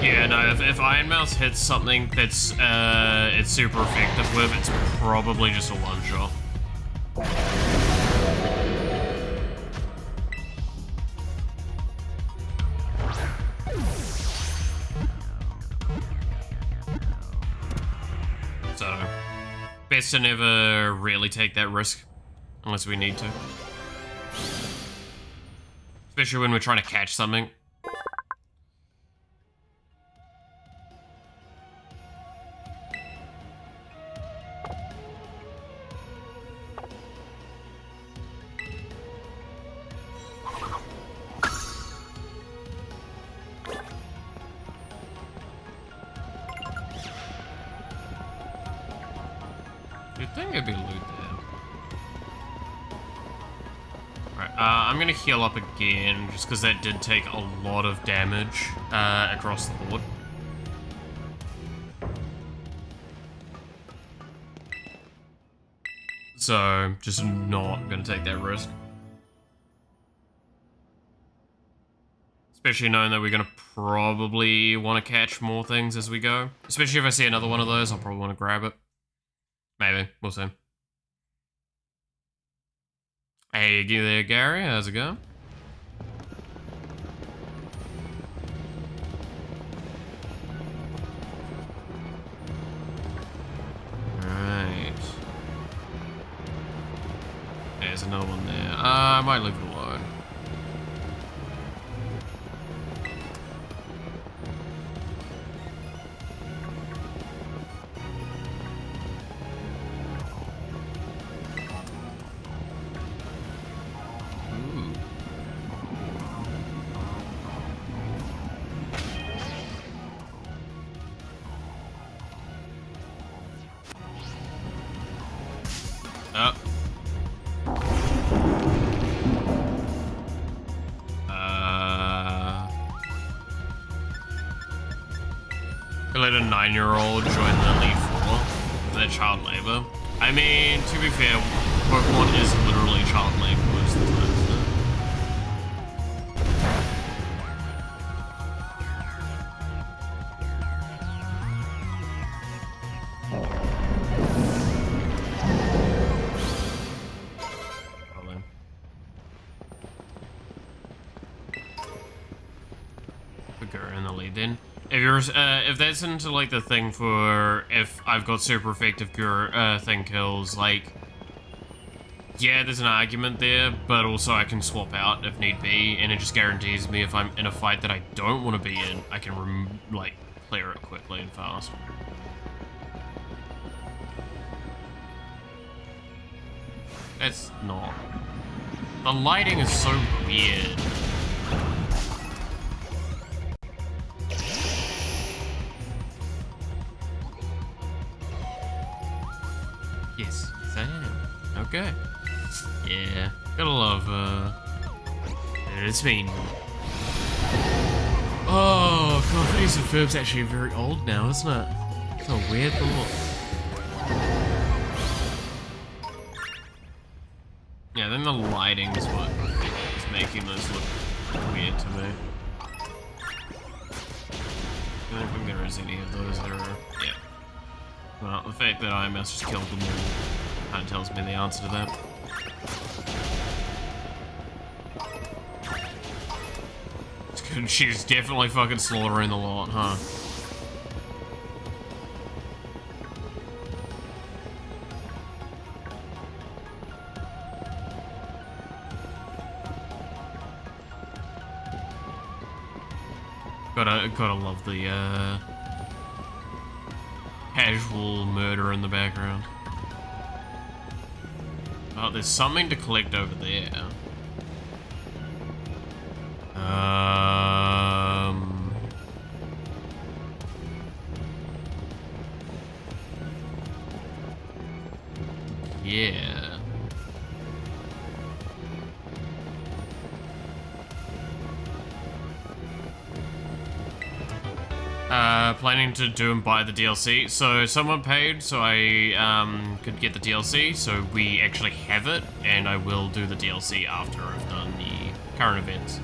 Speaker 1: Yeah, no, if Iron Mouse hits something that's it's super effective with, it's probably just a one-shot. So, best to never really take that risk, unless we need to. Especially when we're trying to catch something. You'd think there'd be loot there. Alright, I'm gonna heal up again, just because that did take a lot of damage across the board. So, just not gonna take that risk. Especially knowing that we're gonna probably want to catch more things as we go. Especially if I see another one of those, I'll probably want to grab it. Maybe. We'll see. Hey there, Gary. How's it going? Alright. There's another one there. I might leave it alone. let a 9-year-old join the Elite Four. Is that child labor? I mean, to be fair, Pokemon is literally child labor most of the time, isn't it? Probably. Put her in the lead then. If you're, if that's into like the thing for if I've got super effective thing kills, like, yeah, there's an argument there, but also I can swap out if need be, and it just guarantees me if I'm in a fight that I don't want to be in, I can like clear it quickly and fast. That's not. The lighting is so weird. Yes, I am. Okay. Yeah, gotta love, it's been... Oh, God, Phineas and Ferb's actually very old now, isn't it? It's a weird thought. Yeah, then the lighting is what is making those look weird to me. I don't think there is any of those that are... Yeah. Well, the fact that IMS just killed them all kind of tells me the answer to that. She's definitely fucking slaughtering the lot, huh? Gotta love the, casual murder in the background. Oh, there's something to collect over there. Yeah. Planning to do and buy the DLC. So someone paid so I could get the DLC, so we actually have it, and I will do the DLC after I've done the current events.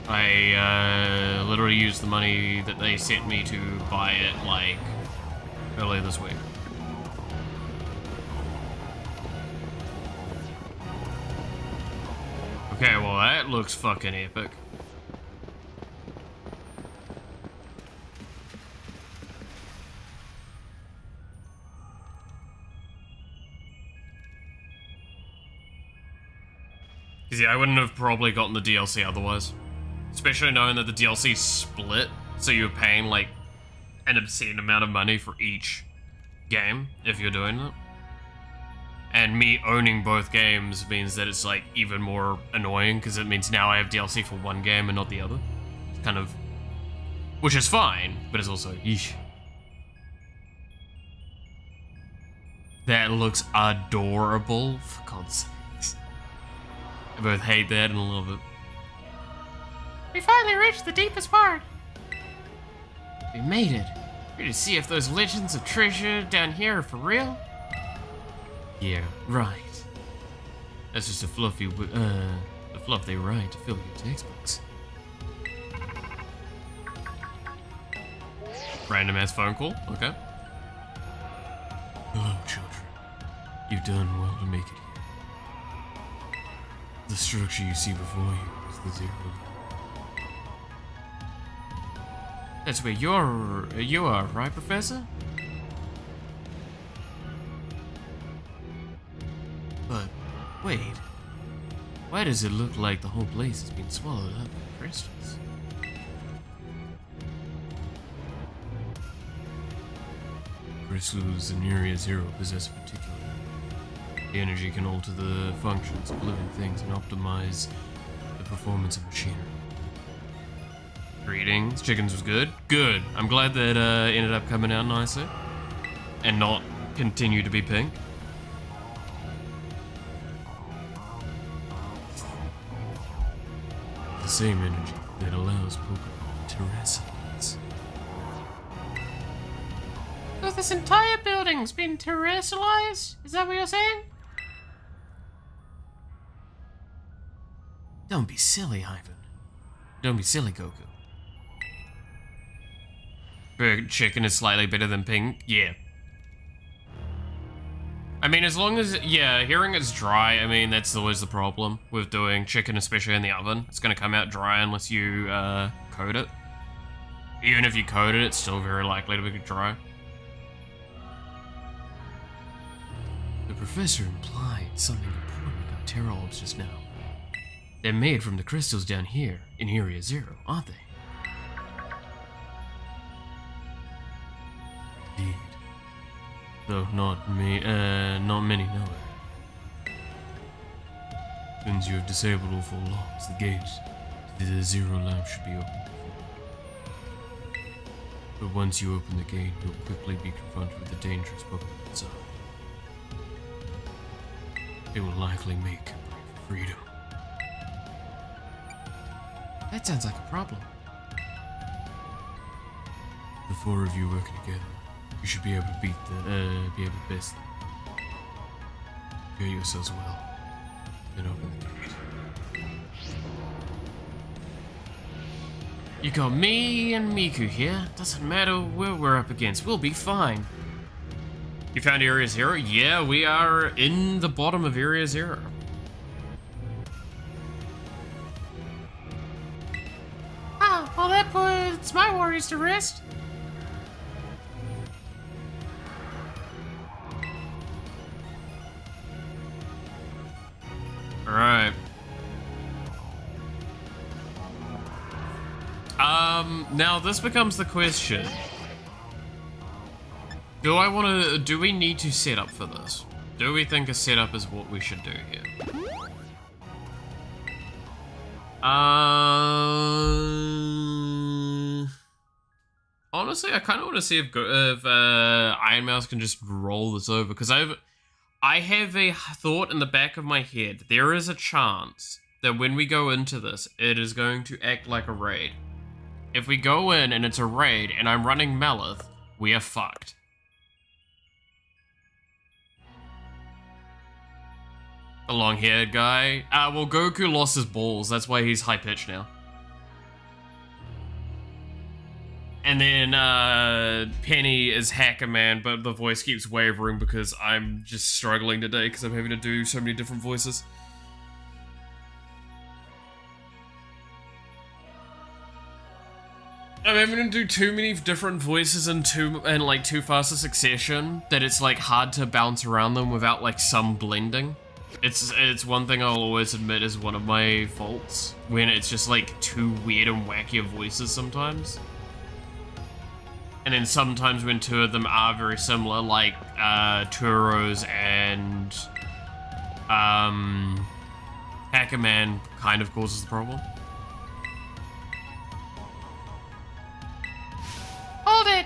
Speaker 1: I literally used the money that they sent me to buy it like earlier this week. Okay, well that looks fucking epic. Yeah, I wouldn't have probably gotten the DLC otherwise. Especially knowing that the DLC split, so you're paying like an obscene amount of money for each game if you're doing it. And me owning both games means that it's like even more annoying because it means now I have DLC for one game and not the other. It's kind of, which is fine, but it's also yeesh. That looks adorable, for God's sake. I both hate that and love it.
Speaker 5: We finally reached the deepest part.
Speaker 1: We made it. Ready to see if those legends of treasure down here are for real? Yeah, right. That's just a fluffy, the fluff they write to fill your textbooks. Random ass phone call, okay. Hello, children. You've done well to make it here. The structure you see before you is the zero. That's where you are, right, Professor? But, wait. Why does it look like the whole place has been swallowed up in crystals? Crystals in Area Zero possess a particular. The energy can alter the functions of living things and optimize the performance of machinery. Greetings. Chickens was good? Good. I'm glad that ended up coming out nicely. And not continue to be pink. The same energy that allows Pokemon to terrestrials.
Speaker 5: So this entire building's been terrestrialized? Is that what you're saying?
Speaker 1: Don't be silly, Ivan. Don't be silly, Goku. Burger chicken is slightly better than pink. Yeah. I mean, as long as, yeah, hearing it's dry, I mean, that's always the problem with doing chicken, especially in the oven. It's gonna come out dry unless you, coat it. Even if you coat it, it's still very likely to be dry. The professor implied something important about terror orbs just now. They're made from the crystals down here in Area Zero, aren't they? Indeed. Though not many know it. Since you have disabled all 4 locks, the gate to the Zero Lab should be open. But once you open the gate, you'll quickly be confronted with the dangerous Pokemon inside. It will likely make a break for freedom.
Speaker 5: That sounds like a problem.
Speaker 1: The 4 of you working together, you should be able to be able to best them. Prepare yourselves well, then open the gate. You got me and Miku here. Doesn't matter where we're up against, we'll be fine. You found Area Zero? Yeah, we are in the bottom of Area Zero.
Speaker 5: Ah, well that puts my worries to rest.
Speaker 1: Alright. Now this becomes the question. Do we need to set up for this? Do we think a setup is what we should do here? Honestly, I kind of want to see if Iron Mouse can just roll this over, because I have a thought in the back of my head. There is a chance that when we go into this, it is going to act like a raid. If we go in and it's a raid and I'm running Melith, we are fucked. The long-haired guy. Well, Goku lost his balls. That's why he's high-pitched now. And then, Penny is Hacker Man, but the voice keeps wavering because I'm just struggling today because I'm having to do so many different voices. I'm having to do too many different voices in like too fast a succession that it's like hard to bounce around them without like some blending. It's one thing I'll always admit is one of my faults, when it's just like too weird and wacky of voices sometimes. And then sometimes when 2 of them are very similar, like Turo's and Hacker Man kind of causes the problem.
Speaker 5: Hold it!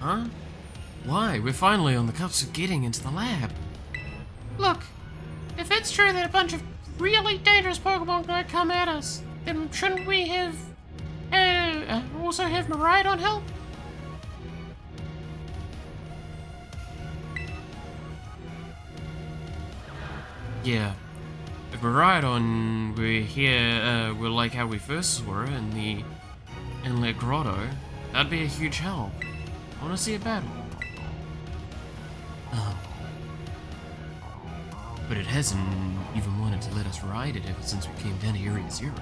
Speaker 1: Huh? Why? We're finally on the cusp of getting into the lab.
Speaker 5: Look, if it's true that a bunch of really dangerous Pokemon might come at us, then shouldn't we have also have Miraidon help?
Speaker 1: Yeah. If Miraidon were here, were like how we first were in the Inlet Grotto, that'd be a huge help. I want to see a battle. But it hasn't even wanted to let us ride it ever since we came down to Area Zero.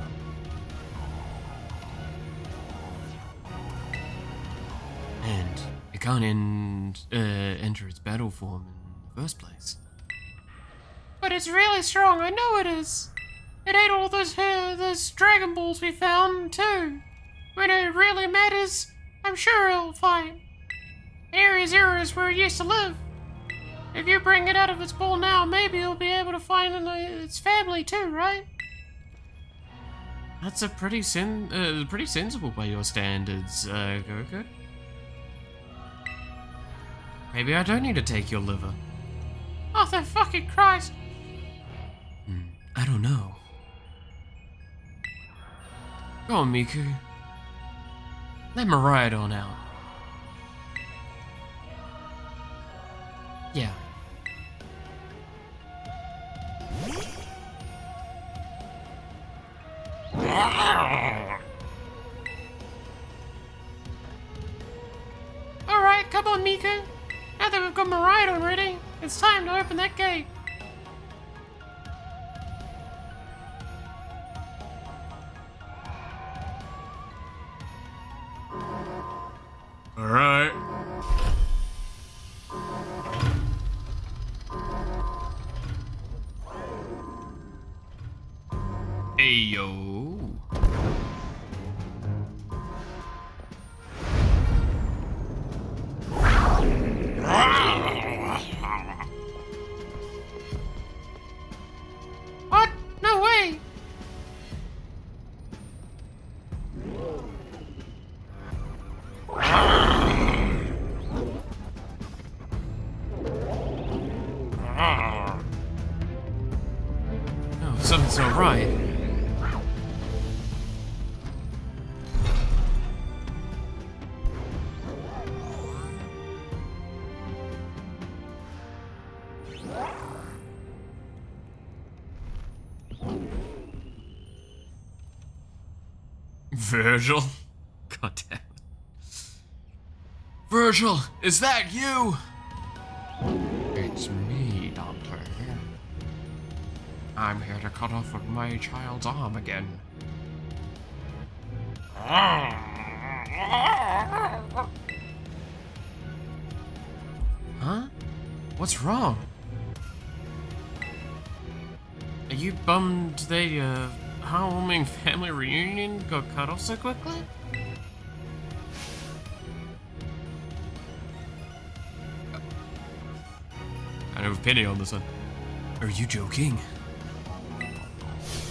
Speaker 1: And it can't enter its battle form in the first place.
Speaker 5: But it's really strong, I know it is. It ate all those Dragon Balls we found, too. When it really matters, I'm sure it'll fight. Area Zero is where it used to live. If you bring it out of its ball now, maybe you'll be able to find its family too, right?
Speaker 1: That's a pretty sensible by your standards, Goku. Maybe I don't need to take your liver.
Speaker 5: Oh, thank fucking Christ.
Speaker 1: I don't know. Go on, Miku. Let me ride on out. Yeah.
Speaker 5: Alright, come on, Miku. Now that we've got Miraidon ready, it's time to open that gate.
Speaker 1: Alright. Ayo.
Speaker 5: What? No way!
Speaker 1: No, something's not right. Virgil? God damn it. Virgil, is that you? It's me, Doctor. I'm here to cut off my child's arm again. Huh? What's wrong? Are you bummed the heartwarming family reunion got cut off so quickly? I have a penny on this one. Are you joking?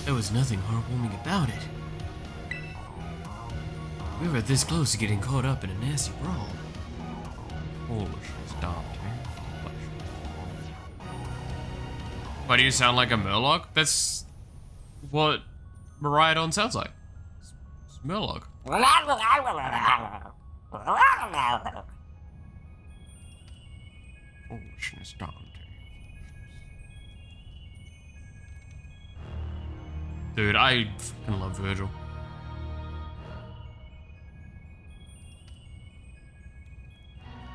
Speaker 1: There was nothing heartwarming about it. We were this close to getting caught up in a nasty brawl. Holy shit, stopped. Why do you sound like a Murloc? That's what Miraidon sounds like. It's Murloc. Foolishness, Dante. Dude, I fucking love Virgil.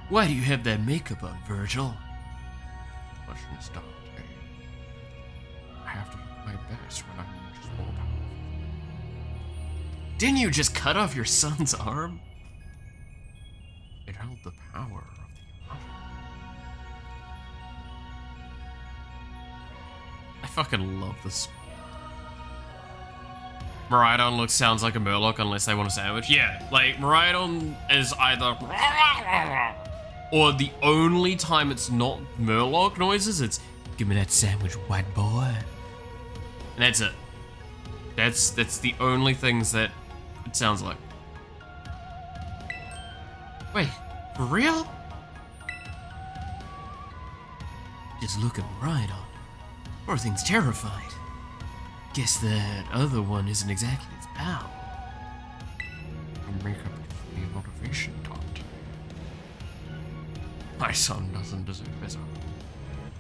Speaker 1: Why do you have that makeup on, Virgil? Foolishness, Dante. I have to look my best when I'm just more powerful. Didn't you just cut off your son's arm? It held the power of the emotion. I fucking love this. Miraidon sounds like a Murloc unless they want a sandwich. Yeah, like Miraidon is either or the only time it's not Murloc noises, it's give me that sandwich, white boy. And that's it. That's the only things that it sounds like. Wait, for real? Just look at Miraidon. Poor thing's terrified. Guess that other one isn't exactly its pal. Your makeup gives me motivation, Dante. My son doesn't deserve his own.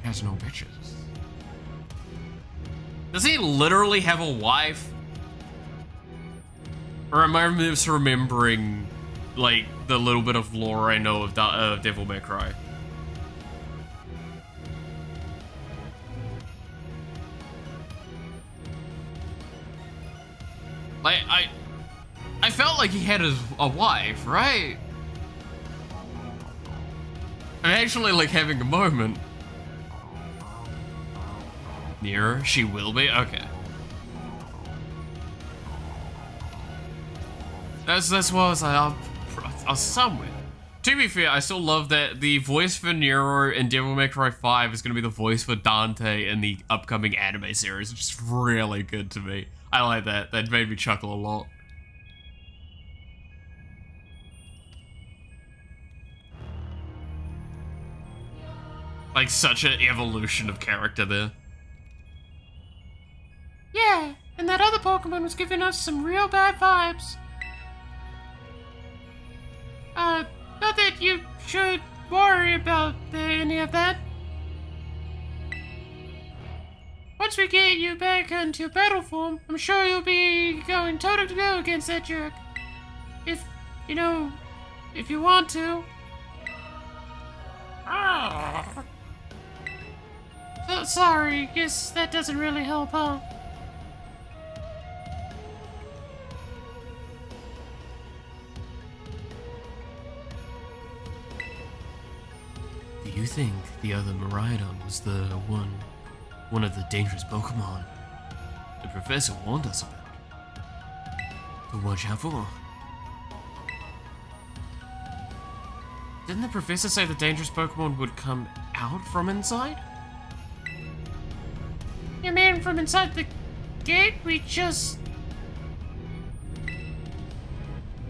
Speaker 1: He has no bitches. Does he literally have a wife? Or am I misremembering, like, the little bit of lore I know of Devil May Cry? Like, I felt like he had a wife, right? I'm actually, like, having a moment. Nearer, she will be? Okay. That's what I was like, I was somewhere. To be fair, I still love that the voice for Nero in Devil May Cry 5 is going to be the voice for Dante in the upcoming anime series, which is really good to me. I like that. That made me chuckle a lot. Like, such an evolution of character there.
Speaker 5: Yeah, and that other Pokemon Pokemon was giving us some real bad vibes. Not that you should worry about any of that. Once we get you back into your battle form, I'm sure you'll be going toe-to-toe against that jerk. If you want to. Sorry, guess that doesn't really help, huh?
Speaker 1: Do you think the other Miraidon was the one of the dangerous Pokemon the professor warned us about? To watch out for? Didn't the professor say the dangerous Pokemon would come out from inside?
Speaker 5: You mean from inside the gate? We just...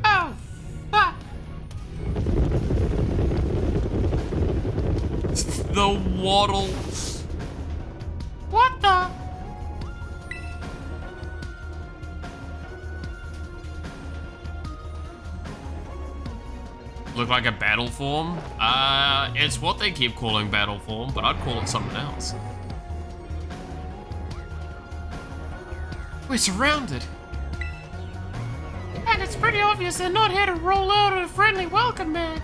Speaker 5: Oh, fuck!
Speaker 1: The Waddle.
Speaker 5: What the?
Speaker 1: Look like a battle form? It's what they keep calling battle form, but I'd call it something else.
Speaker 5: We're surrounded. And it's pretty obvious they're not here to roll out a friendly welcome mat.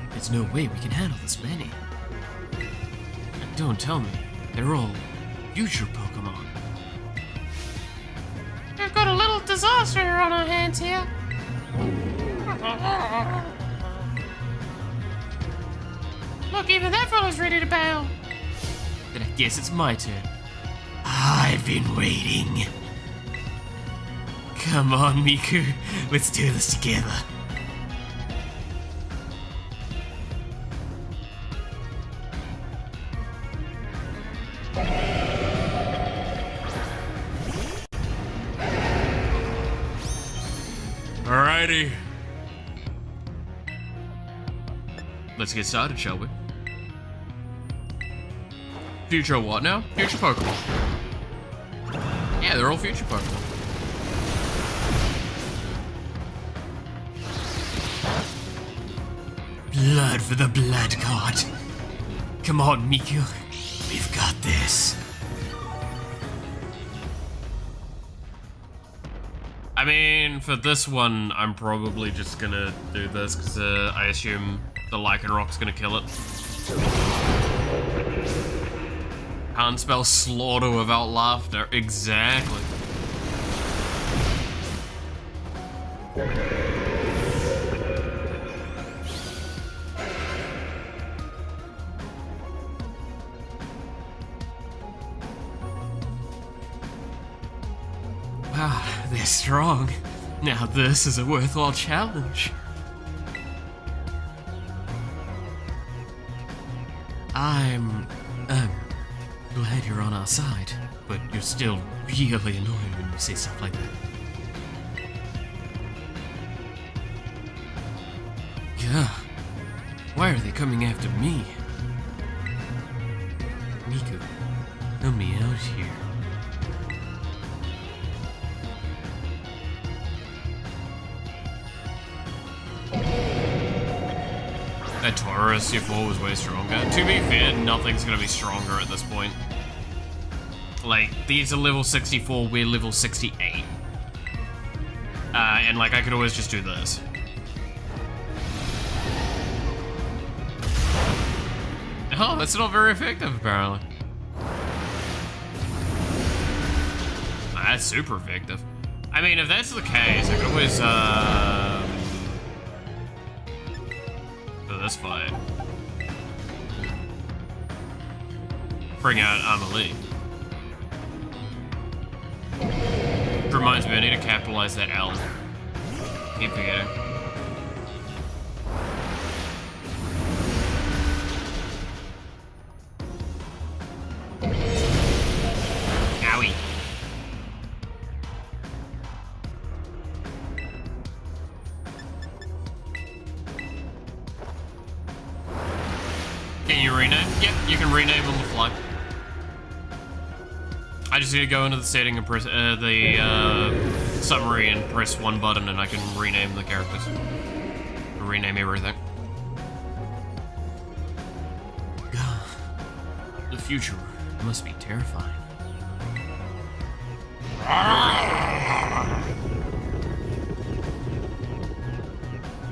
Speaker 1: There's no way we can handle this many. And don't tell me, they're all future Pokemon.
Speaker 5: We've got a little disaster on our hands here. Look, even that fella's ready to bail.
Speaker 1: Then I guess it's my turn.
Speaker 6: I've been waiting.
Speaker 1: Come on, Miku. Let's do this together. Alrighty. Let's get started, shall we? Future what now? Future Pokemon. Yeah, they're all future Pokemon. Blood for the Blood God. Come on, Miku. We've got this. I mean, for this one, I'm probably just gonna do this because I assume the Lycanroc's gonna kill it. Can't spell slaughter without laughter. Exactly. Wow, they're strong. Now this is a worthwhile challenge. I'm glad you're on our side, but you're still really annoying when you say stuff like that. Yeah. Why are they coming after me? Miku, help me out here. That Taurus, your 4 was way stronger. To be fair, nothing's gonna be stronger at this point. Like, these are level 64, we're level 68. And like, I could always just do this. Oh, that's not very effective, apparently. That's super effective. I mean, if that's the case, I could always, this fight. Bring out Amelie. Reminds me, I need to capitalize that L. Keep forgetting. Owie. Can you rename? Yep, you can rename on the fly. I just need to go into the setting and press summary and press one button and I can rename the characters. Rename everything. The future must be terrifying.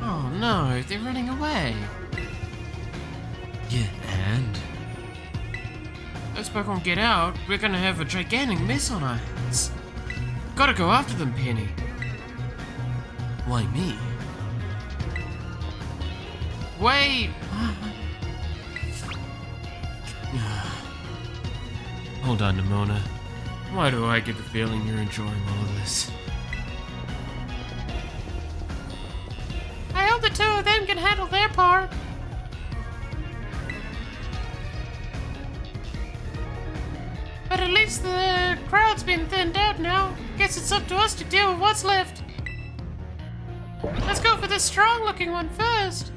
Speaker 5: Oh no, they're running away.
Speaker 1: Yeah, and?
Speaker 5: Those Pokemon get out, we're gonna have a gigantic mess on our hands. Gotta go after them, Penny.
Speaker 1: Why me?
Speaker 5: Wait!
Speaker 1: Hold on, Nimona. Why do I get the feeling you're enjoying all of this?
Speaker 5: I hope the two of them can handle their part. But at least the crowd's been thinned out now. Guess it's up to us to deal with what's left. Let's go for this strong-looking one first.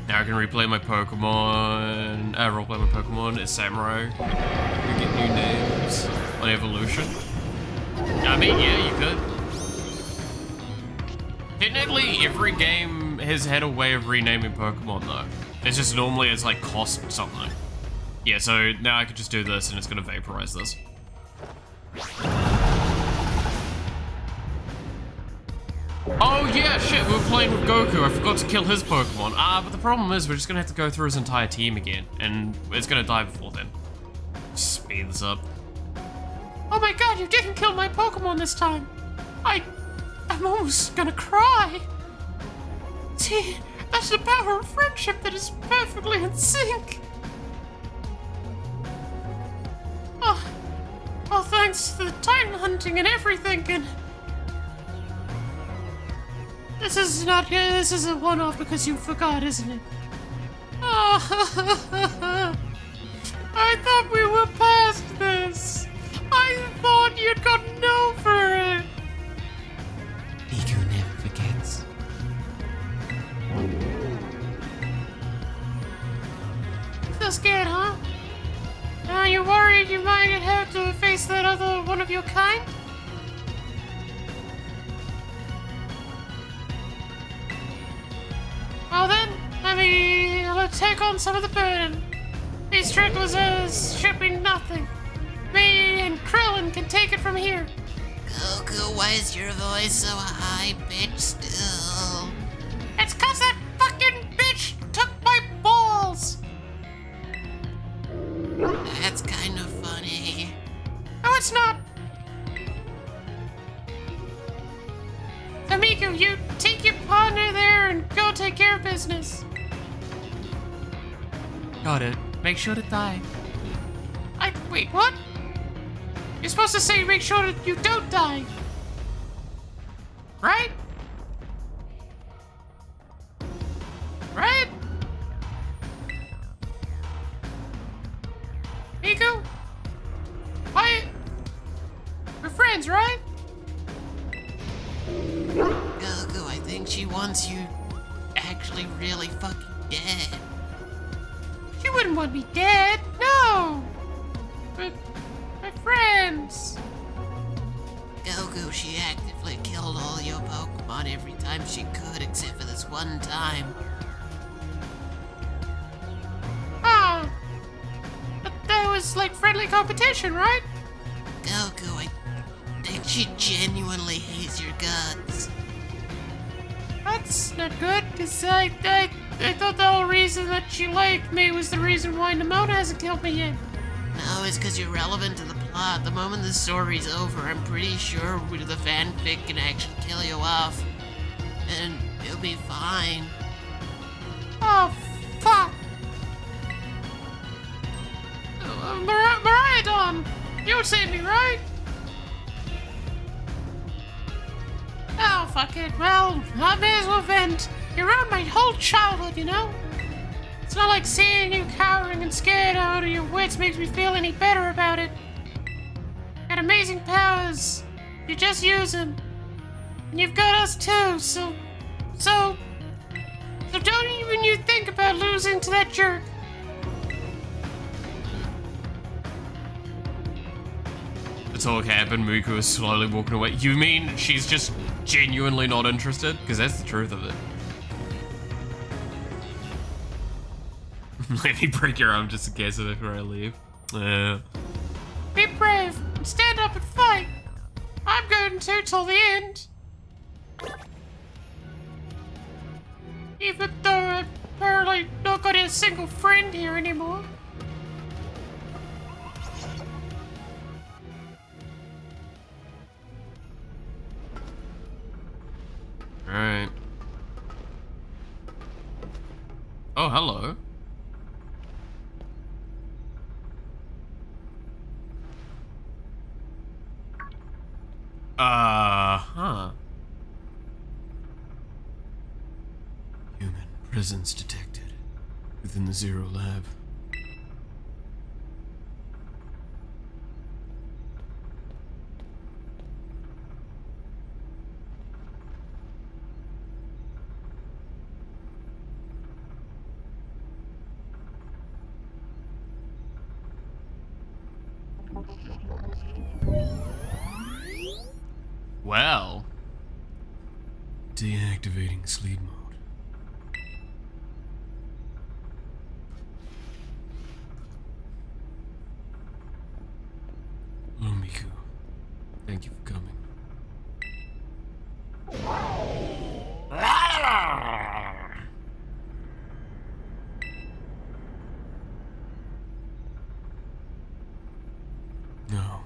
Speaker 1: Now I can replay my Pokemon, roleplay my Pokemon as Samurai. You get new names on evolution. I mean, yeah, you could. Technically, every game has had a way of renaming Pokemon, though. It's just normally it's like cost something. Yeah, so now I could just do this and it's gonna vaporize this. Oh yeah, shit, we were playing with Goku. I forgot to kill his Pokemon. But the problem is we're just gonna have to go through his entire team again, and it's gonna die before then. Speed this up.
Speaker 5: Oh my god, you didn't kill my Pokemon this time. I'm almost gonna cry. See, that's the power of friendship that is perfectly in sync. Oh, thanks to the Titan hunting and everything, and this is a one-off because you forgot, isn't it? Oh, I thought we were past this. I thought you'd gotten over it.
Speaker 6: Ego never forgets.
Speaker 5: So scared, huh? Are you worried you might have to face that other one of your kind? Well then, let me take on some of the burden. These stragglers should be nothing. Me and Krillin can take it from here.
Speaker 6: Goku, why is your voice so high-pitched still?
Speaker 5: It's 'cause that fucking bitch took my balls!
Speaker 6: That's kind of funny.
Speaker 5: No, it's not. Amigo, you take your partner there and go take care of business.
Speaker 1: Got it. Make sure to die.
Speaker 5: Wait, what? You're supposed to say make sure that you don't die. Right? Right? Miku? Why? We're friends, right?
Speaker 6: Goku, I think she wants you actually really fucking dead.
Speaker 5: You wouldn't want me dead. No. But we're friends.
Speaker 6: Goku, she actively killed all your Pokemon every time she could, except for this one time.
Speaker 5: Ah. But that was like friendly competition, right?
Speaker 6: Goku, I think she genuinely hates your guts.
Speaker 5: That's not good, because I thought the whole reason that she liked me was the reason why Nimona hasn't killed me yet.
Speaker 6: No, it's because you're relevant to the plot. The moment the story's over, I'm pretty sure the fanfic can actually kill you off. And you'll be fine.
Speaker 5: Oh, fuck. Miraidon, you would save me, right? Oh, fuck it. Well, I may as well vent. You ruined my whole childhood, you know? It's not like seeing you cowering and scared out of your wits makes me feel any better about it. Got amazing powers. You just use them. And you've got us too, so don't even you think about losing to that jerk.
Speaker 1: talk happened, Miku is slowly walking away. You mean she's just genuinely not interested? Because that's the truth of it. Let me break your arm just in case of it before I leave.
Speaker 5: Be brave and stand up and fight. I'm going to till the end. Even though I'm apparently not got a single friend here anymore.
Speaker 1: Alright. Oh, hello. Huh. Human presence detected within the Zero Lab. Well, deactivating sleep mode. Hello, Miku. Thank you for coming. No.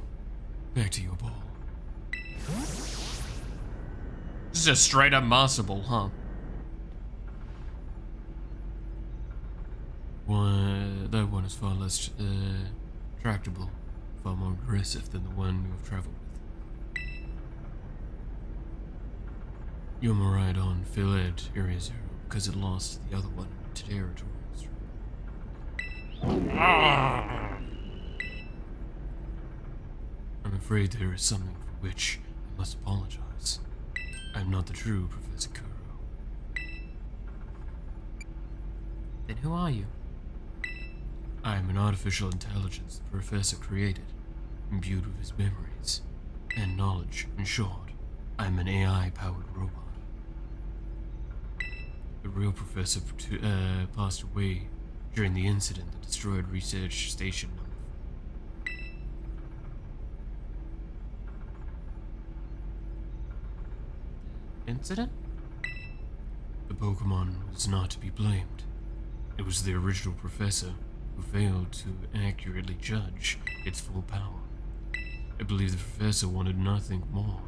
Speaker 1: Back to your ball. This is a straight up master ball, huh? That one is far less tractable, far more aggressive than the one you have traveled with. Your Maridon fled Area Zero because it lost the other one to territory. I'm afraid there is something for which I must apologize. I'm not the true Professor Kuro. Then who are you? I am an artificial intelligence the Professor created, imbued with his memories and knowledge. In short, I'm an AI-powered robot. The real Professor passed away during the incident that destroyed Research Station No. Incident? The Pokemon was not to be blamed. It was the original professor who failed to accurately judge its full power. I believe the professor wanted nothing more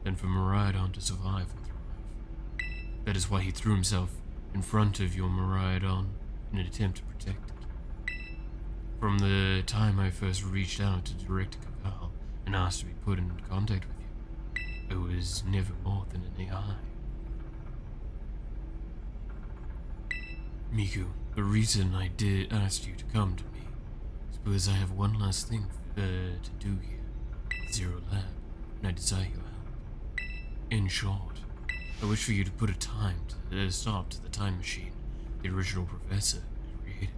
Speaker 1: than for Maridon to survive and thrive. That is why he threw himself in front of your Maridon in an attempt to protect it. From the time I first reached out to Director Cavall and asked to be put in contact with you, it was never more than an AI. Miku, the reason I did ask you to come to me is because I have one last thing to do here at Zero Lab, and I desire your help. In short, I wish for you to put a stop to the time machine the original professor created.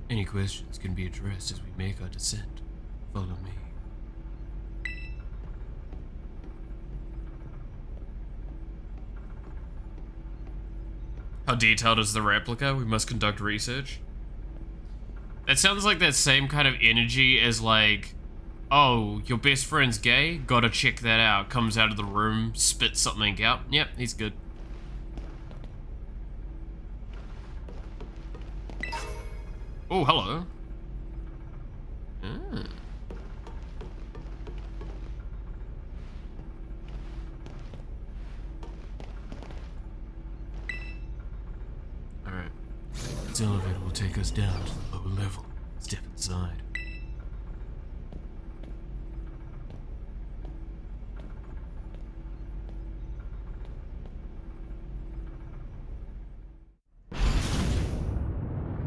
Speaker 1: Any questions can be addressed as we make our descent. Follow me. How detailed is the replica? We must conduct research. That sounds like that same kind of energy as like, oh, your best friend's gay? Gotta check that out. Comes out of the room, spits something out. Yep, he's good. Oh, hello. Ah. Alright. This elevator will take us down to the lower level. Step inside.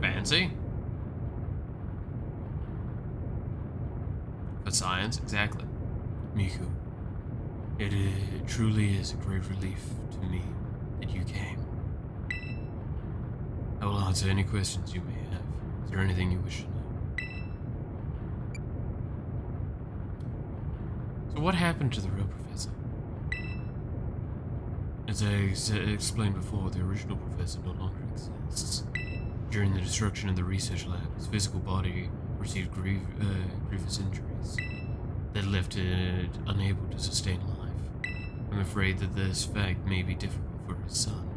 Speaker 1: Fancy? For science, exactly. Miku, it truly is a great relief to me that you came. I will answer any questions you may have. Is there anything you wish to know? So what happened to the real professor? As I explained before, the original professor no longer exists. During the destruction of the research lab, his physical body received grievous injuries that left it unable to sustain life. I'm afraid that this fact may be difficult for his son,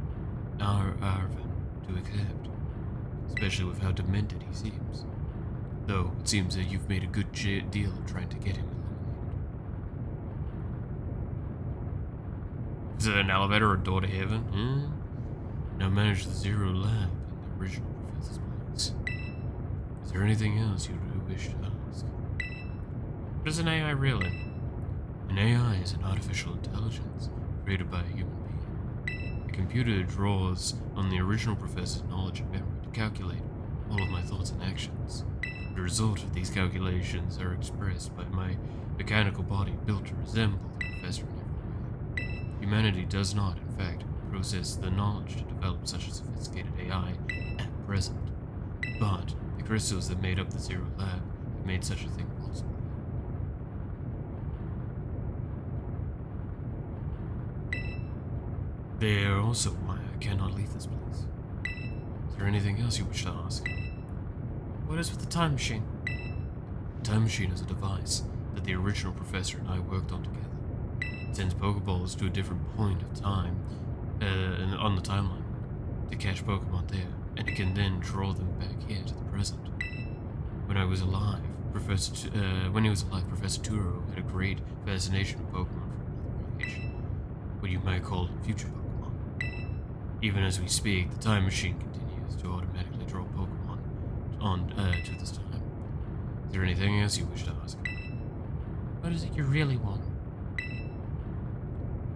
Speaker 1: Arvin, to accept, especially with how demented he seems. Though, it seems that you've made a good deal of trying to get him eliminated. Is it an elevator or a door to heaven? Now manage the Zero Lab in the original professor's place. Is there anything else you wish to ask? What is an AI really? An AI is an artificial intelligence created by a human being. A computer draws on the original professor's knowledge and memory to calculate all of my thoughts and actions. The result of these calculations are expressed by my mechanical body built to resemble the professor in every way. Humanity does not, in fact, possess the knowledge to develop such a sophisticated AI at present. But the crystals that made up the Zero Lab have made such a thing possible. They are also why I cannot leave this place. Is there anything else you wish to ask? What is with the time machine? The time machine is a device that the original professor and I worked on together. It sends Pokeballs to a different point of time on the timeline to catch Pokemon there, and it can then draw them back here to the present. When he was alive, Professor Turo had a great fascination with Pokemon from another age, what you might call future Pokemon. Even as we speak, the time machine continues to automatically draw Pokemon on to this time. Is there anything else you wish to ask?
Speaker 5: What is it you really want?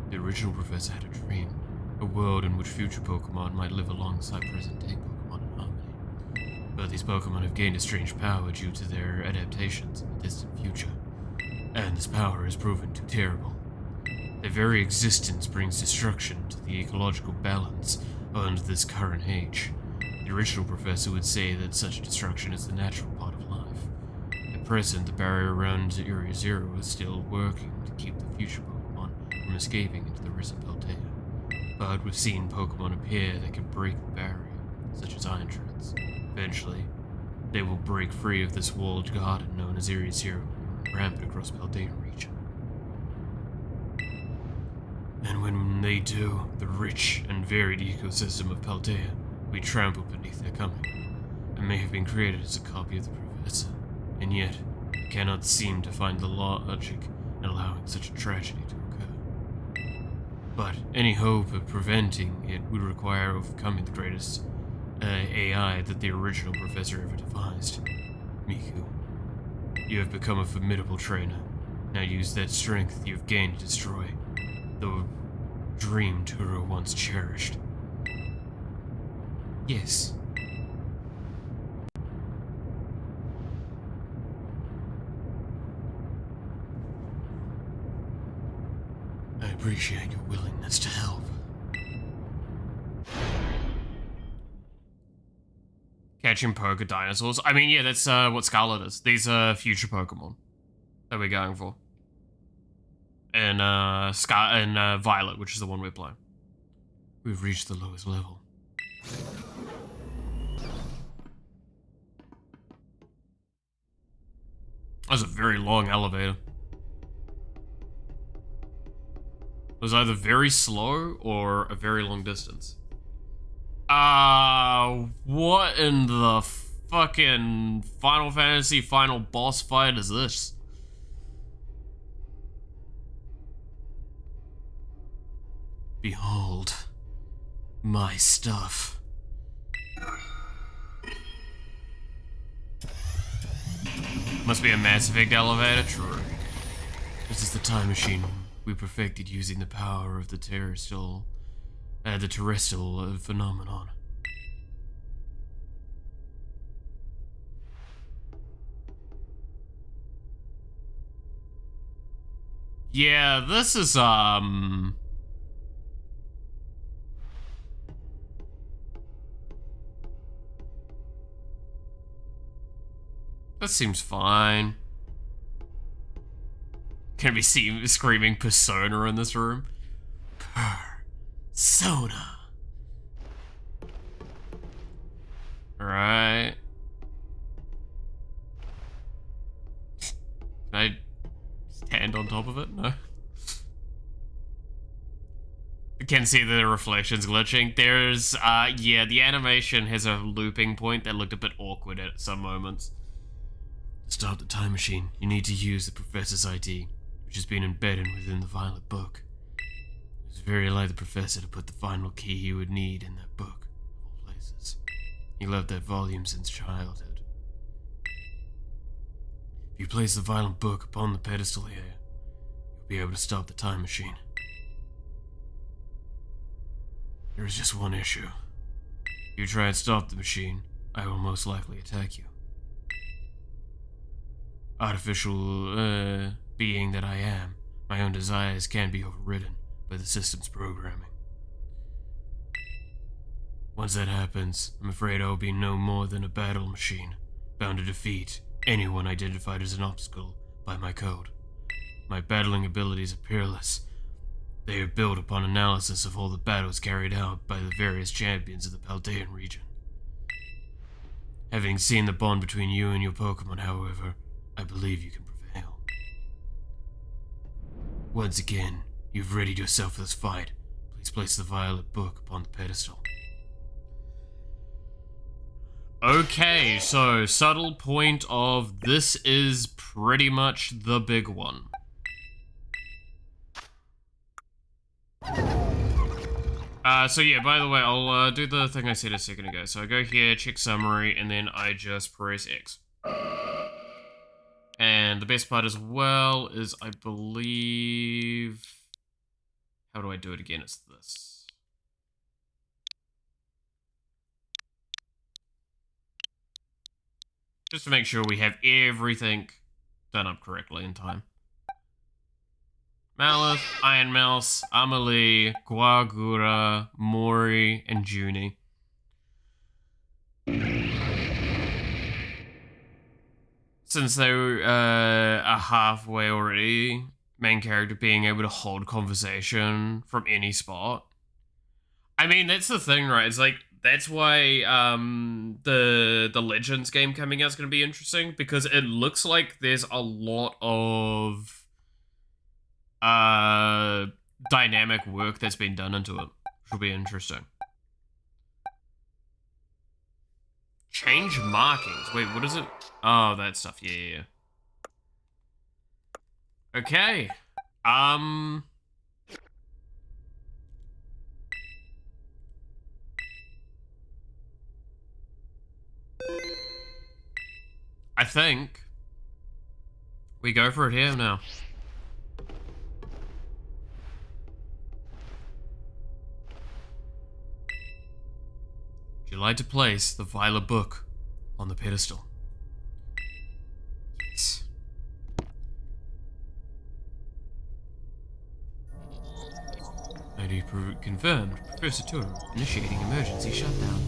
Speaker 1: The original professor had a dream, a world in which future Pokemon might live alongside present-day Pokemon in harmony. But these Pokemon have gained a strange power due to their adaptations in the distant future, and this power has proven too terrible. Their very existence brings destruction to the ecological balance of this current age. The original professor would say that such destruction is the natural part of life. At present, the barrier around Area Zero is still working to keep the future Pokemon from escaping into the risen Paldea. But we've seen Pokemon appear that can break the barrier, such as Iron Treads. Eventually, they will break free of this walled garden known as Area Zero and rampant across Paldea region. And when they do, the rich and varied ecosystem of Paldea we trample beneath their coming. It may have been created as a copy of the professor, and yet I cannot seem to find the logic in allowing such a tragedy to occur. But any hope of preventing it would require overcoming the greatest AI that the original professor ever devised. Miku, you have become a formidable trainer. Now use that strength you have gained to destroy the dream Turo once cherished.
Speaker 5: Yes.
Speaker 1: I appreciate your willingness to help.
Speaker 5: Catching poker dinosaurs. I mean, yeah, that's what Scarlet is. These are future Pokemon that we're going for. And Violet, which is the one we're playing.
Speaker 1: We've reached the lowest level.
Speaker 5: That was a very long elevator. It was either very slow or a very long distance. What in the fucking Final Fantasy final boss fight is this?
Speaker 1: Behold, my stuff.
Speaker 5: Must be a Mass Effect elevator.
Speaker 1: True. This is the time machine we perfected using the power of the terrestrial phenomenon.
Speaker 5: Yeah, this is, that seems fine.
Speaker 1: Gonna be screaming persona in this room. Persona. Alright. Can I stand on top of it? No. You can see the reflections glitching. There's, yeah, the animation has a looping point that looked a bit awkward at some moments. To start the time machine, you need to use the Professor's ID, which has been embedded within the Violet Book. It was very like the Professor to put the final key he would need in that book, of all places. He loved that volume since childhood. If you place the Violet Book upon the pedestal here, you'll be able to stop the time machine. There is just one issue. If you try and stop the machine, I will most likely attack you. Artificial, being that I am, my own desires can be overridden by the system's programming. Once that happens, I'm afraid I will be no more than a battle machine, bound to defeat anyone identified as an obstacle by my code. My battling abilities are peerless. They are built upon analysis of all the battles carried out by the various champions of the Paldean region. Having seen the bond between you and your Pokemon, however, I believe you can prevail. Once again, you've readied yourself for this fight. Please place the Violet Book upon the pedestal. Okay, so subtle point of this is pretty much the big one. So yeah, by the way, I'll do the thing I said a second ago. So I go here, check summary, and then I just press X. And the best part as well is I believe... How do I do it again? It's this. Just to make sure we have everything done up correctly in time. Malith, Iron Mouse, Amelie, Guagura, Mori, and Junie. Since they are halfway already, main character being able to hold conversation from any spot. I mean, that's the thing, right? It's like, that's why the Legends game coming out is going to be interesting, because it looks like there's a lot of dynamic work that's been done into it, which will be interesting. Change markings. Wait, what is it? Oh, that stuff. Yeah. Okay. I think we go for it here now. Would you like to place the Violet Book on the pedestal? Yes. ID confirmed. Professor Turo initiating emergency shutdown.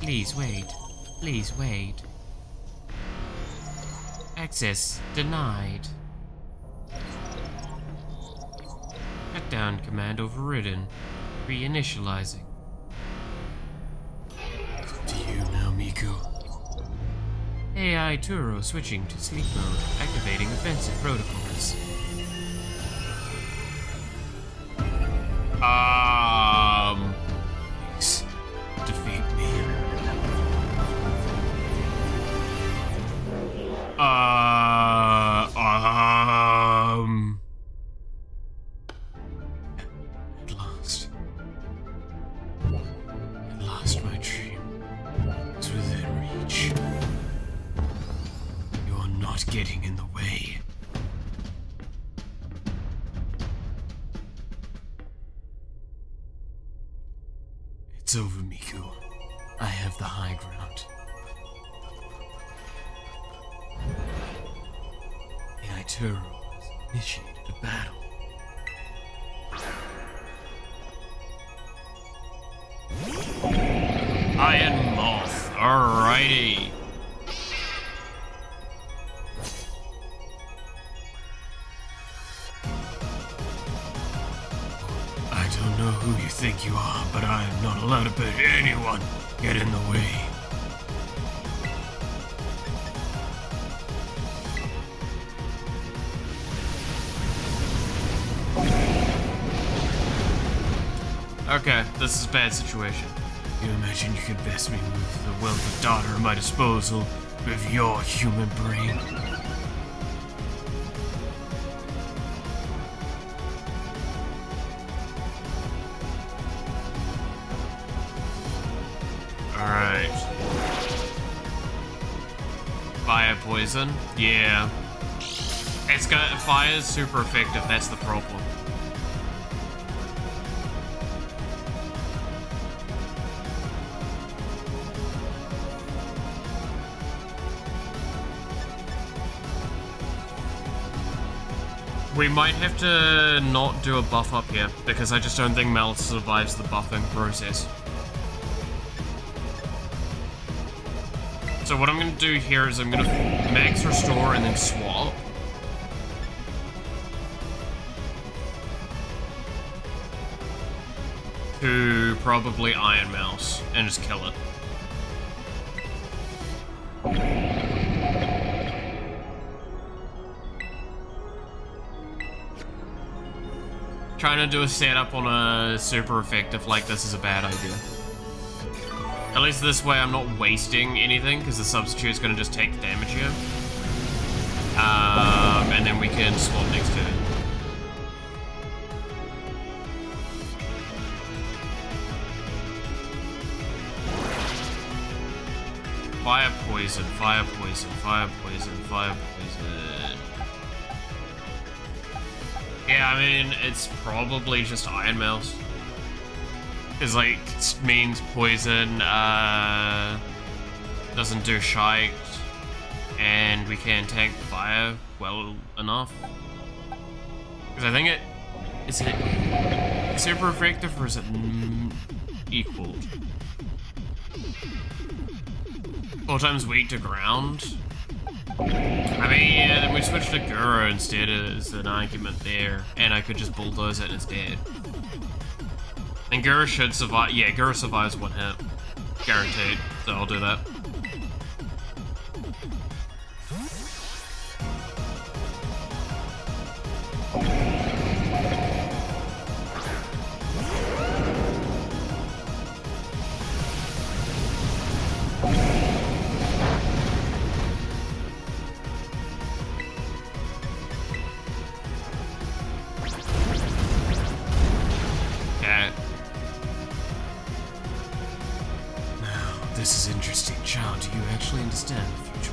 Speaker 1: Please wait. Please wait. Access denied. Shutdown command overridden. Reinitializing. It's up to you now, Miku. AI Turo switching to sleep mode, activating offensive protocols. Please, defeat me. At last my dream is within reach. You're not getting in the way. It's over, Miku. I have the high ground. AI Turo has initiated a battle. Iron Moth, alrighty. who you think you are, but I am not allowed to let anyone get in the way. Okay, this is a bad situation. You imagine you could best me with the wealth of data at my disposal with your human brain? Alright. Fire poison? Yeah. Fire's super effective, that's the problem. We might have to not do a buff up here, because I just don't think Mel survives the buffing process. So what I'm going to do here is I'm going to max restore and then swap. To probably Iron Mouse and just kill it. Trying to do a setup on a super effective like this is a bad idea. At least this way I'm not wasting anything, because the substitute's going to just take the damage here. And then we can swap next turn. Fire poison, fire poison, fire poison, fire poison. Yeah, I mean, it's probably just Iron Mouse. Because, like, it means poison, doesn't do shite, and we can tank fire well enough. Because I think is it super effective or is it equal? 4 times weak to ground? I mean, yeah, then we switch to Guru instead as an argument there, and I could just bulldoze it instead. And Guru should survive. Yeah, Guru survives 1 hit. Guaranteed. So I'll do that. This is interesting. Child, do you actually understand the future?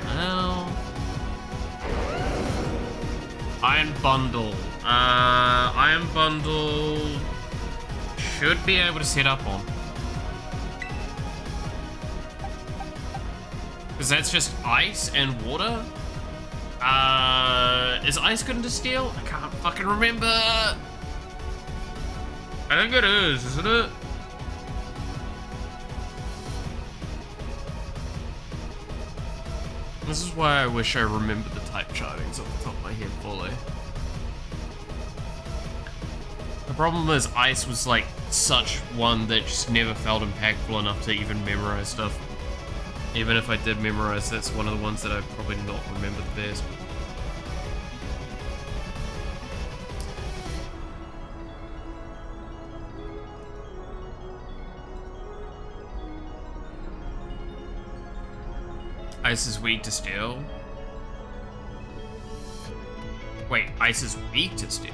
Speaker 1: Well... Iron Bundle. Iron Bundle... should be able to set up on. Because that's just ice and water? Is ice good into steel? I can't fucking remember! I think it is, isn't it? This is why I wish I remembered the type chartings off the top of my head fully. The problem is ice was like such one that just never felt impactful enough to even memorize stuff. Even if I did memorize, that's one of the ones that I probably not remember the best. Ice is weak to steel. Wait, ice is weak to steel?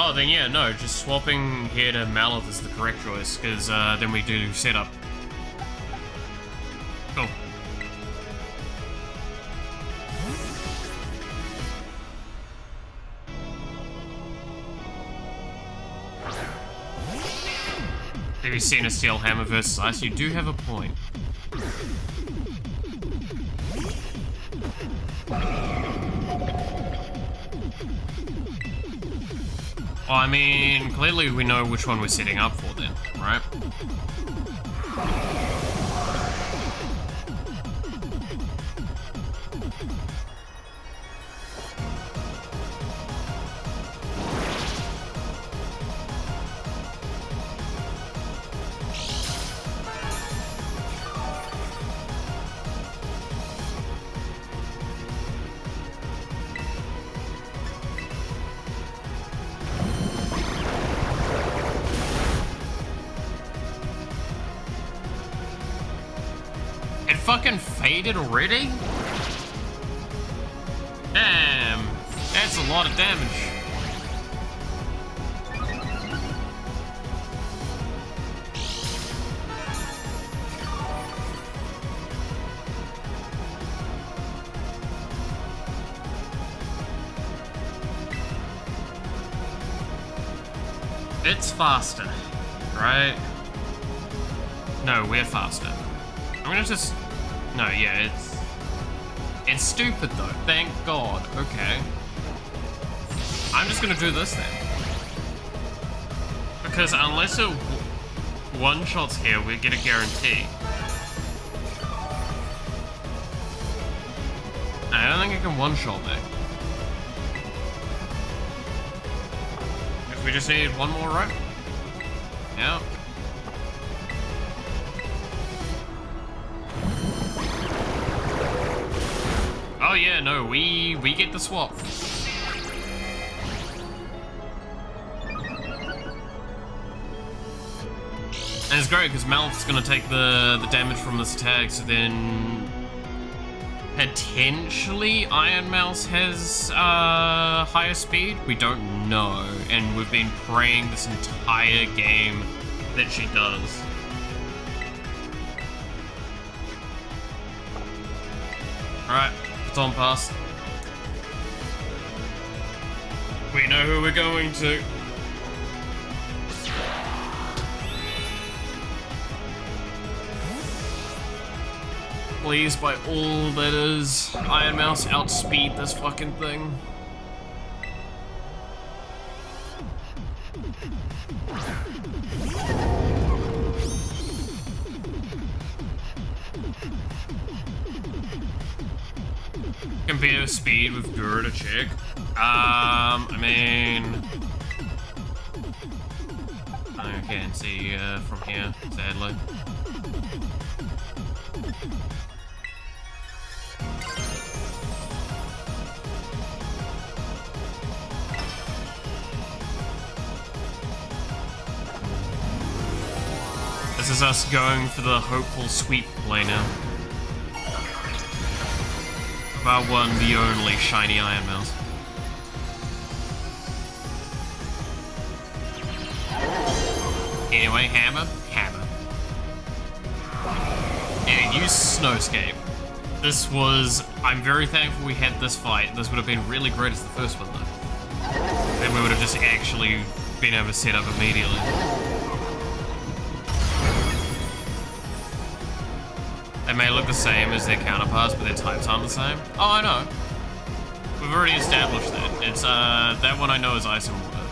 Speaker 1: Oh, then yeah, no, just swapping here to Malith is the correct choice, because then we do setup. Cool. Have you seen a steel hammer versus ice? You do have a point. Well, I mean, clearly we know which one we're setting up for then, right? It fucking faded already? Damn, that's a lot of damage. It's faster, right? No, we're faster. I'm gonna just... No, yeah, it's stupid though, thank God. Okay. I'm just gonna do this then. Because unless it one-shots here, we get a guarantee. I don't think I can one-shot me. If we just need one more rope. Yeah. Oh yeah, no, we get the swap. And it's great because Malph's gonna take the damage from this attack, so then potentially Iron Mouse has higher speed. We don't know, and we've been praying this entire game that she does. Alright. Baton pass. We know who we're going to. Please, by all that is, Iron Mouse outspeed this fucking thing. Compare speed with Guru to check. I mean... I can't see from here, sadly. This is us going for the hopeful sweep play now. Of our one, the only shiny Iron Mouse. Anyway, hammer. And use Snowscape. This was... I'm very thankful we had this fight. This would have been really great as the first one, though. Then we would have just actually been able to set up immediately. They may look the same as their counterparts, but their types aren't the same. Oh, I know. We've already established that. It's, that one I know is Ice and Water.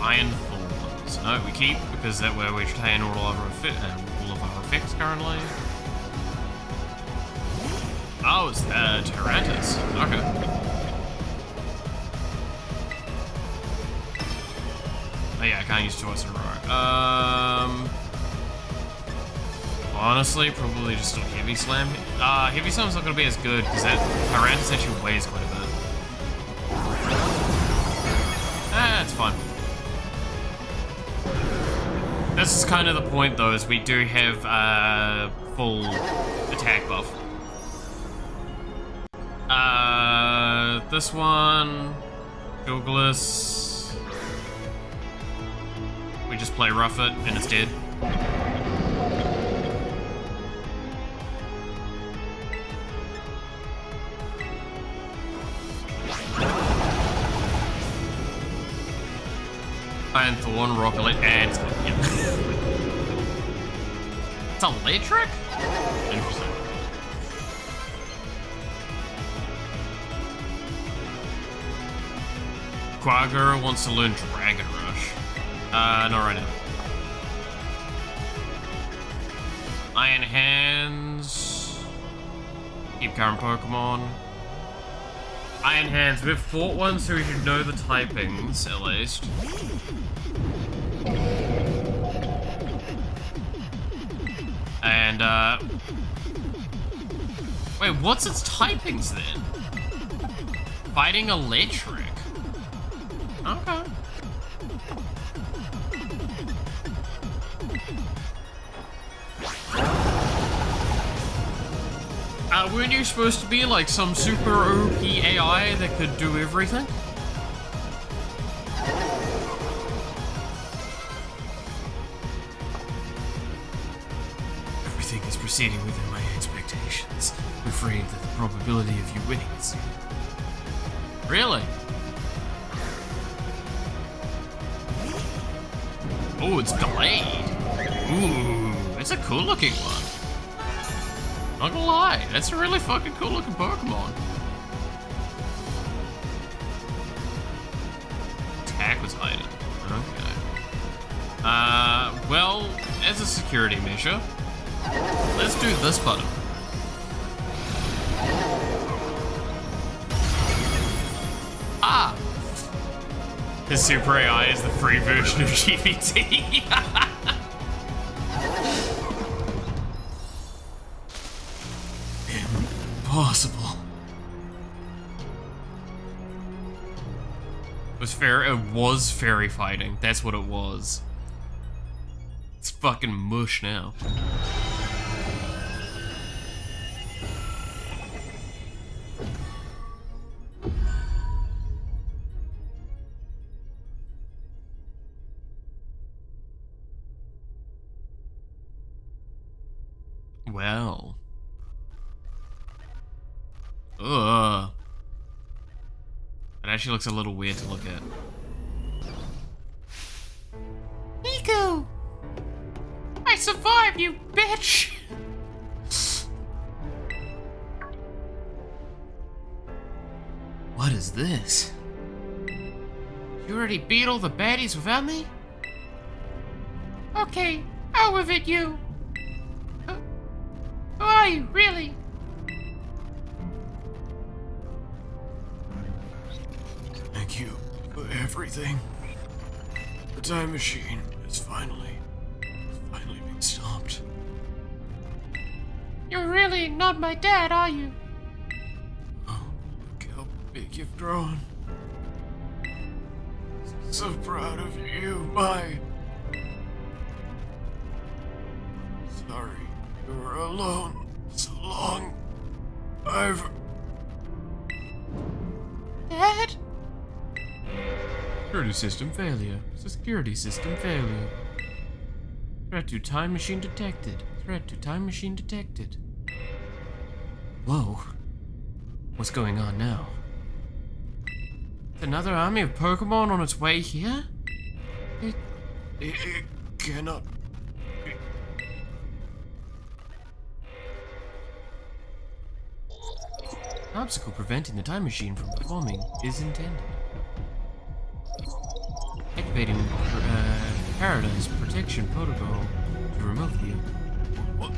Speaker 1: Iron Thorns. No, we keep, because that way we retain all of our effects currently. Oh, it's, Tyrannus. Okay. Oh yeah, I can't use choice in a row. Honestly, probably just still Heavy Slam. Heavy Slam's not gonna be as good because that Tyrannus actually weighs quite a bit. It's fine. This is kind of the point though, is we do have full attack buff. This one, Gilgalis. We just play Rough It and it's dead. Iron Thorn, Rock Elite, and yeah. It's electric? Interesting. Quagga wants to learn Dragon Rush. Not right now. Iron Hands. Keep current Pokemon. Iron Hands, we've fought one, so we should know the typings, at least. And, wait, what's its typings then? Fighting electric. Okay. Weren't you supposed to be like some super OP AI that could do everything? Everything is proceeding within my expectations. I'm afraid that the probability of you winning is... Really? Oh, it's delayed. Ooh, it's a cool looking one. Not gonna lie, that's a really fucking cool looking Pokemon. Attack was hidden. Okay. Well, as a security measure, let's do this button. Ah! His Super AI is the free version of GPT. Impossible. It was fairy fighting. That's what it was. It's fucking mush now. Well. Ugh. It actually looks a little weird to look at.
Speaker 5: Nico! I survived, you bitch!
Speaker 1: What is this?
Speaker 5: You already beat all the baddies without me? Okay, out with it, you! Who are you, really?
Speaker 1: Thank you for everything. The time machine has finally been stopped.
Speaker 5: You're really not my dad, are you?
Speaker 1: Oh, look how big you've grown. So proud of you, my. Sorry, you were alone so long. I've.
Speaker 5: Dad?
Speaker 1: Security system failure. Security system failure. Threat to time machine detected. Threat to time machine detected. Whoa. What's going on now? Another army of Pokemon on its way here? It cannot be. Obstacle preventing the time machine from performing is intended. Activating Paradise Protection Protocol to remote view. What?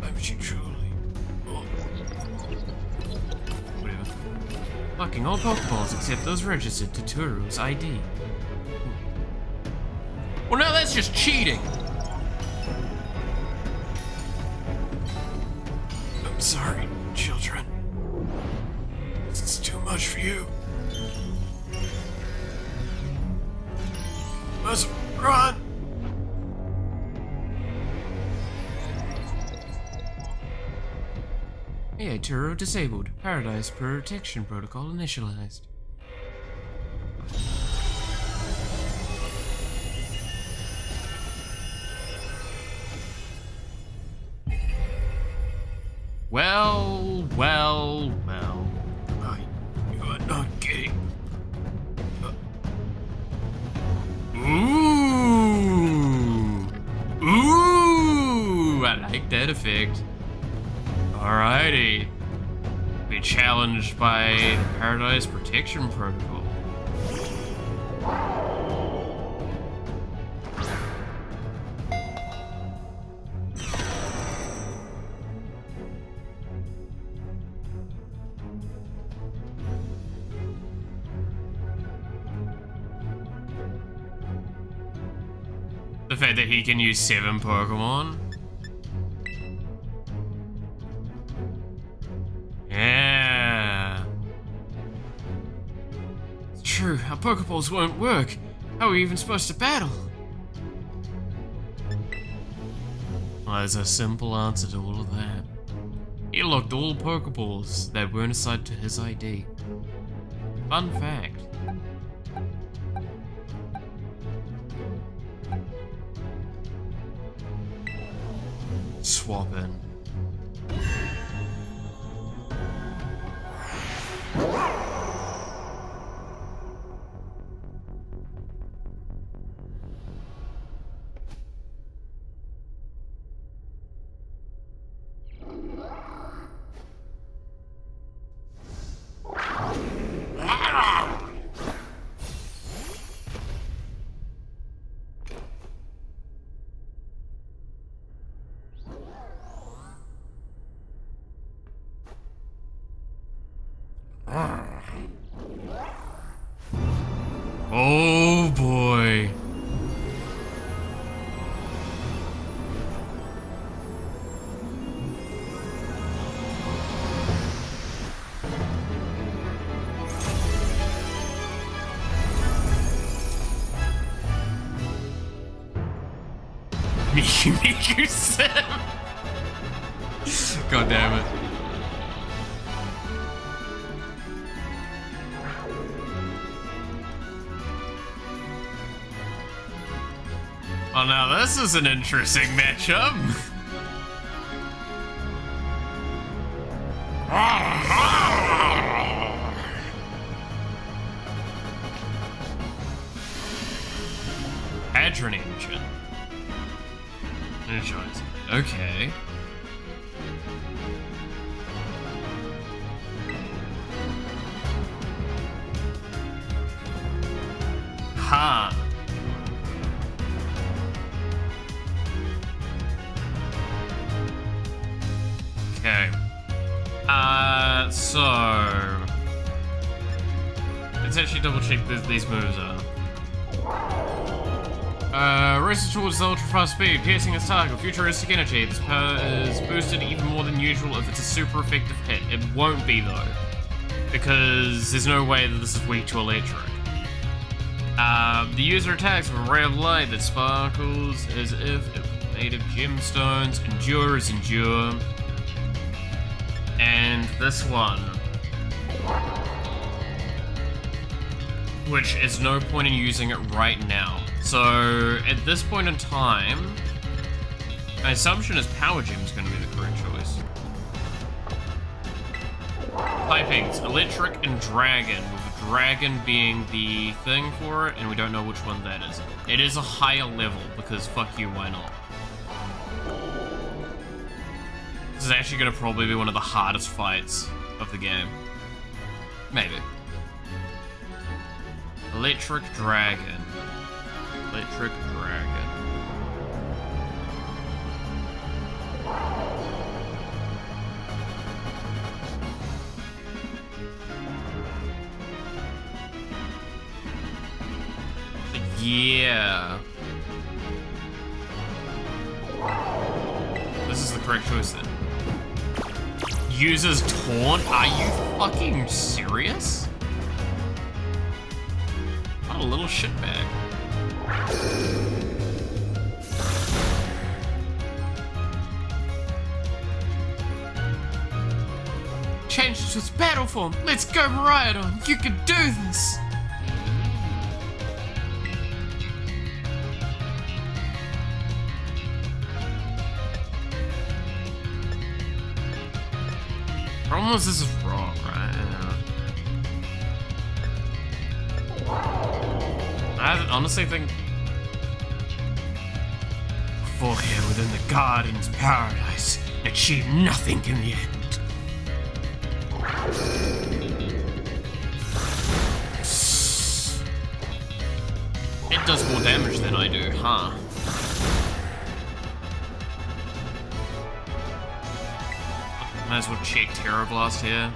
Speaker 1: Time machine truly. Oh. Whatever. Locking all Pokeballs except those registered to Turu's ID. Well, now that's just cheating. I'm sorry, children. This is too much for you. Let's run! AI Turo disabled. Paradise Protection Protocol initialized. Well. You are not getting. Perfect. Alrighty. Be challenged by the Paradise Protection Protocol. The fact that he can use 7 Pokemon. Yeah. It's true, our Pokeballs won't work. How are we even supposed to battle? Well, there's a simple answer to all of that. He locked all Pokeballs that weren't assigned to his ID. Fun fact. Swap in. Oh boy. Miku Sim. God damn it. Well, now this is an interesting matchup. Hadron engine. Energizing. Okay. Ha. Okay. So let's actually double check these moves are. Races towards ultra fast speed, piercing its target, futuristic energy. This power is boosted even more than usual if it's a super effective hit. It won't be though, because there's no way that this is weak to electric. The user attacks with a ray of light that sparkles as if it was made of gemstones. Endure is endure. And this one, which is no point in using it right now. So at this point in time, my assumption is Power Gem is going to be the correct choice. Typings, Electric and Dragon, with Dragon being the thing for it, and we don't know which one that is. It is a higher level, because fuck you, why not? This is actually going to probably be one of the hardest fights of the game. Maybe. Electric Dragon. Electric Dragon. Yeah. This is the correct choice then. Uses Taunt? Are you fucking serious? What a little shitbag. Change it to its battle form. Let's go, Miraidon. You can do this. Problem is, this is wrong, right? I honestly think fall here within the garden's paradise and achieve nothing in the end. It does more damage than I do, huh? Might as well check Terror Blast here.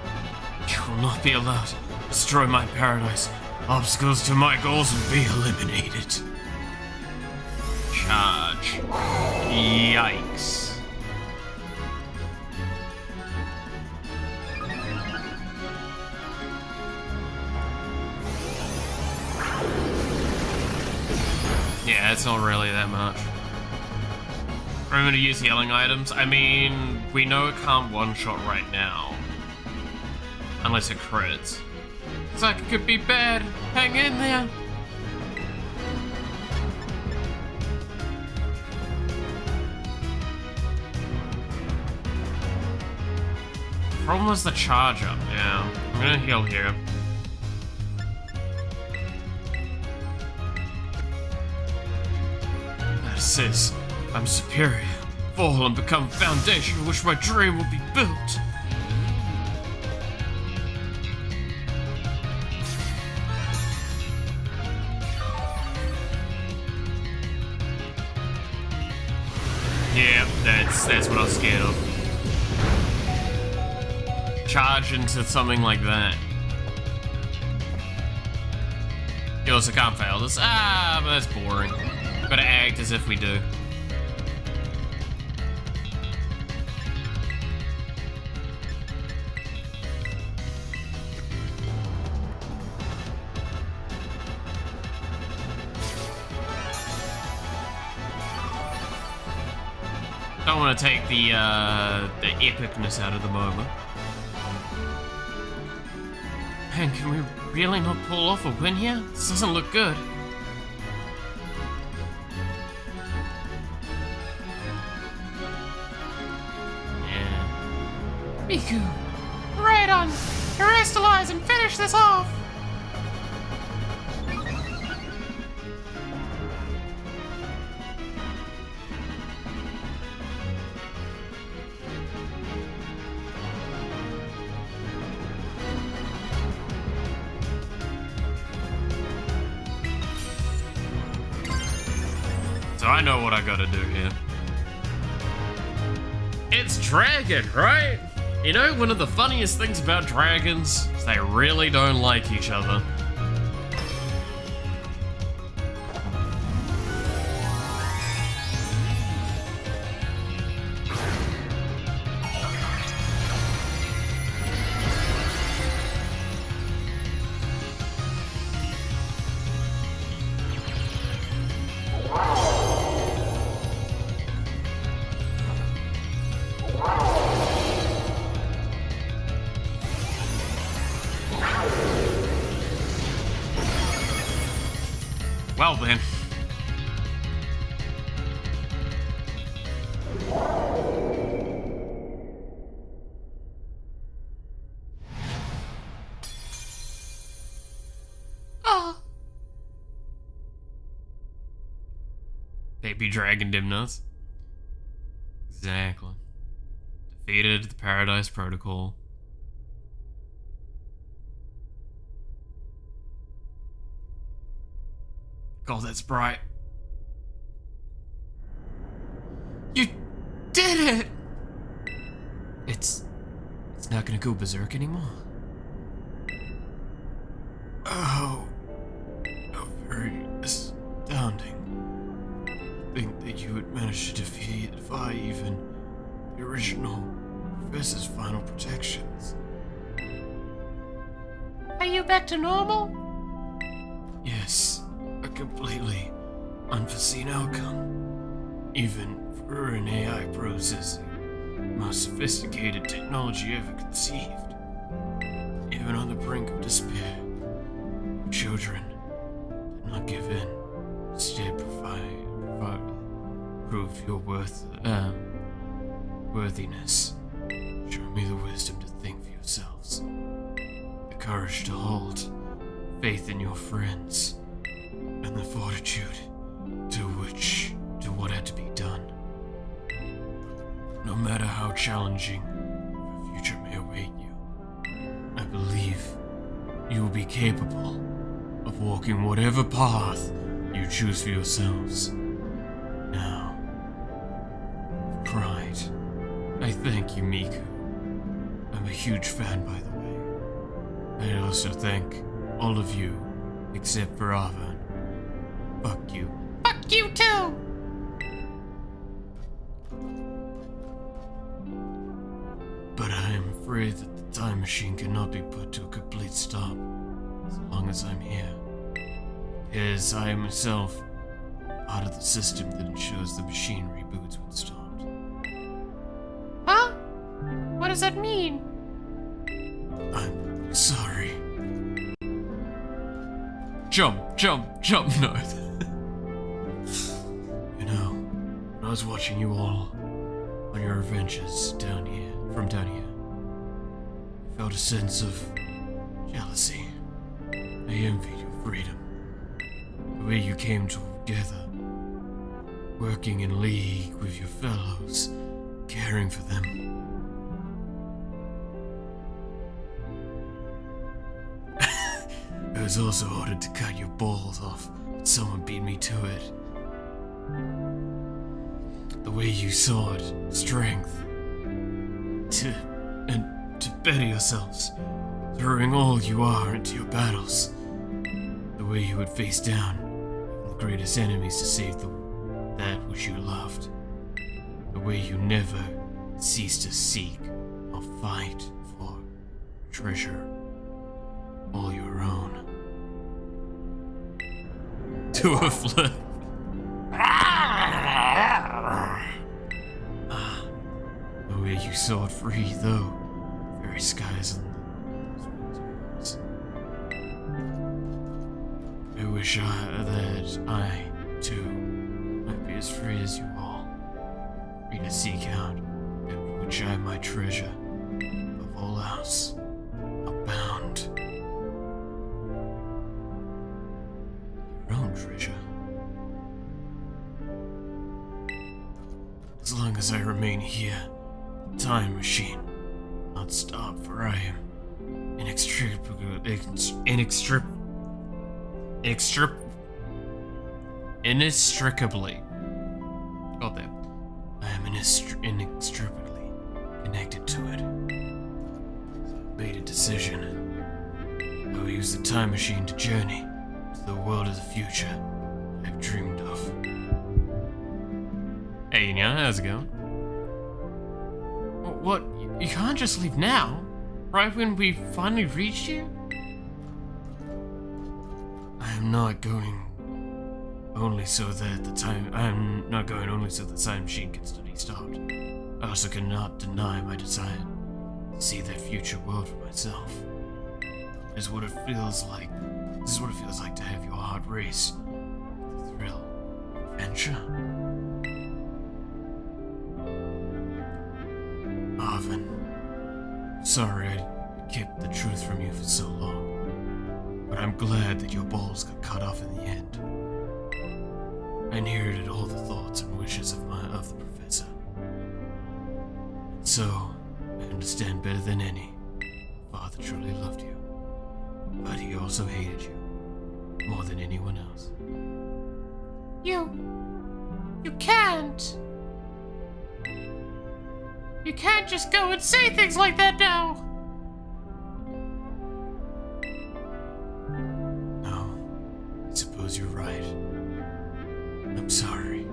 Speaker 1: You will not be allowed to destroy my paradise. Obstacles to my goals will be eliminated. Charge. Yikes. Yeah, it's not really that much. Remember to use healing items? I mean, we know it can't one-shot right now. Unless it crits. Looks like it could be bad. Hang in there. Problem was the charge up, yeah. I'm gonna heal here. That says I'm superior. Fall and become foundation on which my dream will be built. Yeah, that's what I was scared of. Charge into something like that. You also can't fail this. Ah, but that's boring. Gotta act as if we do. Don't want to take the epicness out of the moment. Man, can we really not pull off a win here? This doesn't look good. Yeah.
Speaker 5: Miku, right on. Crystallize and finish this off.
Speaker 1: So I know what I gotta do here. It's Dragon, right? You know, one of the funniest things about dragons is they really don't like each other. Well then.
Speaker 5: Oh,
Speaker 1: Baby Dragon Dimnos. Exactly. Defeated the Paradise Protocol. God, that's bright. You did it! It's not gonna go berserk anymore. Oh, how very astounding. Think that you would manage to defy even the original Professor's final protections.
Speaker 5: are you back to normal?
Speaker 1: Yes, a completely unforeseen outcome. Even for an AI processing, most sophisticated technology ever conceived. Even on the brink of despair, your children did not give in. Instead, proved your worthiness. Show me the wisdom to think for yourselves, the courage to hold, faith in your friends, and the fortitude to what had to be done. how challenging the future may await you. I believe you will be capable of walking whatever path you choose for yourselves. Now, with pride, I thank you, Miku. I'm a huge fan, by the way. I also thank all of you, except for Avan. Fuck you.
Speaker 5: Fuck you too!
Speaker 1: But I am afraid that the time machine cannot be put to a complete stop as long as I'm here. Because I am myself part of the system that ensures the machine reboots when stopped.
Speaker 5: Huh? What does that mean?
Speaker 1: I'm sorry. Jump, no. You know, when I was watching you all on your adventures from down here, I felt a sense of jealousy. I envied your freedom. The way you came together, working in league with your fellows, caring for them. I was also ordered to cut your balls off, but someone beat me to it. The way you sought strength to better yourselves, throwing all you are into your battles. The way you would face down even the greatest enemies to save that which you loved. The way you never ceased to seek or fight for treasure all your own. To a flip. The way you soared free, though, very skies and the I wish that I, too, might be as free as you all, free to seek out that which I might treasure, above all else, abound. Your own treasure. As long as I remain here, the time machine will not stop, for I am inextricably. Oh, there. I am inextricably connected to it. So I made a decision. I will use the time machine to journey to the world of the future I've dreamed of. Hey, Nya, how's it going? What? You can't just leave now? Right when we finally reached you? I'm not going only so that the time machine can be stopped. I also cannot deny my desire to see that future world for myself. This is what it feels like to have your heart race with the thrill of adventure. Arvin, sorry I kept the truth from you for so long, but I'm glad that your balls got cut off in the end. I inherited all the thoughts and wishes of the professor. And so, I understand better than any. Father truly loved you, but he also hated you more than anyone else.
Speaker 5: You can't. You can't just go and say things like that now.
Speaker 1: No, I suppose you're right. I'm sorry.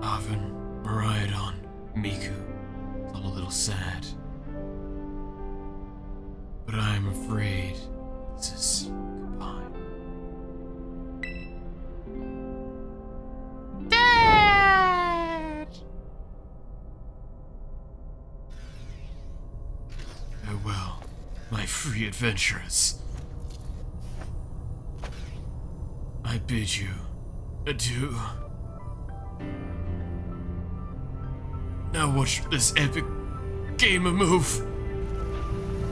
Speaker 1: Arvin, Miraidon, Miku, it's all a little sad. But I'm afraid this is goodbye.
Speaker 5: Dad!
Speaker 1: Farewell, my free adventurers. I bid you adieu. Now watch this epic gamer move.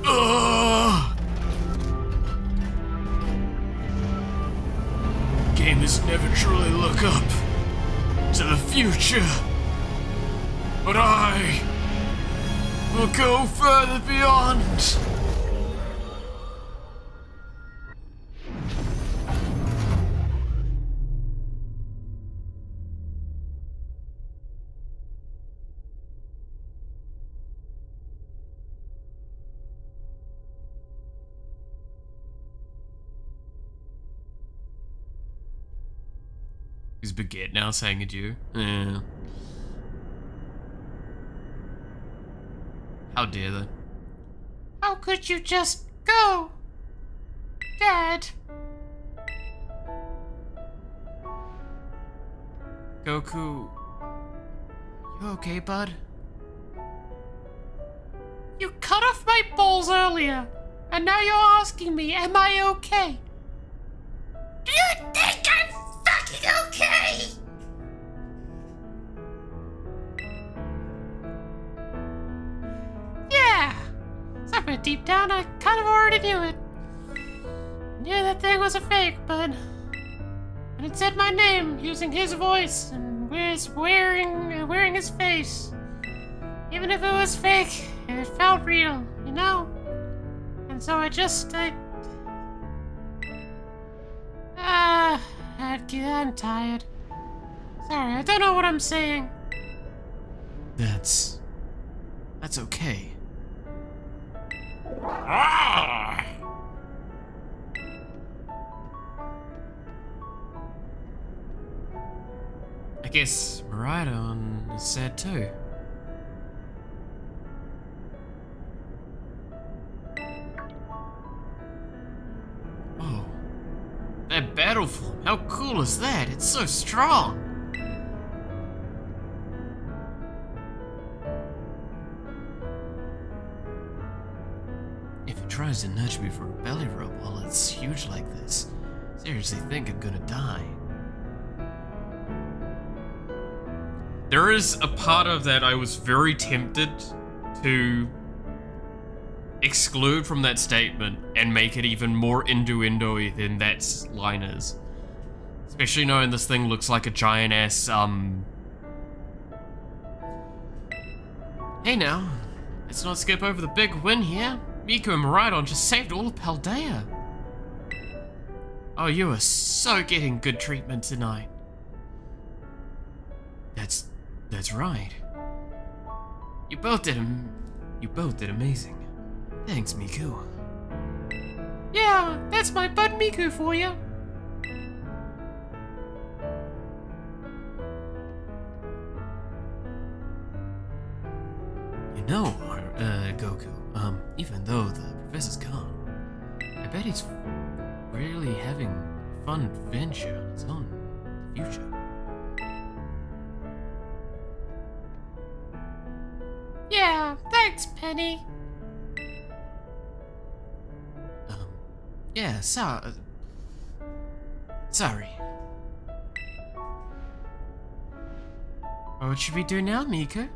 Speaker 1: Ugh! never truly look up to the future. But I will go further beyond. Is Baguette now saying adieu? Yeah. How dare they?
Speaker 5: How could you just go? Dad.
Speaker 1: Goku, you okay, bud?
Speaker 5: You cut off my balls earlier, and now you're asking me, am I okay? Do you think I'm fucking okay? Yeah. Somewhere deep down, I kind of already knew it. Knew that thing was a fake, but when it said my name using his voice and was wearing his face, even if it was fake, it felt real, you know? And so I'm tired. Sorry, I don't know what I'm saying.
Speaker 1: That's okay. Ah! I guess Maridon is sad too. Oh, that battle form, how cool is that? It's so strong. If it tries to nudge me for a belly rub while it's huge like this, seriously think I'm gonna die. There is a part of that I was very tempted to exclude from that statement and make it even more innuendo-y than that line is. Especially knowing this thing looks like a giant ass, Hey now, let's not skip over the big win here. Miku and Maridon just saved all of Paldea. Oh, you are so getting good treatment tonight. That's right. You both did amazing. Thanks, Miku.
Speaker 5: Yeah, that's my bud Miku for you.
Speaker 1: You know, Goku, even though the professor's gone, I bet he's really having a fun adventure on his own in the future.
Speaker 5: Yeah, thanks, Penny.
Speaker 1: Yeah, sorry. What should we do now, Miku?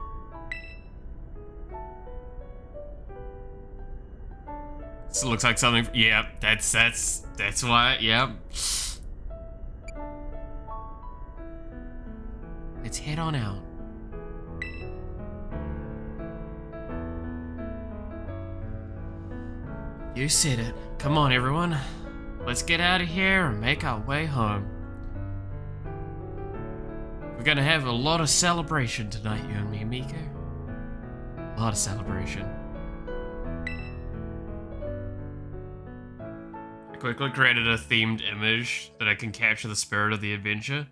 Speaker 1: This looks like something. Yeah, that's why. Yeah. Let's head on out. You said it. Come on, everyone. Let's get out of here and make our way home. We're gonna have a lot of celebration tonight, you and me, Miku. A lot of celebration. I quickly created a themed image that I can capture the spirit of the adventure.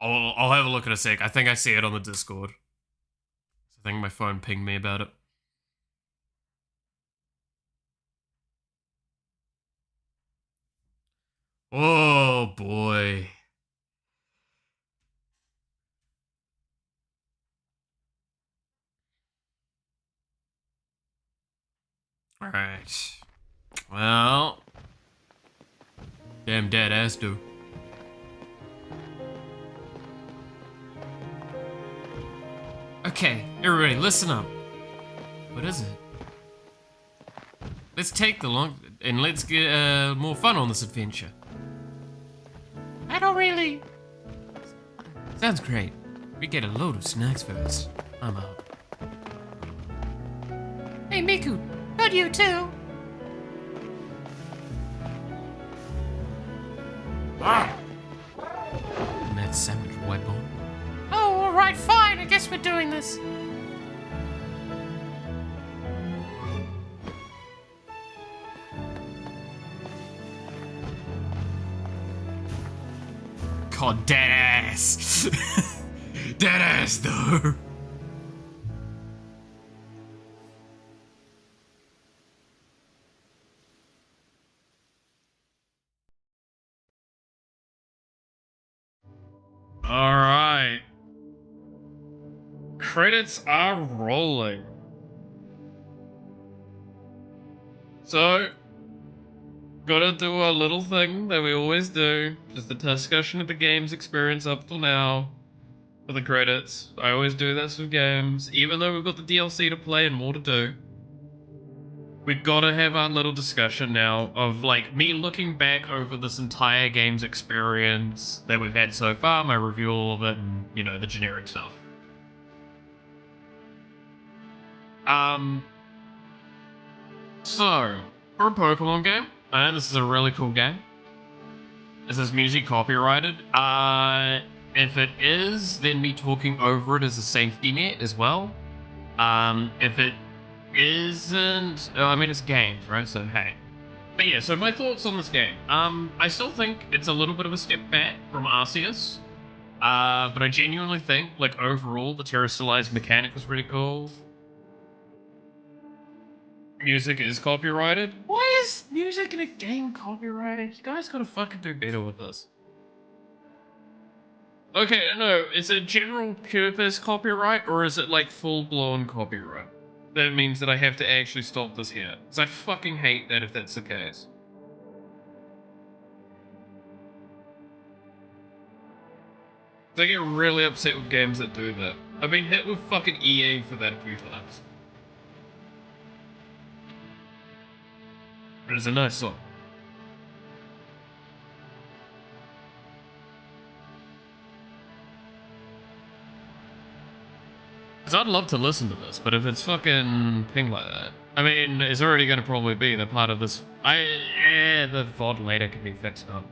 Speaker 1: I'll have a look in a sec. I think I see it on the Discord. I think my phone pinged me about it. Oh boy. Alright. Well. Damn dead ass do. Okay, everybody listen up. What is it? Let's take the long and let's get more fun on this adventure.
Speaker 5: I don't really.
Speaker 1: Sounds great. We get a load of snacks first. I'm out.
Speaker 5: Hey, Miku, could you too?
Speaker 1: Mad sandwich, white ball.
Speaker 5: Oh, alright, fine. I guess we're doing this.
Speaker 1: God, dead ass. Dead ass, though.
Speaker 7: Alright. Credits are rolling. So, gotta do a little thing that we always do. Just a discussion of the game's experience up till now. For the credits. I always do this with games. Even though we've got the DLC to play and more to do. We've gotta have our little discussion now of like me looking back over this entire game's experience that we've had so far, my review of it, and you know, the generic stuff. So, for a Pokemon game, I know this is a really cool game. Is this music copyrighted? If it is, then me talking over it is a safety net as well. If it isn't, I mean, it's games, right? So, hey. But yeah, so my thoughts on this game. I still think it's a little bit of a step back from Arceus. But I genuinely think, like, overall, the terrestrialized mechanic was pretty cool. Music is copyrighted. Why is music in a game copyrighted? You guys gotta fucking do better with this. Okay, no, is it general purpose copyright or is it like full-blown copyright? That means that I have to actually stop this here. Because I fucking hate that if that's the case. I get really upset with games that do that. I've been hit with fucking EA for that a few times. But it's a nice song. Because I'd love to listen to this, but if it's fucking ping like that, I mean, it's already going to probably be the part of this. The VOD later can be fixed up.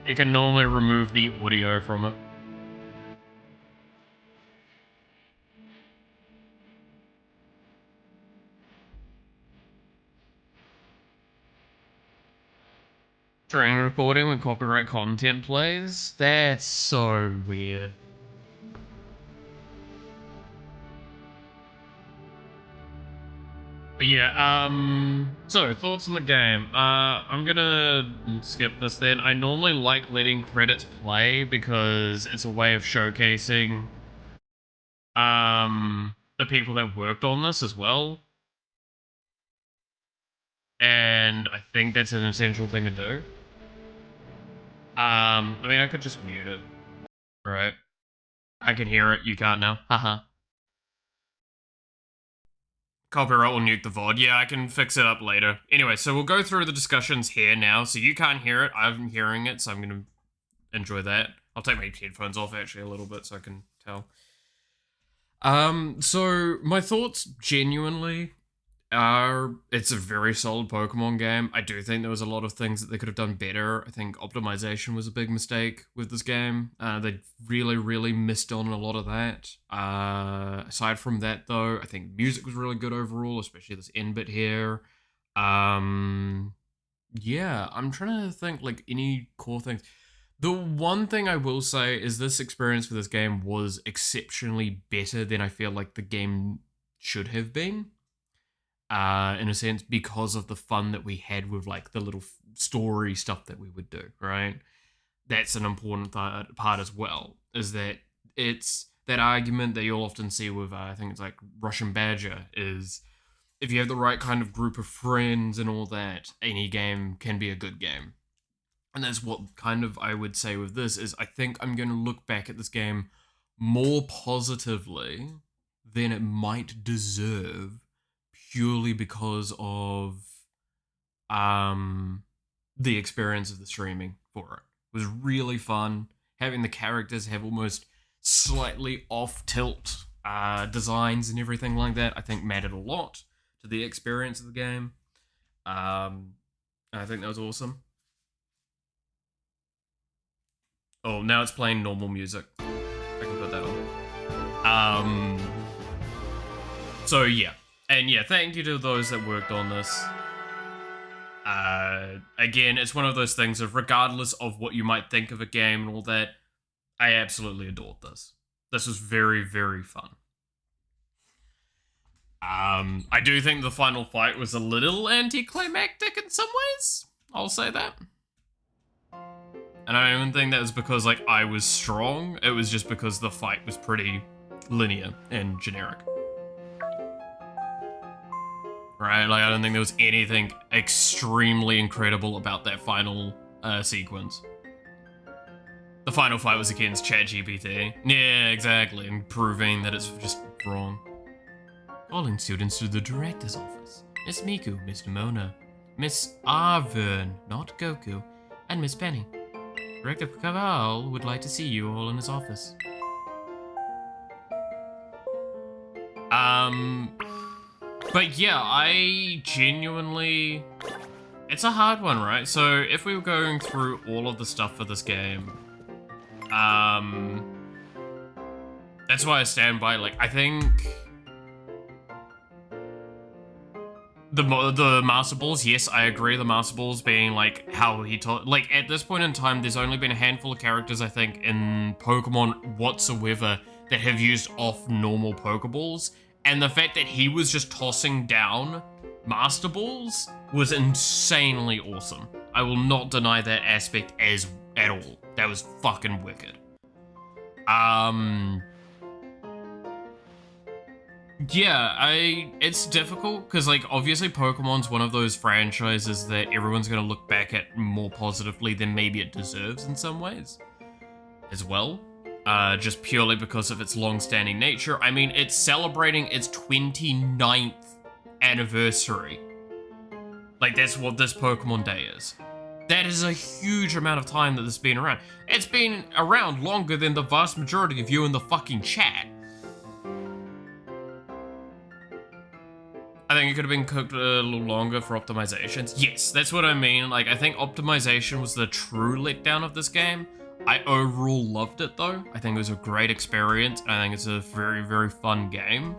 Speaker 7: You can normally remove the audio from it. Screen recording when copyright content plays? That's so weird. But yeah, so thoughts on the game. I'm gonna skip this then. I normally like letting credits play because it's a way of showcasing, the people that worked on this as well. And I think that's an essential thing to do. I mean, I could just mute it. Right. I can hear it, you can't now. Haha. Copyright will nuke the VOD. Yeah, I can fix it up later. Anyway, so we'll go through the discussions here now. So you can't hear it, I'm hearing it, so I'm gonna enjoy that. I'll take my headphones off actually a little bit so I can tell. So my thoughts genuinely are it's a very solid Pokemon game. I do think there was a lot of things that they could have done better. I think optimization was a big mistake with this game. They really, really missed on a lot of that. Aside from that, though, I think music was really good overall, especially this end bit here. Yeah, I'm trying to think like any core things. The one thing I will say is this experience for this game was exceptionally better than I feel like the game should have been. In a sense, because of the fun that we had with like the little story stuff that we would do, right? That's an important part as well, is that it's that argument that you'll often see with, I think it's like Russian Badger, is if you have the right kind of group of friends and all that, any game can be a good game. And that's what kind of I would say with this is I think I'm going to look back at this game more positively than it might deserve purely because of the experience of the streaming
Speaker 1: for it. It was really fun. Having the characters have almost slightly off-tilt designs and everything like that, I think mattered a lot to the experience of the game. I think that was awesome. Oh, now it's playing normal music. I can put that on. So yeah. And yeah, thank you to those that worked on this. Again, it's one of those things of regardless of what you might think of a game and all that, I absolutely adored this. This was very, very fun. I do think the final fight was a little anticlimactic in some ways. I'll say that. And I don't even think that was because, like, I was strong. It was just because the fight was pretty linear and generic. Right? Like, I don't think there was anything extremely incredible about that final sequence. The final fight was against ChatGPT. Yeah, exactly. And proving that it's just wrong. Calling students to the director's office. Miss Miku, Mr. Mona, Miss Arvern, not Goku, and Miss Penny. Director Caval would like to see you all in his office. But yeah, I genuinely... It's a hard one, right? So if we were going through all of the stuff for this game, that's why I stand by, like, I think... The Master Balls, yes, I agree. The Master Balls being, like, how he taught... Like, at this point in time, there's only been a handful of characters, I think, in Pokemon whatsoever that have used off-normal Pokeballs. And the fact that he was just tossing down Master Balls was insanely awesome. I will not deny that aspect at all. That was fucking wicked. Yeah, it's difficult because, like, obviously Pokemon's one of those franchises that everyone's going to look back at more positively than maybe it deserves in some ways as well. Just purely because of its long-standing nature. I mean, it's celebrating its 29th anniversary. Like, that's what this Pokemon Day is. That is a huge amount of time that this has been around. It's been around longer than the vast majority of you in the fucking chat. I think it could have been cooked a little longer for optimizations. Yes, that's what I mean. Like, I think optimization was the true letdown of this game. I overall loved it, though. I think it was a great experience. I think it's a very, very fun game.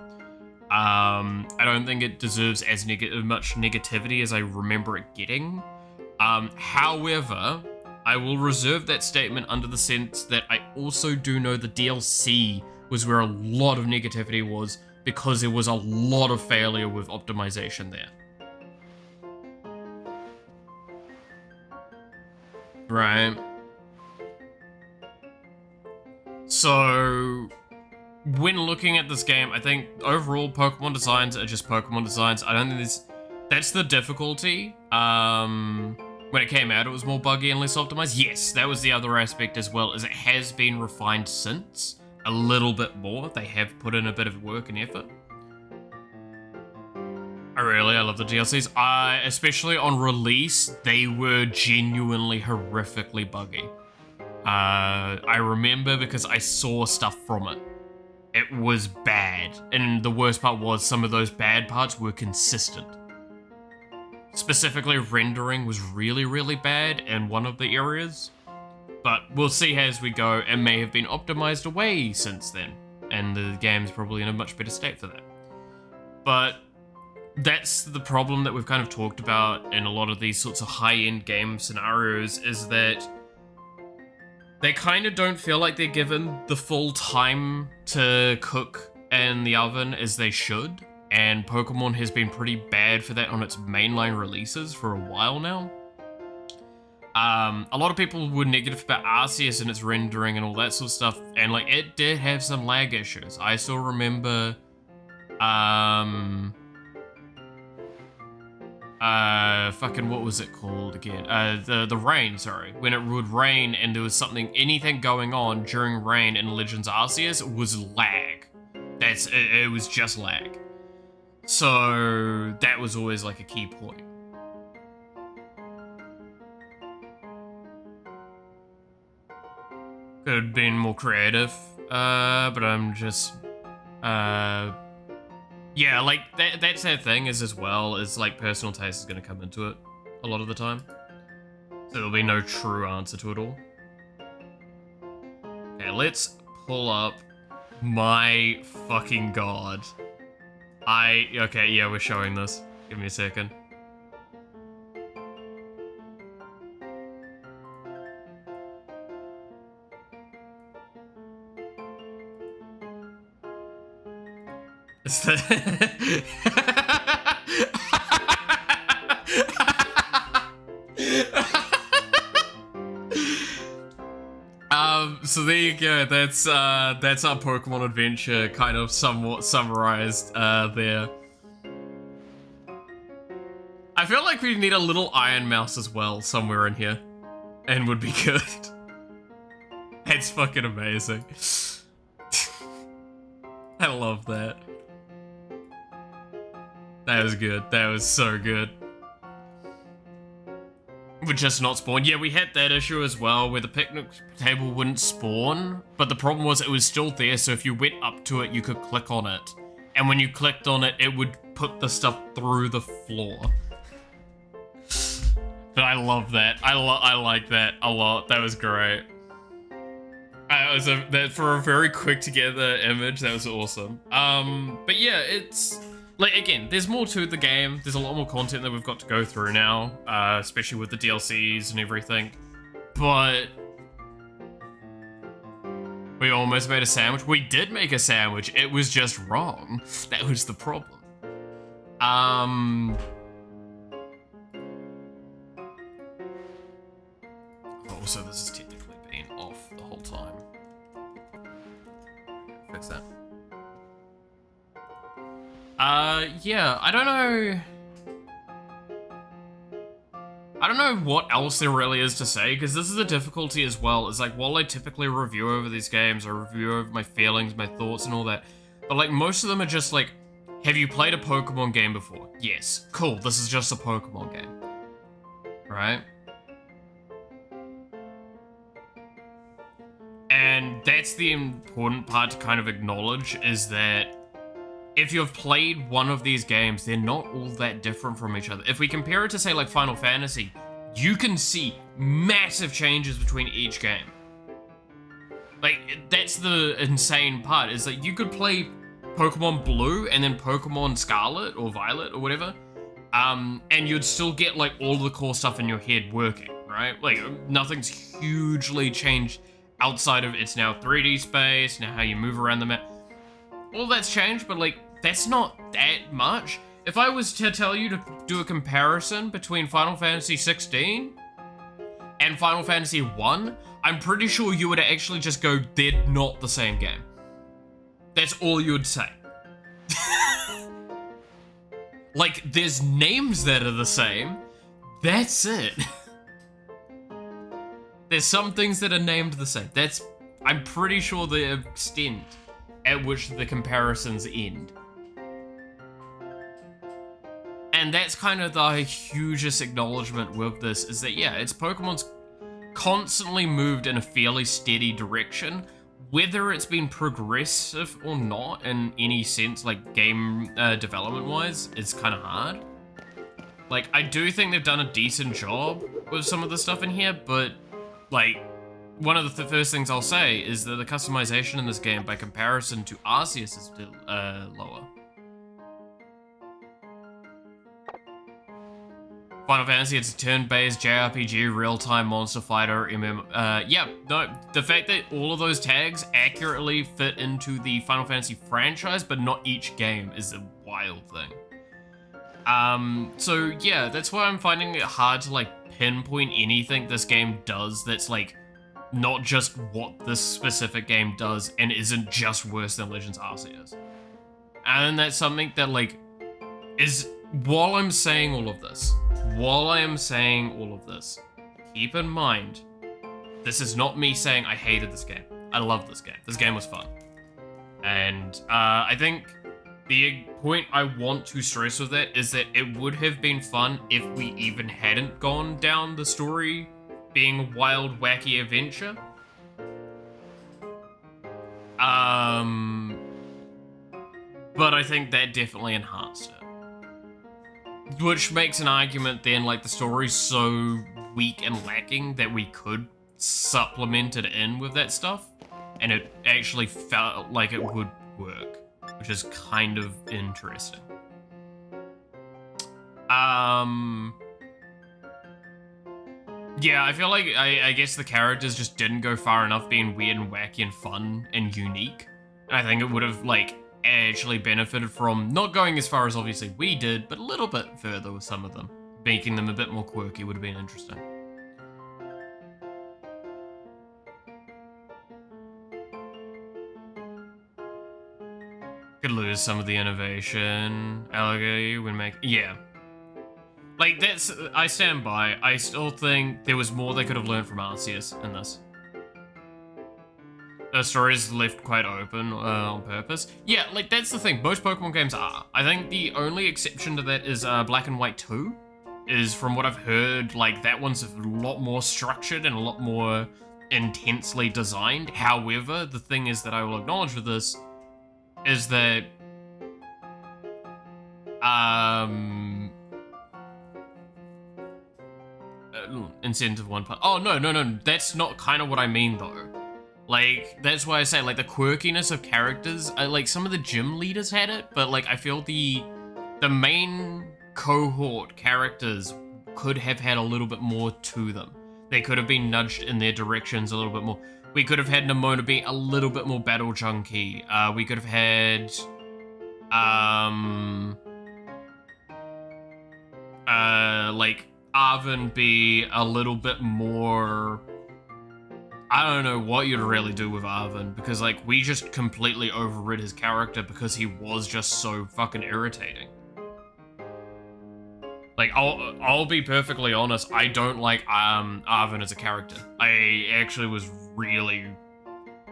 Speaker 1: I don't think it deserves as much negativity as I remember it getting. However, I will reserve that statement under the sense that I also do know the DLC was where a lot of negativity was because there was a lot of failure with optimization there. Right. So, when looking at this game, I think overall Pokemon designs are just Pokemon designs. I don't think that's the difficulty. When it came out, it was more buggy and less optimized. Yes, that was the other aspect as well, is it has been refined since. A little bit more. They have put in a bit of work and effort. I love the DLCs. Especially on release, they were genuinely horrifically buggy. I remember because I saw stuff from it. It was bad. And the worst part was some of those bad parts were consistent. Specifically, rendering was really, really bad in one of the areas. But we'll see as we go. It may have been optimized away since then. And the game's probably in a much better state for that. But that's the problem that we've kind of talked about in a lot of these sorts of high-end game scenarios, is that they kind of don't feel like they're given the full time to cook in the oven as they should. And Pokemon has been pretty bad for that on its mainline releases for a while now. A lot of people were negative about Arceus and its rendering and all that sort of stuff, and like it did have some lag issues. I still remember, fucking what was it called again? The rain, sorry. When it would rain and there was anything going on during rain in Legends Arceus, it was lag. It was just lag. So that was always like a key point. Could have been more creative, but I'm just, yeah, like, that's that thing is as well, is like personal taste is gonna come into it a lot of the time. So there'll be no true answer to it all. Okay, let's pull up. My fucking god. Okay, yeah, we're showing this. Give me a second. It's the so there you go. That's our Pokemon adventure kind of somewhat summarized there. I feel like we need a little Iron Mouse as well somewhere in here, and would be good. It's fucking amazing. I love that. That was good. That was so good. Would just not spawn. Yeah, we had that issue as well, where the picnic table wouldn't spawn, but the problem was it was still there, so if you went up to it, you could click on it. And when you clicked on it, it would put the stuff through the floor. But I love that. I like that a lot. That was great. That for a very quick together image, that was awesome. But yeah, it's like, again, there's more to the game. There's a lot more content that we've got to go through now, especially with the DLCs and everything. But we almost made a sandwich. We did make a sandwich. It was just wrong. That was the problem. Also, this has technically been off the whole time. Fix that. Yeah, I don't know what else there really is to say, because this is the difficulty as well. Is like, while I typically review over these games, I review over my feelings, my thoughts, and all that, but like, most of them are just like, have you played a Pokemon game before? Yes. Cool, this is just a Pokemon game. Right? And that's the important part to kind of acknowledge, is that if you've played one of these games, they're not all that different from each other. If we compare it to, say, like Final Fantasy, you can see massive changes between each game. Like, that's the insane part, is that you could play Pokemon Blue and then Pokemon Scarlet or Violet or whatever, and you'd still get, like, all the core stuff in your head working, right? Like, nothing's hugely changed outside of it's now 3D space, now how you move around the map. All that's changed, but, like, that's not that much. If I was to tell you to do a comparison between Final Fantasy 16 and Final Fantasy 1, I'm pretty sure you would actually just go, they're not the same game. That's all you would say. Like, there's names that are the same. That's it. There's some things that are named the same. I'm pretty sure the extent at which the comparisons end. And that's kind of the hugest acknowledgement with this, is that, yeah, it's Pokemon's constantly moved in a fairly steady direction. Whether it's been progressive or not in any sense, like game development-wise, is kind of hard. Like, I do think they've done a decent job with some of the stuff in here, but, like, one of the first things I'll say is that the customization in this game, by comparison to Arceus, is still lower. Final Fantasy, it's a turn-based JRPG, real-time monster fighter, yeah, no, the fact that all of those tags accurately fit into the Final Fantasy franchise, but not each game, is a wild thing. So yeah, that's why I'm finding it hard to, like, pinpoint anything this game does that's, like, not just what this specific game does and isn't just worse than Legends Arceus. And that's something that, like, is, while I'm saying all of this, keep in mind, this is not me saying I hated this game. I love this game. This game was fun. And I think the point I want to stress with that is that it would have been fun if we even hadn't gone down the story being a wild, wacky adventure. But I think that definitely enhanced it. Which makes an argument then, like, the story's so weak and lacking that we could supplement it in with that stuff, and it actually felt like it would work, which is kind of interesting. Yeah, I feel like, I guess the characters just didn't go far enough being weird and wacky and fun and unique. And I think it would have, like, actually benefited from not going as far as obviously we did, but a little bit further with some of them. Making them a bit more quirky would have been interesting. Could lose some of the innovation. Alligator when make... Yeah. Like, that's... I stand by. I still think there was more they could have learned from Arceus in this. The story is left quite open on purpose. Yeah, like, that's the thing. Most Pokemon games are. I think the only exception to that is Black and White 2. Is, from what I've heard, like, that one's a lot more structured and a lot more intensely designed. However, the thing is that I will acknowledge with this is that... incentive one part. Oh, no. That's not kind of what I mean, though. Like, that's why I say, like, the quirkiness of characters, like, some of the gym leaders had it, but, like, I feel the main cohort characters could have had a little bit more to them. They could have been nudged in their directions a little bit more. We could have had Nimona be a little bit more battle junky. We could have had... like, Arven be a little bit more... I don't know what you'd really do with Arven, because, like, we just completely overrid his character because he was just so fucking irritating. Like, I'll be perfectly honest, I don't like Arven as a character. I actually was really...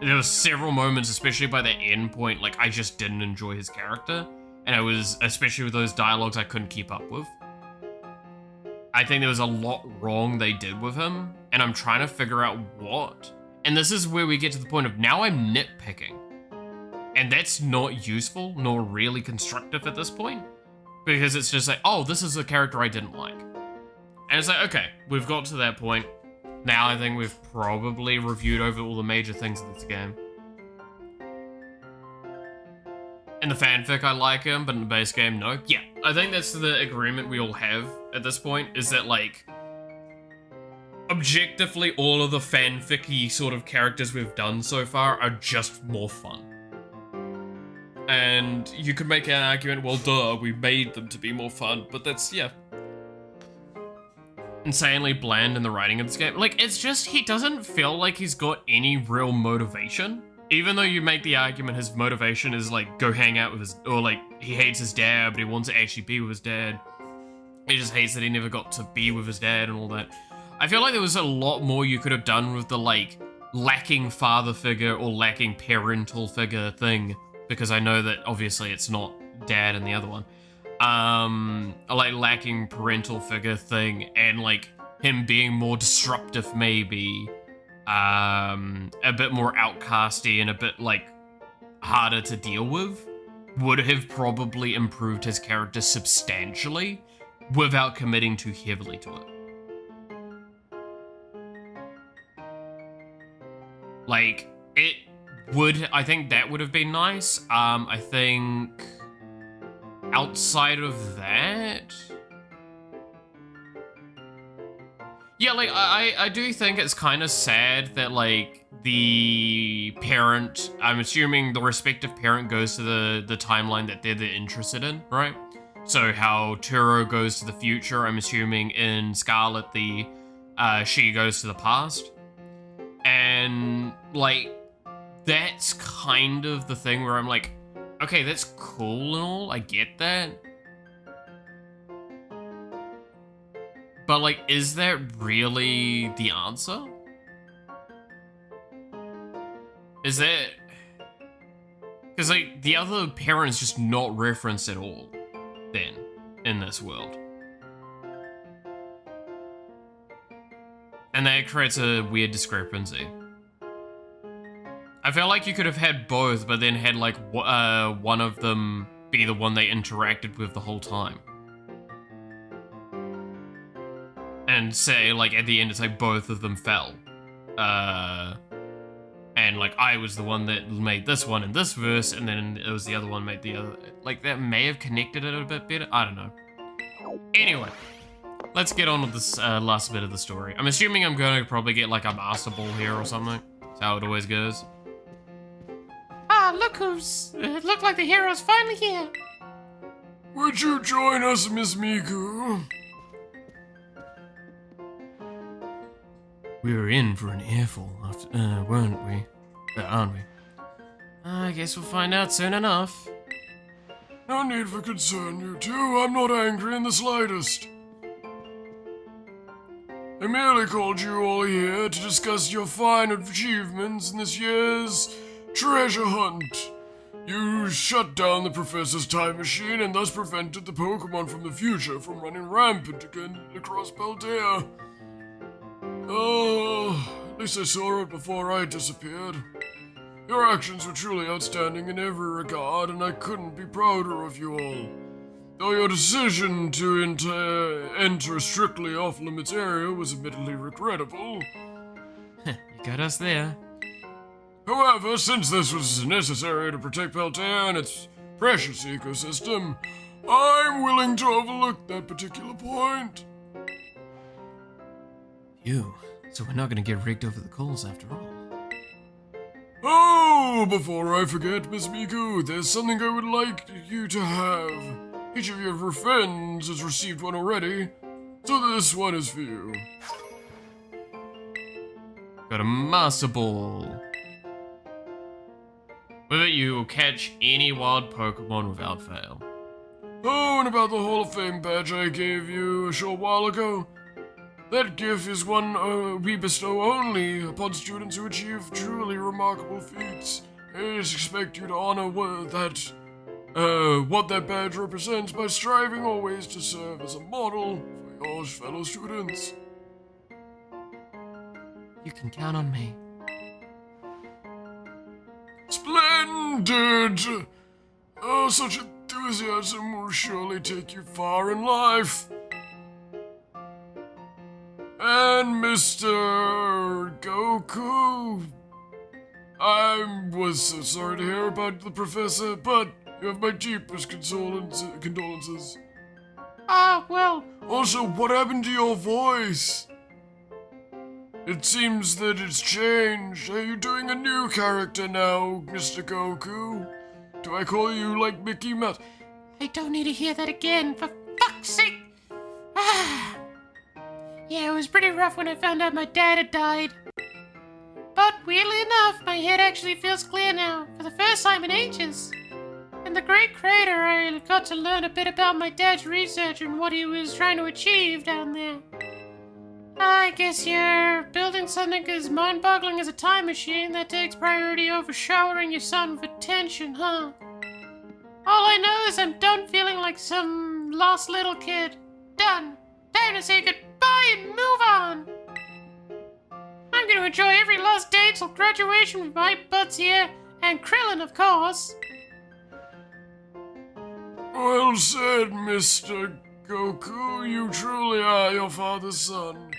Speaker 1: There were several moments, especially by the end point, like, I just didn't enjoy his character. And I was, especially with those dialogues, I couldn't keep up with. I think there was a lot wrong they did with him, and I'm trying to figure out what. And this is where we get to the point of now I'm nitpicking. And that's not useful, nor really constructive at this point. Because it's just like, oh, this is a character I didn't like. And it's like, okay, we've got to that point. Now I think we've probably reviewed over all the major things of this game. In the fanfic, I like him, but in the base game, no. Yeah, I think that's the agreement we all have at this point, is that, like, objectively, all of the fanfic-y sort of characters we've done so far are just more fun. And you could make an argument, well, duh, we made them to be more fun, but that's, yeah. Insanely bland in the writing of this game. Like, it's just, he doesn't feel like he's got any real motivation. Even though you make the argument his motivation is, like, go hang out with his... Or, like, he hates his dad, but he wants to actually be with his dad. He just hates that he never got to be with his dad and all that. I feel like there was a lot more you could have done with the, like, lacking father figure or lacking parental figure thing. Because I know that, obviously, it's not dad in the other one. Like, lacking parental figure thing and, like, him being more disruptive, maybe. A bit more outcasty and a bit, like, harder to deal with, would have probably improved his character substantially without committing too heavily to it. Like, it would, I think that would have been nice. I think outside of that... Yeah, like, I do think it's kind of sad that, like, the parent, I'm assuming the respective parent goes to the timeline that they're interested in, right? So how Turo goes to the future, I'm assuming in Scarlet, she goes to the past. And, like, that's kind of the thing where I'm like, okay, that's cool and all, I get that. But, like, is that really the answer? Is that... Because, like, the other parent's just not referenced at all, then, in this world. And that creates a weird discrepancy. I feel like you could have had both, but then had like one of them be the one they interacted with the whole time. And say, like, at the end, it's like both of them fell. And like I was the one that made this one in this verse, and then it was the other one made the other. Like that may have connected it a bit better. I don't know. Anyway, let's get on with this last bit of the story. I'm assuming I'm going to probably get like a Master Ball here or something. That's how it always goes.
Speaker 5: Ah, look who's... It looked like the hero's finally here.
Speaker 8: Would you join us, Miss Miku?
Speaker 1: We were in for an earful, after, weren't we? Aren't we? I guess we'll find out soon enough.
Speaker 8: No need for concern, you two. I'm not angry in the slightest. I merely called you all here to discuss your fine achievements in this year's treasure hunt. You shut down the professor's time machine and thus prevented the Pokemon from the future from running rampant again across Paldea. Oh, at least I saw it before I disappeared. Your actions were truly outstanding in every regard, and I couldn't be prouder of you all. Though your decision to enter a strictly off-limits area was admittedly regrettable.
Speaker 1: You got us there.
Speaker 8: However, since this was necessary to protect Paldea and its precious ecosystem, I'm willing to overlook that particular point.
Speaker 1: So we're not gonna get rigged over the coals after all.
Speaker 8: Oh, before I forget, Miss Miku, there's something I would like you to have. Each of your friends has received one already, so this one is for you.
Speaker 1: Got a Master Ball. With it, you will catch any wild Pokemon without fail.
Speaker 8: Oh, and about the Hall of Fame badge I gave you a short while ago. That gift is one we bestow only upon students who achieve truly remarkable feats. I just expect you to honor what that badge represents by striving always to serve as a model for your fellow students.
Speaker 1: You can count on me.
Speaker 8: Splendid! Oh, such enthusiasm will surely take you far in life. And Mr. Goku, I was so sorry to hear about the professor, but you have my deepest condolences.
Speaker 5: Ah, well...
Speaker 8: Also, what happened to your voice? It seems that it's changed. Are you doing a new character now, Mr. Goku? Do I call you like Mickey Mouse?
Speaker 5: I don't need to hear that again, for fuck's sake! Ah... Yeah, it was pretty rough when I found out my dad had died. But weirdly enough, my head actually feels clear now, for the first time in ages. In the Great Crater, I got to learn a bit about my dad's research and what he was trying to achieve down there. I guess you're building something as mind-boggling as a time machine that takes priority over showering your son with attention, huh? All I know is I'm done feeling like some lost little kid. Done. Time to say goodbye and move on. I'm gonna enjoy every last day till graduation with my buds here, and Krillin, of course.
Speaker 8: Well said, Mr. Goku. You truly are your father's son.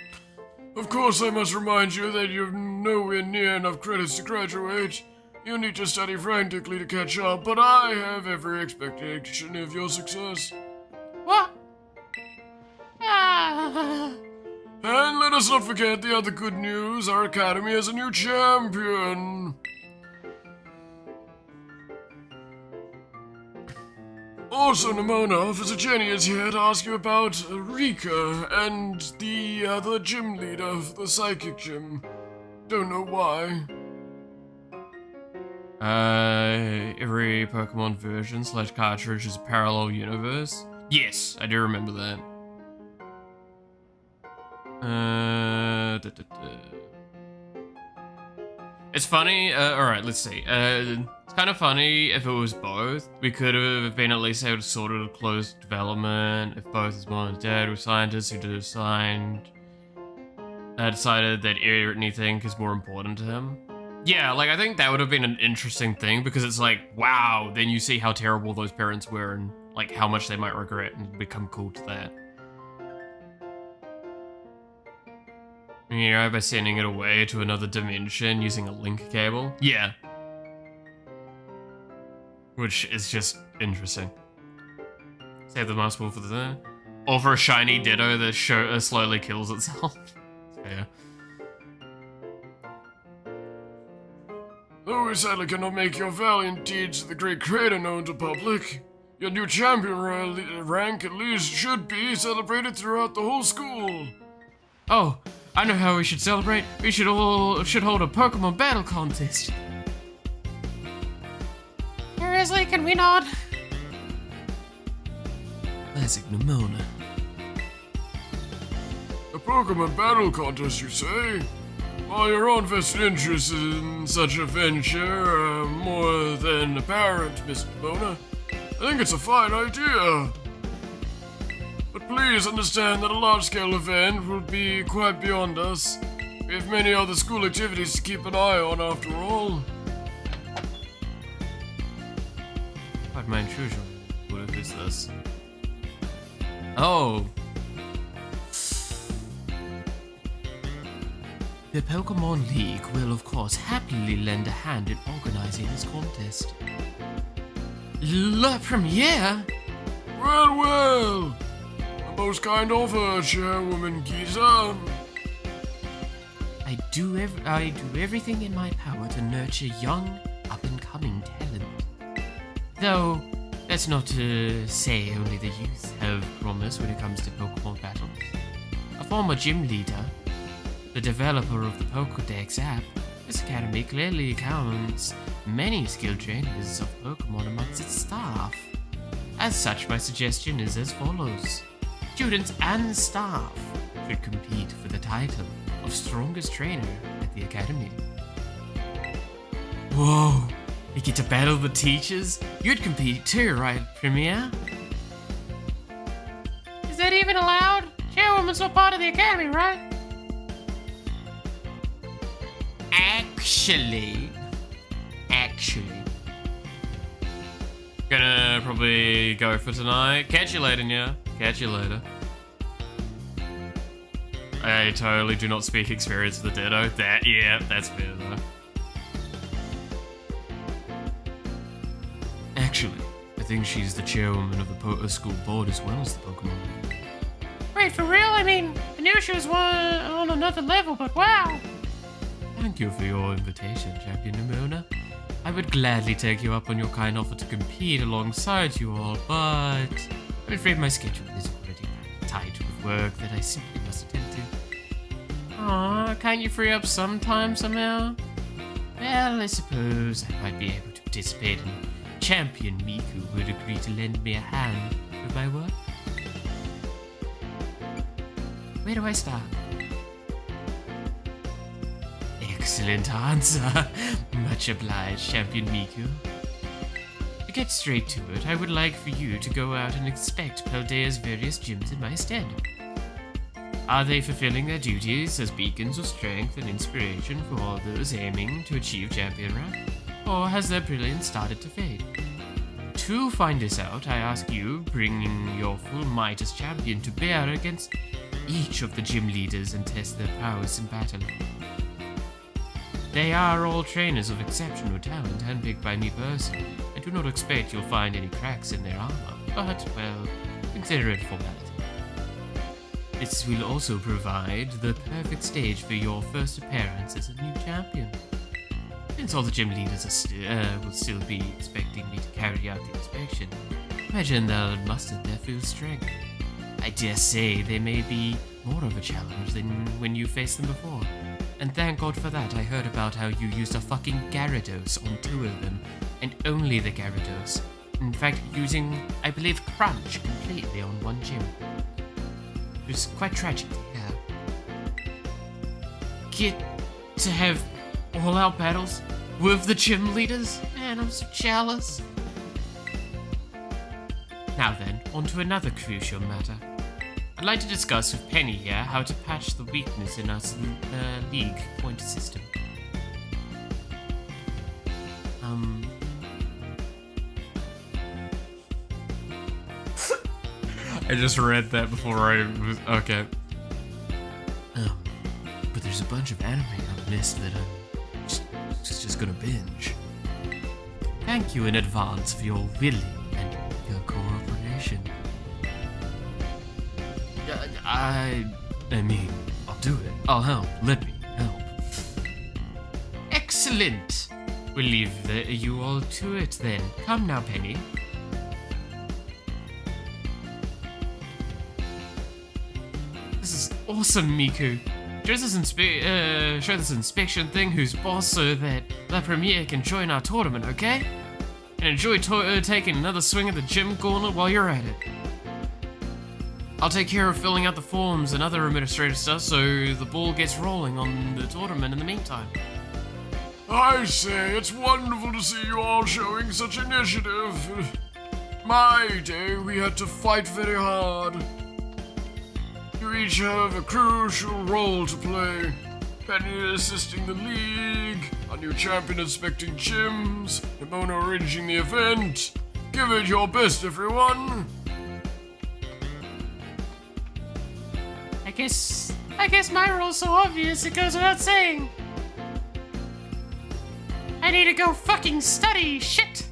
Speaker 8: Of course, I must remind you that you've nowhere near enough credits to graduate. You need to study frantically to catch up, but I have every expectation of your success.
Speaker 5: What? Ah...
Speaker 8: And let us not forget the other good news. Our academy has a new champion. Also, Nimona, Officer Jenny is here to ask you about Rika and the other gym leader for the psychic gym. Don't know why.
Speaker 1: Every Pokemon version / cartridge is a parallel universe. Yes, I do remember that. It's funny, alright, let's see. It's kind of funny if it was both. We could have been at least able to sort of close development if both his mom and dad were scientists who decided that anything is more important to him. Yeah, like, I think that would have been an interesting thing, because it's like, wow, then you see how terrible those parents were and, like, how much they might regret and become cool to that. Yeah, by sending it away to another dimension using a link cable. Yeah. Which is just interesting. Save the mouse ball for the... Or for a shiny ditto that slowly kills itself. Yeah.
Speaker 8: Though we sadly cannot make your valiant deeds of the great creator known to public, your new champion rank at least should be celebrated throughout the whole school.
Speaker 1: Oh, I know how we should celebrate. We should hold a Pokemon battle contest.
Speaker 5: Seriously, can we not?
Speaker 1: Classic Nimona.
Speaker 8: A Pokemon battle contest, you say? While your own vested interest in such a venture are more than apparent, Miss Nimona, I think it's a fine idea. But please understand that a large-scale event will be quite beyond us. We have many other school activities to keep an eye on, after all.
Speaker 1: Pardon my intrusion. What is this? Oh. The Pokemon League will, of course, happily lend a hand in organizing this contest. La premiere?
Speaker 8: Well, well. A most kind offer, Chairwoman Giza.
Speaker 1: I do everything in my power to nurture young, up-and-coming talent. Though, that's not to say only the youth have promise when it comes to Pokemon battles. A former gym leader, the developer of the Pokédex app, this academy clearly counts many skilled trainers of Pokemon amongst its staff. As such, my suggestion is as follows. Students and staff should compete for the title of strongest trainer at the academy. Whoa, you get to battle the teachers? You'd compete too, right, Premier?
Speaker 5: Is that even allowed? Chairwoman's not part of the academy, right?
Speaker 1: Actually. Gonna probably go for tonight. Catch you later, yeah. Catch you later. I totally do not speak experience with the Ditto. That's fair though. Actually, I think she's the chairwoman of the school board as well as the Pokemon League.
Speaker 5: Wait, for real? I mean, I knew she was on another level, but wow.
Speaker 1: Thank you for your invitation, Champion Nimona. I would gladly take you up on your kind offer to compete alongside you all, but I'm afraid my schedule is already tight with work that I simply must attend to.
Speaker 5: Aw, can't you free up some time somehow?
Speaker 1: Well, I suppose I might be able to participate in Champion Miku would agree to lend me a hand with my work. Where do I start? Excellent answer. Much obliged, Champion Miku. To get straight to it, I would like for you to go out and inspect Paldea's various gyms in my stead. Are they fulfilling their duties as beacons of strength and inspiration for all those aiming to achieve champion rank? Or has their brilliance started to fade? To find this out, I ask you, bringing your full might as champion to bear against each of the gym leaders and test their prowess in battle. They are all trainers of exceptional talent, handpicked by me personally. I do not expect you'll find any cracks in their armor, but, well, consider it a formality. This will also provide the perfect stage for your first appearance as a new champion. Since all the gym leaders will still be expecting me to carry out the inspection, imagine they'll muster their full strength. I dare say they may be more of a challenge than when you faced them before. And thank God for that. I heard about how you used a fucking Gyarados on 2 of them, and only the Gyarados. In fact, using, I believe, Crunch completely on 1 gym. It was quite tragic to hear. Get to have all-out battles with the gym leaders? Man, I'm so jealous. Now then, on to another crucial matter. I'd like to discuss with Penny here how to patch the weakness in our league point system. I just read that before I was... Okay.
Speaker 7: But there's a bunch of anime I've missed that I'm just gonna binge. Thank you in advance for your willing and your cooperation. I mean, I'll do it. I'll help. Let me help. Excellent. We'll leave you all to it then. Come now, Penny. This is awesome, Miku. Show this inspection thing who's boss so that La Premiere can join our tournament, okay? And enjoy taking another swing at the gym gauntlet while you're at it. I'll take care of filling out the forms and other administrative stuff so the ball gets rolling on the tournament in the meantime.
Speaker 8: I say, it's wonderful to see you all showing such initiative. My day, we had to fight very hard. You each have a crucial role to play. Penny assisting the league, our new champion inspecting gyms, Nimona arranging the event. Give it your best, everyone.
Speaker 5: I guess my role's so obvious it goes without saying. I need to go fucking study, shit!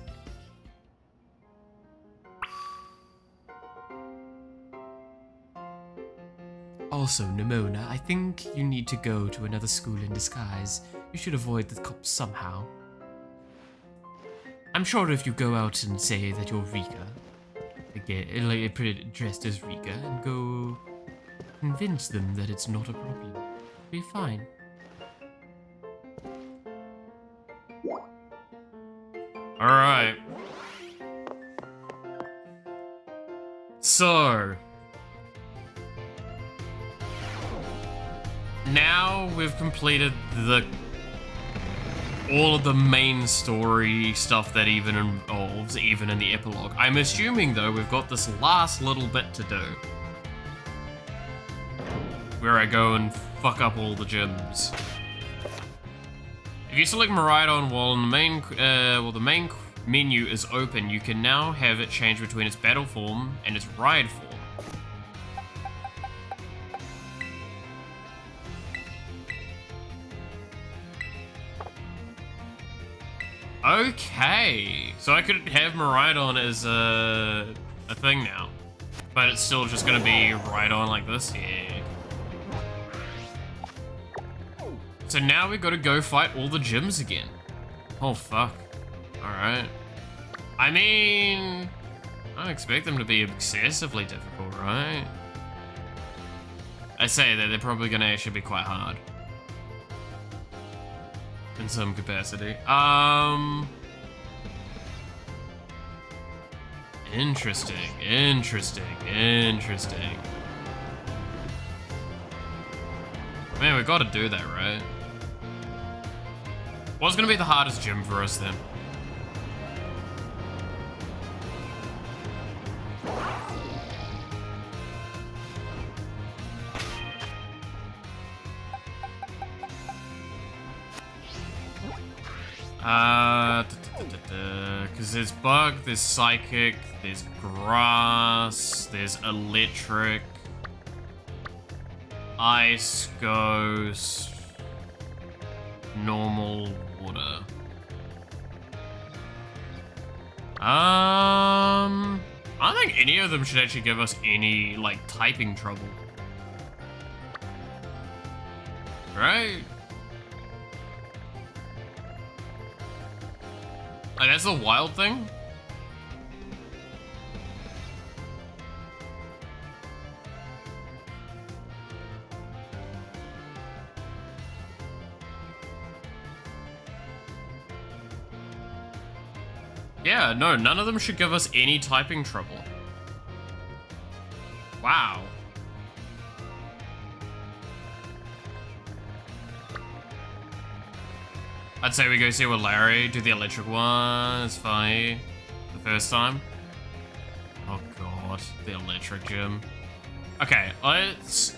Speaker 7: Also, Nimona, I think you need to go to another school in disguise. You should avoid the cops somehow. I'm sure if you go out and say that you're Rika, dressed as Rika, and go convince them that it's not a problem, it'll be fine.
Speaker 1: Alright. So... now we've completed all of the main story stuff that even involves, even in the epilogue. I'm assuming, though, we've got this last little bit to do. Where I go and fuck up all the gyms. If you select Maridon while the main menu is open, you can now have it change between its battle form and its ride form. Okay, so I could have Maridon as a thing now, but it's still just gonna be Rhydon like this, yeah. So now we gotta go fight all the gyms again. Oh fuck. Alright. I mean, I don't expect them to be excessively difficult, right? I say that they're probably gonna actually be quite hard. In some capacity. Interesting. Man, we gotta do that, right? What's gonna be the hardest gym for us then? Because there's bug, there's psychic, there's grass, there's electric, ice, ghost, normal, water. I don't think any of them should actually give us any, like, typing trouble. Right? Like, that's the wild thing? Yeah, no, none of them should give us any typing trouble. Wow. I'd say we go see with Larry, do the electric one, it's funny. The first time. Oh god, the electric gym. Okay, let's...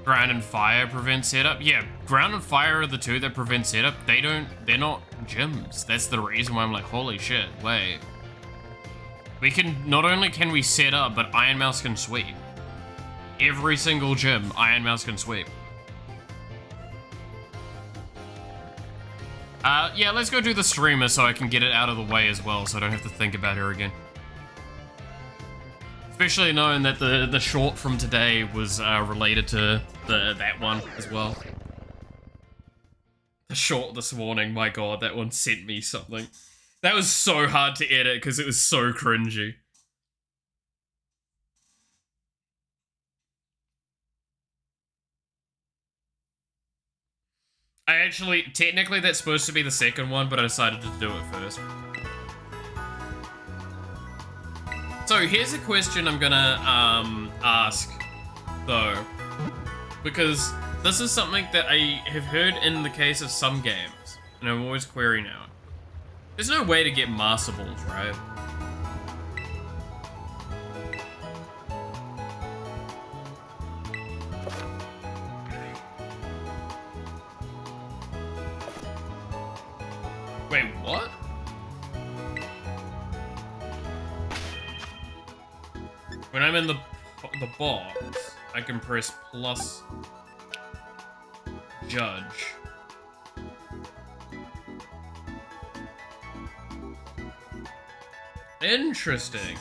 Speaker 1: Ground and fire prevent setup. Yeah, ground and fire are the two that prevent setup. They're not gyms. That's the reason why I'm like, holy shit, wait. We can, not only can we set up, but Iron Mouse can sweep. Every single gym, Iron Mouse can sweep. Yeah, let's go do the streamer so I can get it out of the way as well, so I don't have to think about her again. Especially knowing that the short from today was related to that one as well. The short this morning, my god, that one sent me something. That was so hard to edit because it was so cringy. Technically that's supposed to be the second one, but I decided to do it first. So here's a question I'm gonna ask, though, because this is something that I have heard in the case of some games, and I'm always querying now. There's no way to get Master Balls, right? Wait, what? When I'm in the box, I can press plus judge. Interesting.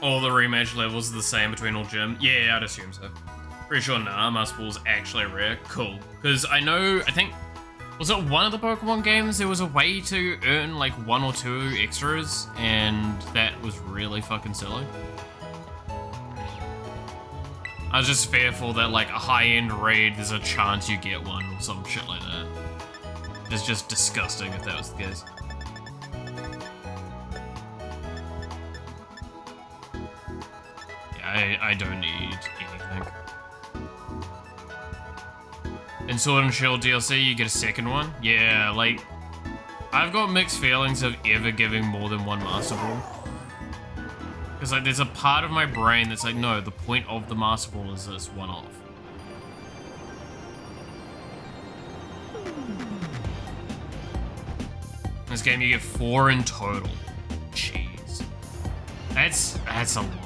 Speaker 1: All the rematch levels are the same between all gym? Yeah, I'd assume so. Pretty sure Master Ball's actually rare. Cool. Because I think, was it one of the Pokemon games there was a way to earn like 1 or 2 extras, and that was really fucking silly. I was just fearful that like a high-end raid, there's a chance you get one or some shit like that. It's just disgusting if that was the case. I don't need anything. In Sword and Shield DLC, you get a second one? Yeah, like, I've got mixed feelings of ever giving more than one Master Ball. Because like, there's a part of my brain that's like, no, the point of the Master Ball is this one-off. In this game, you get 4 in total. Jeez. That's a lot.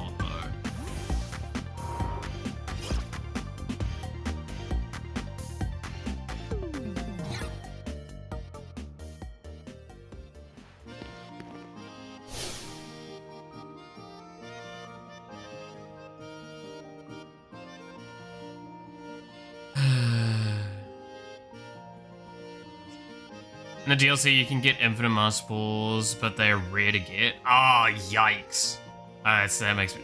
Speaker 1: In the DLC, you can get infinite Master Balls, but they're rare to get. Oh, yikes. That makes me...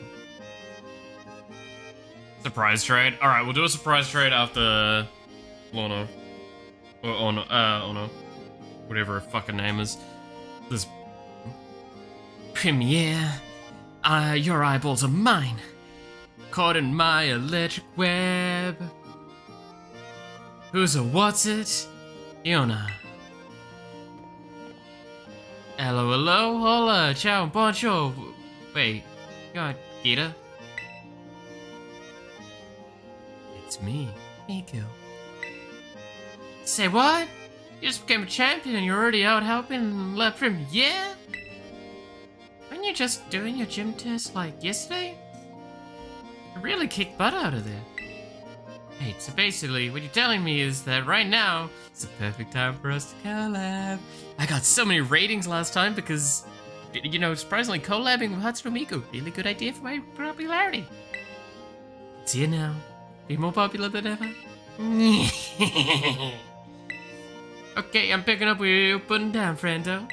Speaker 1: Surprise trade? Alright, we'll do a surprise trade after... Lono. Or Ono. Whatever her fucking name is. This...
Speaker 5: Premiere, your eyeballs are mine. Caught in my electric web. Who's a what's it? Yona. Hello, hola, ciao, bonjour. Wait, you're not Gita? It's me, Miku. Say what? You just became a champion and you're already out helping La Premiere? Weren't you just doing your gym test like yesterday? You really kicked butt out of there. Hey, so basically, what you're telling me is that right now, it's the perfect time for us to collab. I got so many ratings last time because, you know, surprisingly, collabing with Hatsune Miku, really good idea for my popularity. It's here now. Be more popular than ever. Okay, I'm picking up where you're putting down, friendo.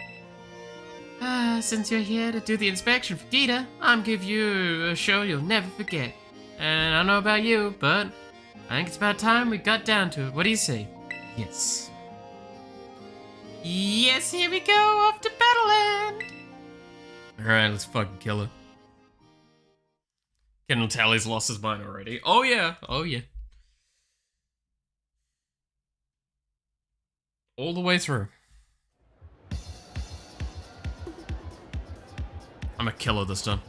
Speaker 5: Since you're here to do the inspection for Gita, I'm give you a show you'll never forget. And I don't know about you, but I think it's about time we got down to it. What do you say?
Speaker 7: Yes.
Speaker 5: Yes, here we go, off to Battleland!
Speaker 7: Alright, let's fucking kill her. Kendall Tally's lost his mind already. Oh yeah, oh yeah. All the way through. I'm a killer this time.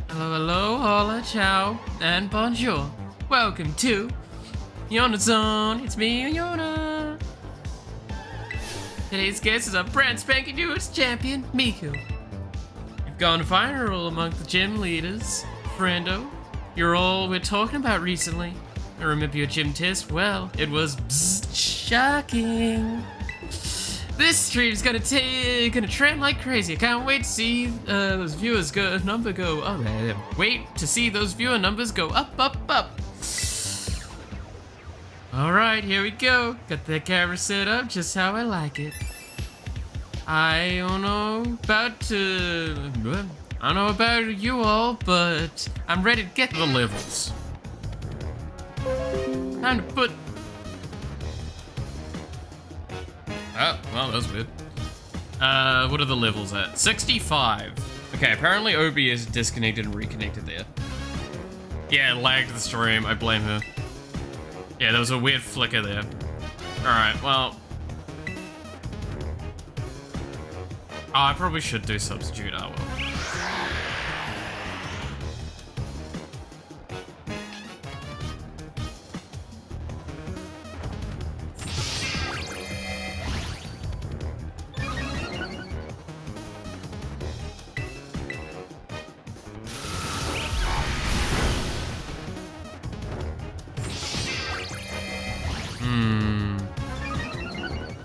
Speaker 5: Hello, hello, hola, ciao, and bonjour. Welcome to Yona Zone. It's me, Yona. Today's guest is a brand spanking new champion, Miku. You've gone viral among the gym leaders. Friendo, you're all we're talking about recently. I remember your gym test. Well, it was shocking. This stream's gonna trend like crazy. I can't wait to see those viewers number go. Oh, wait to see those viewer numbers go up, up, up. All right, here we go. Got the camera set up just how I like it. I don't know about you all, but I'm ready to get
Speaker 7: The levels.
Speaker 5: time to put.
Speaker 7: Oh, well, that was weird. What are the levels at? 65. Okay, apparently OBS is disconnected and reconnected there. Yeah, it lagged the stream. I blame her. Yeah, there was a weird flicker there. Alright, well. Oh, I probably should do substitute. Oh, well.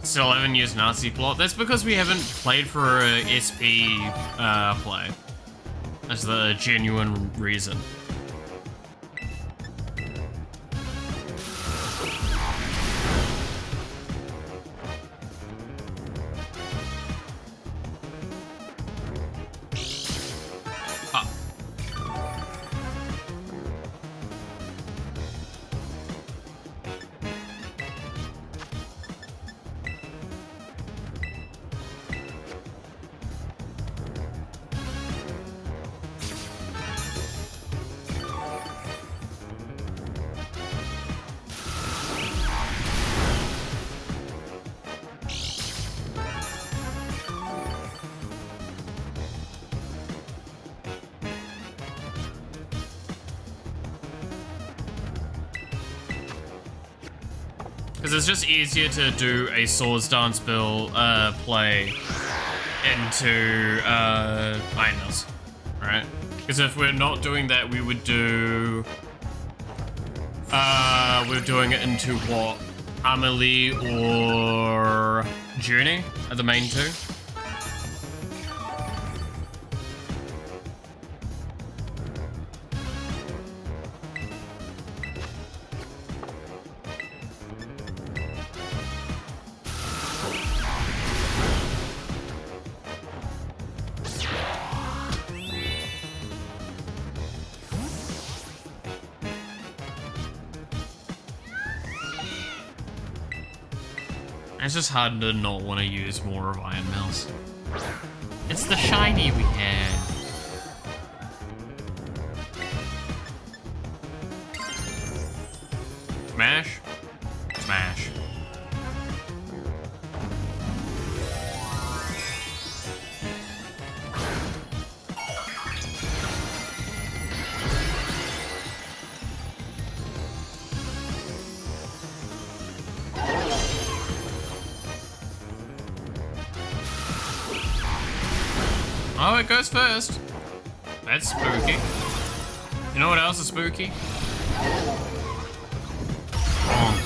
Speaker 7: Still haven't used Nazi plot. That's because we haven't played for a SP play. That's the genuine reason. Because it's just easier to do a Swords Dance Bill play into Iron Mills, right? Because if we're not doing that, we would do... we're doing it into what? Amelie or Junie are the main two. It's just hard to not want to use more of Iron Mills. It's the shiny we had. Smash? Smash. Oh, it goes first. That's spooky. You know what else is spooky? Bonk.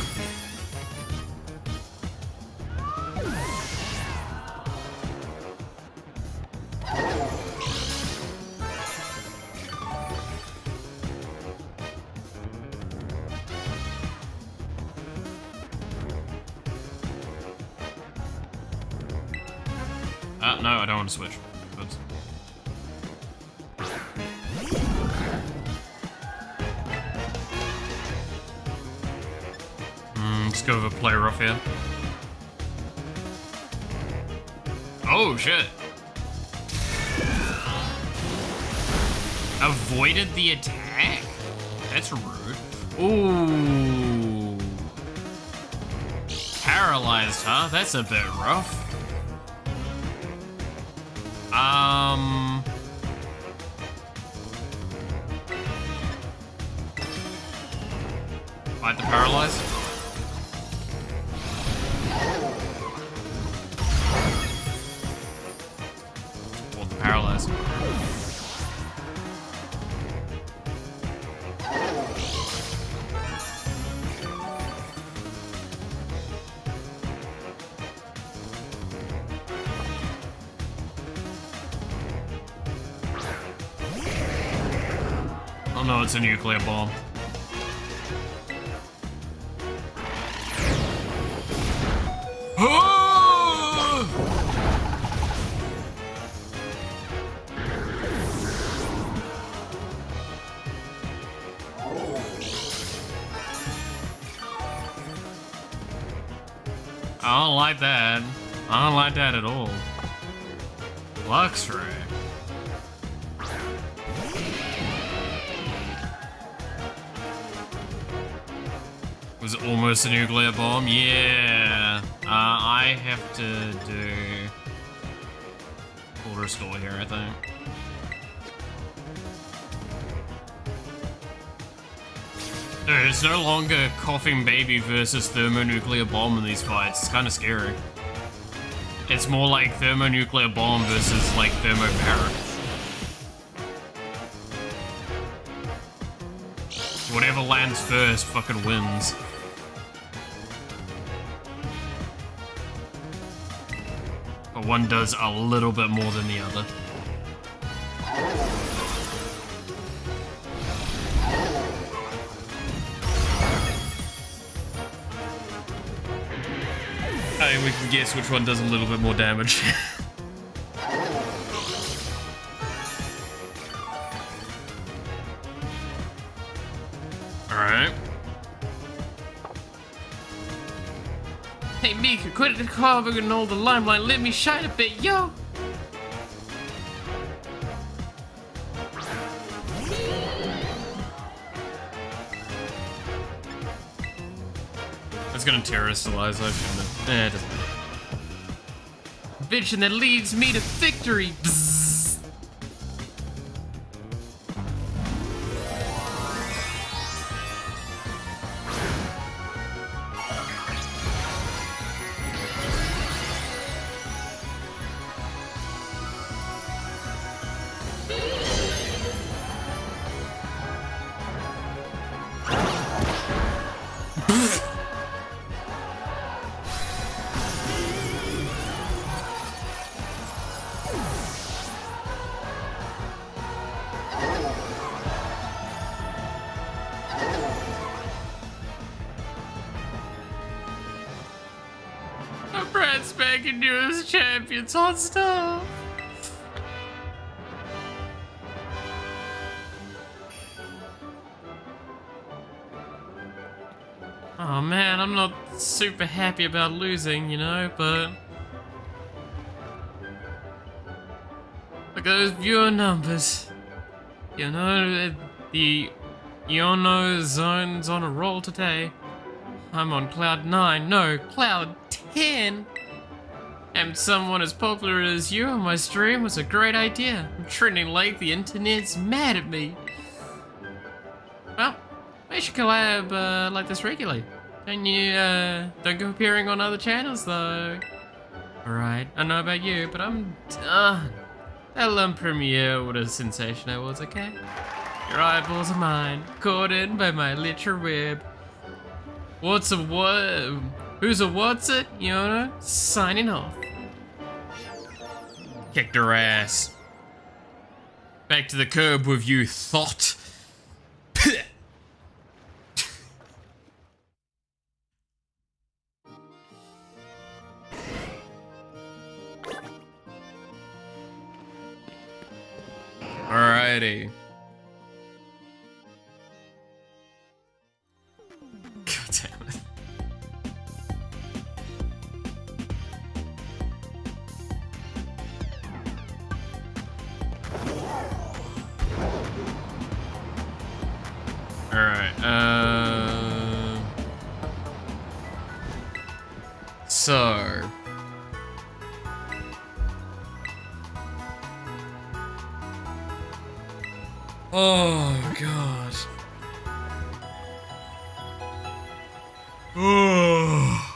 Speaker 1: No, I don't want to switch. Oops. Let's go with a player off here. Oh, shit. Avoided the attack? That's rude. Ooh. Paralyzed, huh? That's a bit rough. Fight the paralyzed? Or the paralyzed. Oh no, it's a nuclear bomb. I don't like that. I don't like that at all. Luxray. Was it almost a nuclear bomb? Yeah. I have to do full restore here, I think. Dude, it's no longer coughing baby versus thermonuclear bomb in these fights. It's kind of scary. It's more like thermonuclear bomb versus like thermo parrot. Whatever lands first fucking wins. But one does a little bit more than the other. I think we can guess which one does a little bit more damage. Alright. Hey Mika, quit carving all the limelight, let me shine a bit, yo! It's gonna terroristize, I shouldn't. It doesn't matter. Vision that leads me to victory! Bzzz. Brad's back into his champions hot stuff. Oh man, I'm not super happy about losing, you know, but look at those viewer numbers. You know, the Iono zone's on a roll today. I'm on cloud 9, no, cloud 10. And someone as popular as you on my stream was a great idea. I'm trending like the internet's mad at me. Well, we should collab like this regularly. Don't go appearing on other channels though. Alright, I don't know about you, but I'm done. That lump premiere, what a sensation that was, okay? Your eyeballs are mine, caught in by my literal web. What's a what? Who's a what's it? You know, signing off. Kicked her ass. Back to the curb with you, thought. Alright, so... Oh, God. Oh.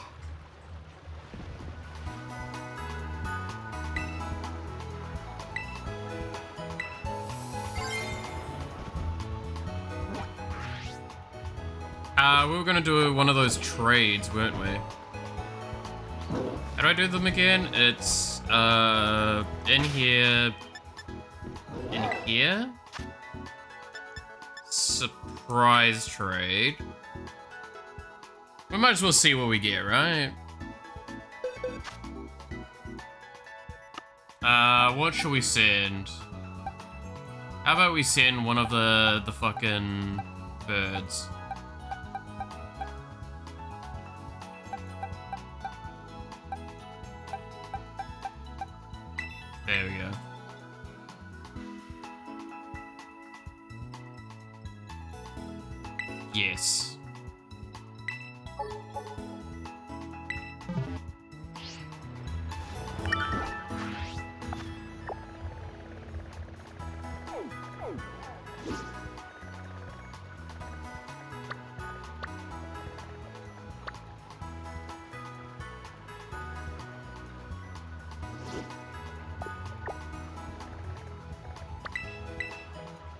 Speaker 1: We were gonna do one of those trades, weren't we? How do I do them again? It's, in here... In here? Surprise trade. We might as well see what we get, right? What should we send? How about we send one of the fucking birds? There we go. Yes.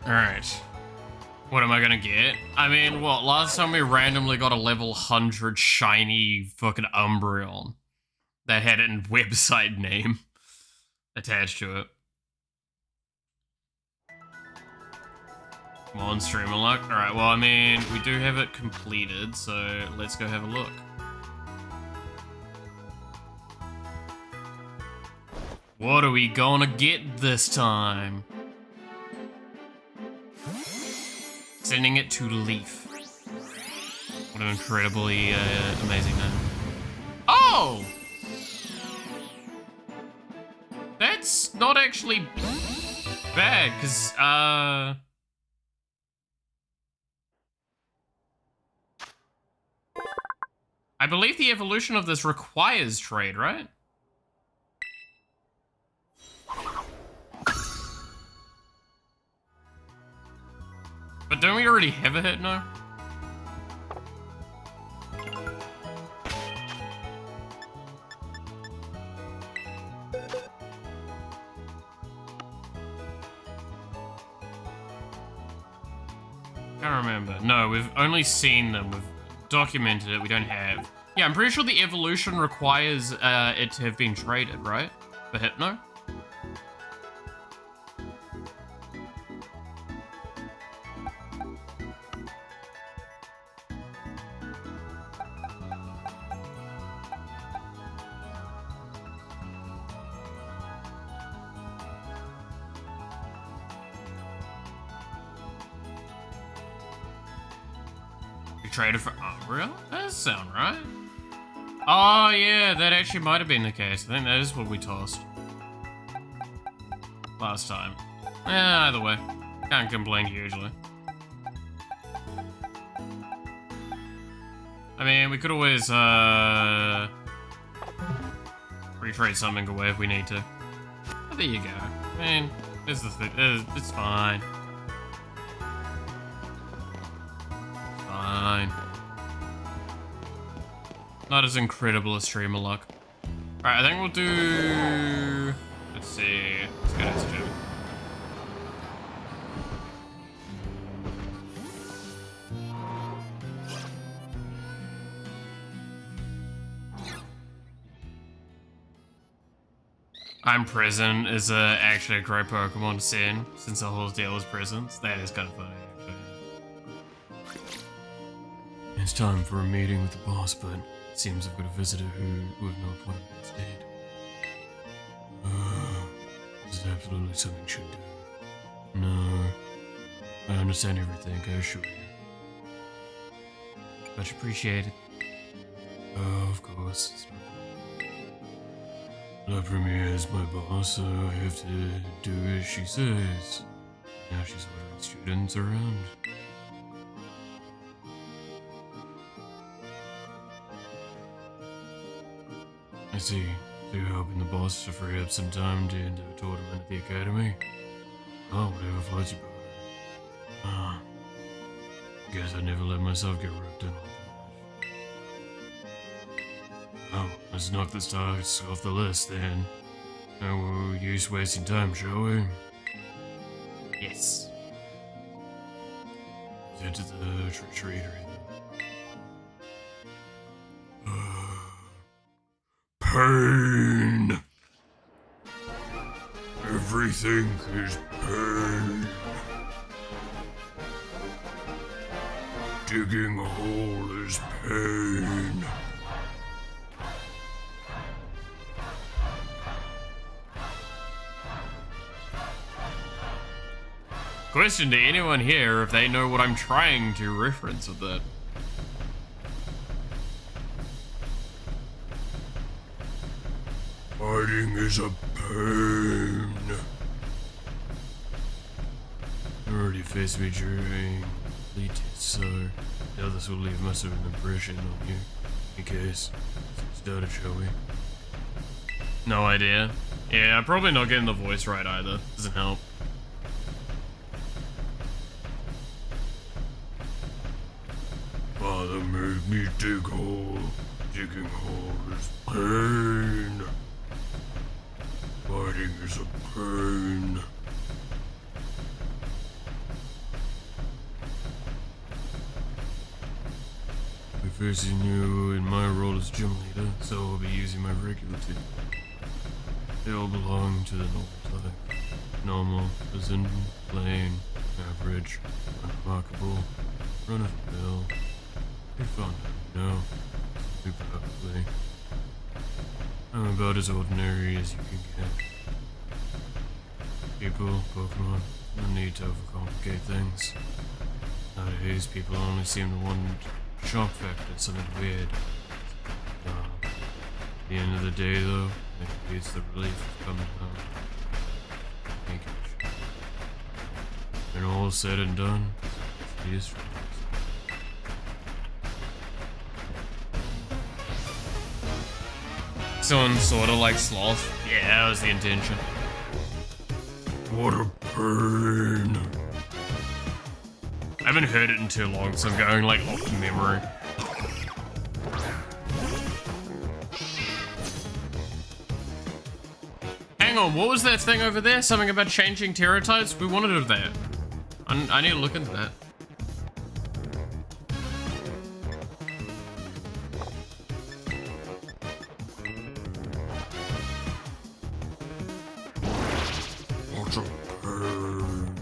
Speaker 1: Alright. What am I gonna get? I mean, what, last time we randomly got a level 100 shiny fucking Umbreon that had a website name attached to it. Come on, streamer luck. Alright, well, I mean, we do have it completed, so let's go have a look. What are we gonna get this time? Sending it to Leaf. What an incredibly amazing name. Oh! That's not actually bad, because, I believe the evolution of this requires trade, right? But don't we already have a hit now? Can't remember. No, we've only seen them. We've documented it. We don't have. Yeah, I'm pretty sure the evolution requires it to have been traded, right? For Hypno? Traded for Umbreon? That does sound right. Oh yeah, that actually might have been the case. I think that is what we tossed last time. Either way, can't complain hugely. I mean, we could always retrade something away if we need to. But there you go. I mean, this is it's fine. Fine. Not as incredible as streamer luck. Alright, I think we'll do... Let's see. Let's go next to I'm Present is actually a great Pokemon to send, since the whole deal is presents. That is kind of funny, actually. It's time for a meeting with the boss, but it seems I've got a visitor who have no appointment instead. This is absolutely something you should do. No, I understand everything, I assure you. Much appreciated. Oh, of course. It's La Premiere is my boss, so I have to do as she says. Now she's ordering students around.
Speaker 8: I see. So you're helping the boss to free up some time to enter a tournament at the academy? Oh, whatever floats your boat. Ah. Guess I never let myself get roped in like that. Oh, let's knock this task off the list then. No use wasting time, shall we?
Speaker 1: Yes.
Speaker 8: Let's head to the treatery then. Pain! Everything is pain. Digging a hole is pain.
Speaker 1: Question to anyone here if they know what I'm trying to reference with that.
Speaker 8: Fighting is a pain. You already faced me during the test, so now this will leave much of an impression on you. In case, let's start it, shall we?
Speaker 1: No idea. Yeah, I'm probably not getting the voice right either. Doesn't help.
Speaker 8: Father made me dig hole. Digging hole is pain. Fighting is a pain. I'll be facing you in my role as gym leader, so I'll be using my regular team. They all belong to the normal type. Normal, present, plain, average, unremarkable, run of the mill. Be fun, you know. Be perfectly. I'm about as ordinary as you can get. People, Pokemon, no need to overcomplicate things. Nowadays, people only seem to want shock factor, something weird. At the end of the day, though, maybe it's the relief of coming home. Thank you. When all said and done, it is true.
Speaker 1: Someone sort of like Sloth. Yeah, that was the intention.
Speaker 8: What a pain.
Speaker 1: I haven't heard it in too long, so I'm going like off memory. Hang on, what was that thing over there? Something about changing terror types? We wanted it there. I need to look into that.
Speaker 8: What a pain.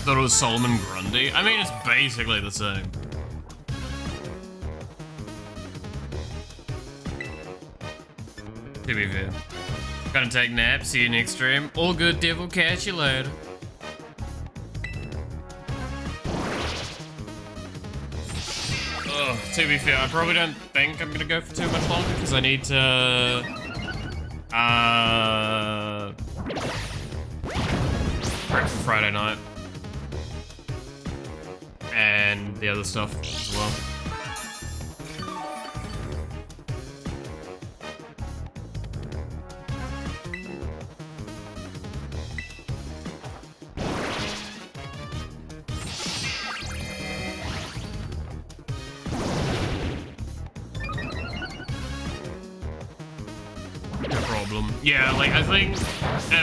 Speaker 1: Thought it was Solomon Grundy. I mean, it's basically the same. To be fair. Gonna take naps, see you next stream. All good, devil, catch you later. Ugh, to be fair, I probably don't think I'm gonna go for too much longer because I need to prep for Friday night. And the other stuff as well. No problem. Yeah, like I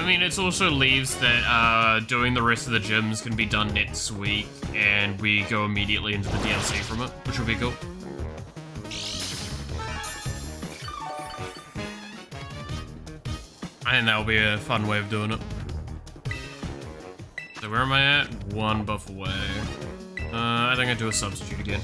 Speaker 1: mean it also leaves that doing the rest of the gyms can be done next week and we go immediately into the DLC from it, which will be cool. I think that'll be a fun way of doing it. So where am I at? One buff away. I think I do a substitute again.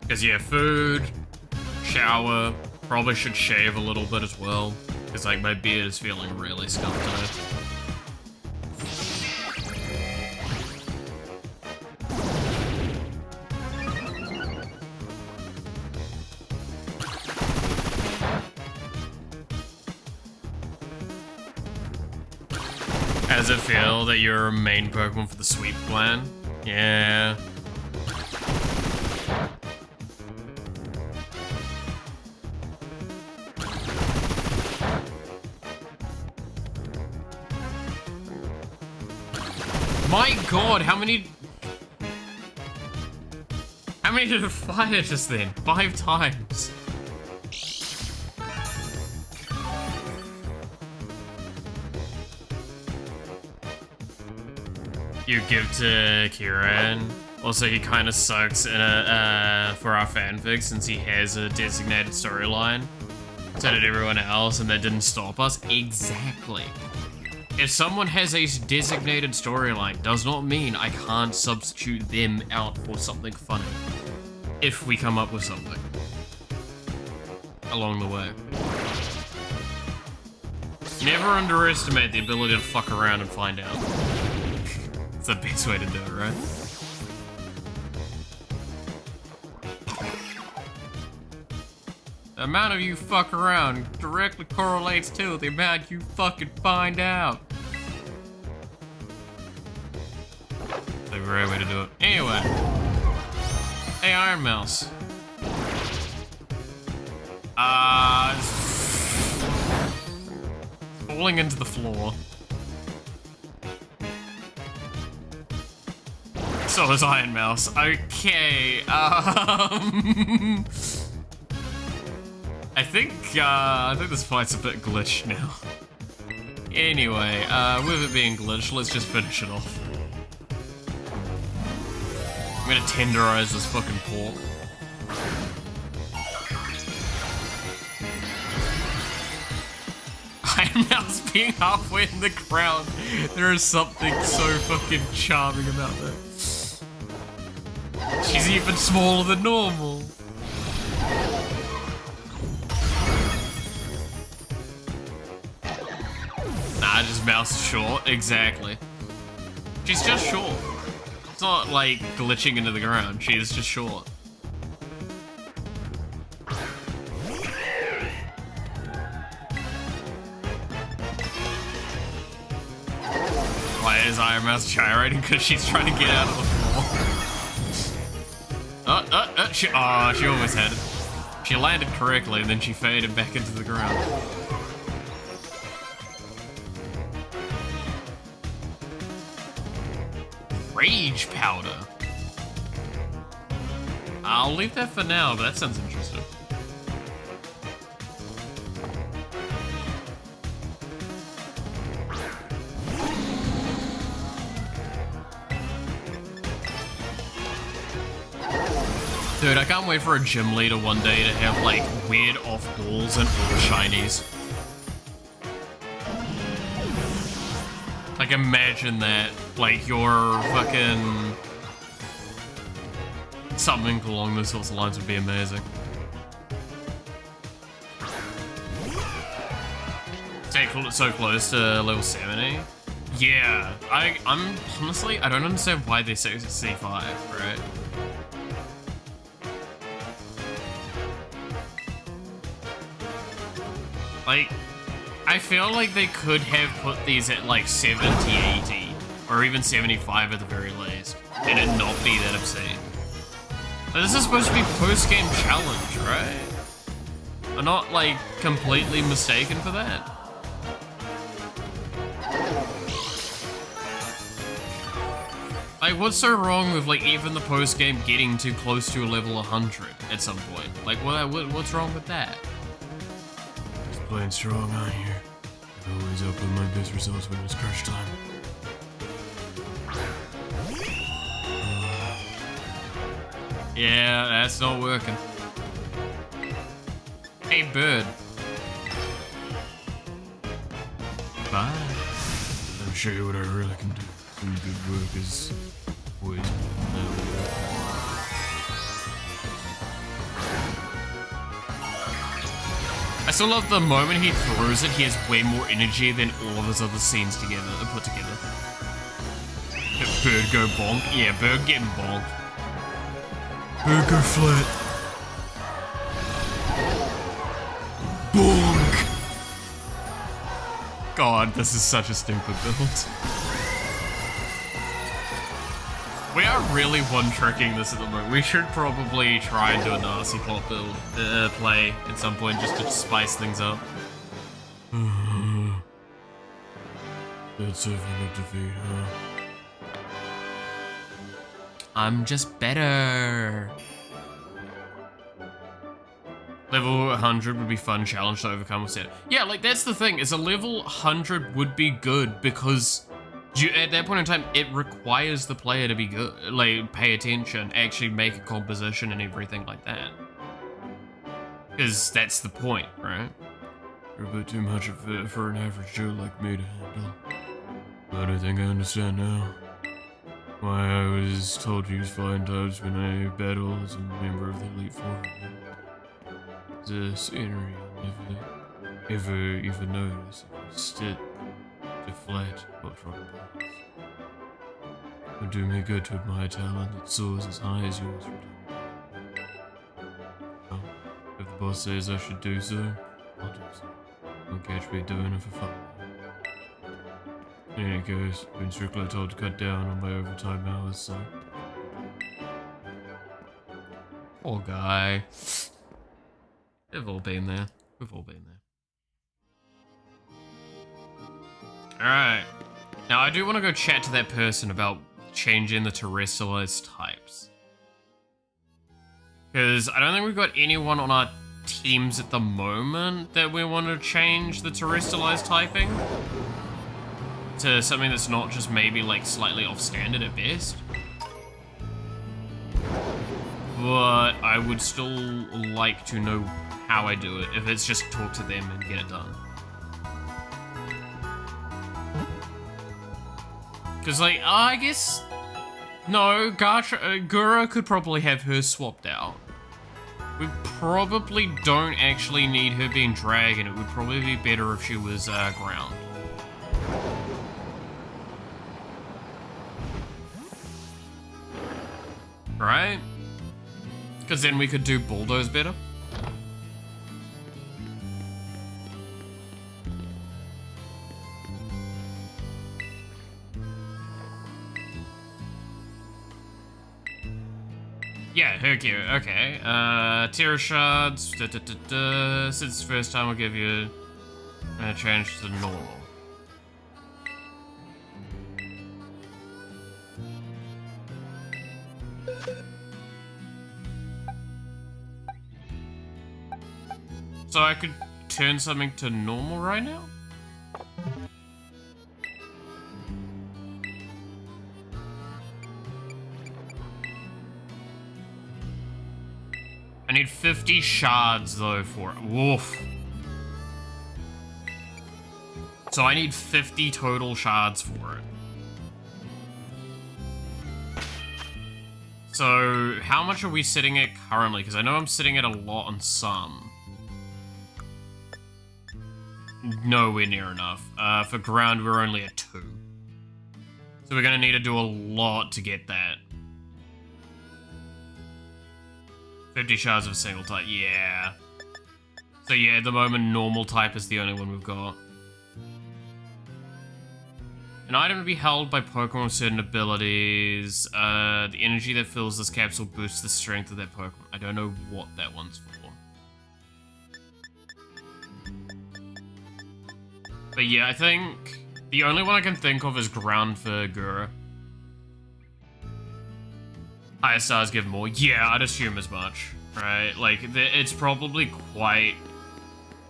Speaker 1: Because yeah, food, shower, probably should shave a little bit as well. Because like my beard is feeling really scuffed today. How does it feel that you're a main Pokemon for the sweep clan? Yeah. My god, how many did it fire just then? 5 times. You give to Kieran. Also, he kind of sucks in for our fanfic since he has a designated storyline. So did everyone else, and that didn't stop us. Exactly. If someone has a designated storyline, does not mean I can't substitute them out for something funny. If we come up with something along the way. Never underestimate the ability to fuck around and find out. It's the best way to do it, right? The amount of you fuck around directly correlates to the amount you fucking find out. It's a great way to do it. Anyway. Hey, Iron Mouse. It's falling into the floor. So is Iron Mouse. Okay, I think this fight's a bit glitched now. Anyway, with it being glitched, let's just finish it off. I'm gonna tenderize this fucking pork. Iron Mouse being halfway in the ground. There is something so fucking charming about that. She's even smaller than normal. Nah, just Mouse is short. Exactly. She's just short. It's not like glitching into the ground. She is just short. Why is Iron Mouse gyrating? Because she's trying to get out of the floor. She almost had it. She landed correctly, and then she faded back into the ground. Rage powder. I'll leave that for now, but that sounds interesting. Dude, I can't wait for a gym leader one day to have, like, weird off-balls and all shinies. Like, imagine that. Like, your fucking... something along those sorts of lines would be amazing. Stay so close to level 70. Yeah, I'm honestly, I don't understand why they say C5, right? Like, I feel like they could have put these at like 70, 80, or even 75 at the very least, and it not be that obscene. But this is supposed to be post-game challenge, right? I'm not like completely mistaken for that. Like, what's so wrong with like even the post-game getting too close to a level 100 at some point? Like, what's wrong with that?
Speaker 8: Playing strong on here. I always output my best results when it's crunch time.
Speaker 1: Yeah, that's not working. Hey, bird. Bye.
Speaker 8: Let me show you what I really can do. Some good work is always
Speaker 1: still love the moment he throws it, he has way more energy than all of his other scenes together, put together. Bird go bonk? Yeah, Bird getting bonked. Bird go flat. Bonk! God, this is such a stupid build. We are really one-tricking this at the moment. We should probably try and do a nasty plot build, play at some point just to spice things up.
Speaker 8: That's infinite defeat, huh?
Speaker 1: I'm just better. Level 100 would be fun challenge to overcome with set. Yeah, like that's the thing, is a level 100 would be good because at that point in time, it requires the player to be good, like pay attention, actually make a composition and everything like that. Because that's the point, right?
Speaker 8: You're a bit too much of it for an average Joe like me to handle. But I think I understand now. Why I was told to use flying types when I battle as a member of the Elite Four. The scenery I never even notice if I sit to flat or from parts. It would do me good to admire talent that soars as high as yours from time to time. Well, if the boss says I should do so, I'll do so. Don't catch me doing it for fun. In any case, I've been strictly told to cut down on my overtime hours, so...
Speaker 1: Poor guy. We've all been there. We've all been there. Alright. Now, I do want to go chat to that person about changing the terrestrialized types. Because I don't think we've got anyone on our teams at the moment that we want to change the terrestrialized typing to something that's not just maybe like slightly off standard at best. But I would still like to know how I do it, if it's just talk to them and get it done. Because like, I guess, no, Gura could probably have her swapped out. We probably don't actually need her being dragon, it would probably be better if she was ground. Right? Because then we could do bulldoze better. Yeah, Hercule, okay. Terror shards, Since the first time, I'll give you a change to normal. So I could turn something to normal right now? I need 50 shards though for it. Woof. So I need 50 total shards for it. So how much are we sitting at currently? Because I know I'm sitting at a lot on some. Nowhere near enough. For ground, we're only at 2. So we're gonna need to do a lot to get that. 50 shards of a single type, yeah. So yeah, at the moment, normal type is the only one we've got. An item to be held by Pokemon with certain abilities. The energy that fills this capsule boosts the strength of that Pokemon. I don't know what that one's for. But yeah, I think the only one I can think of is ground for Gura. Higher stars give more. Yeah, I'd assume as much, right? Like, it's probably quite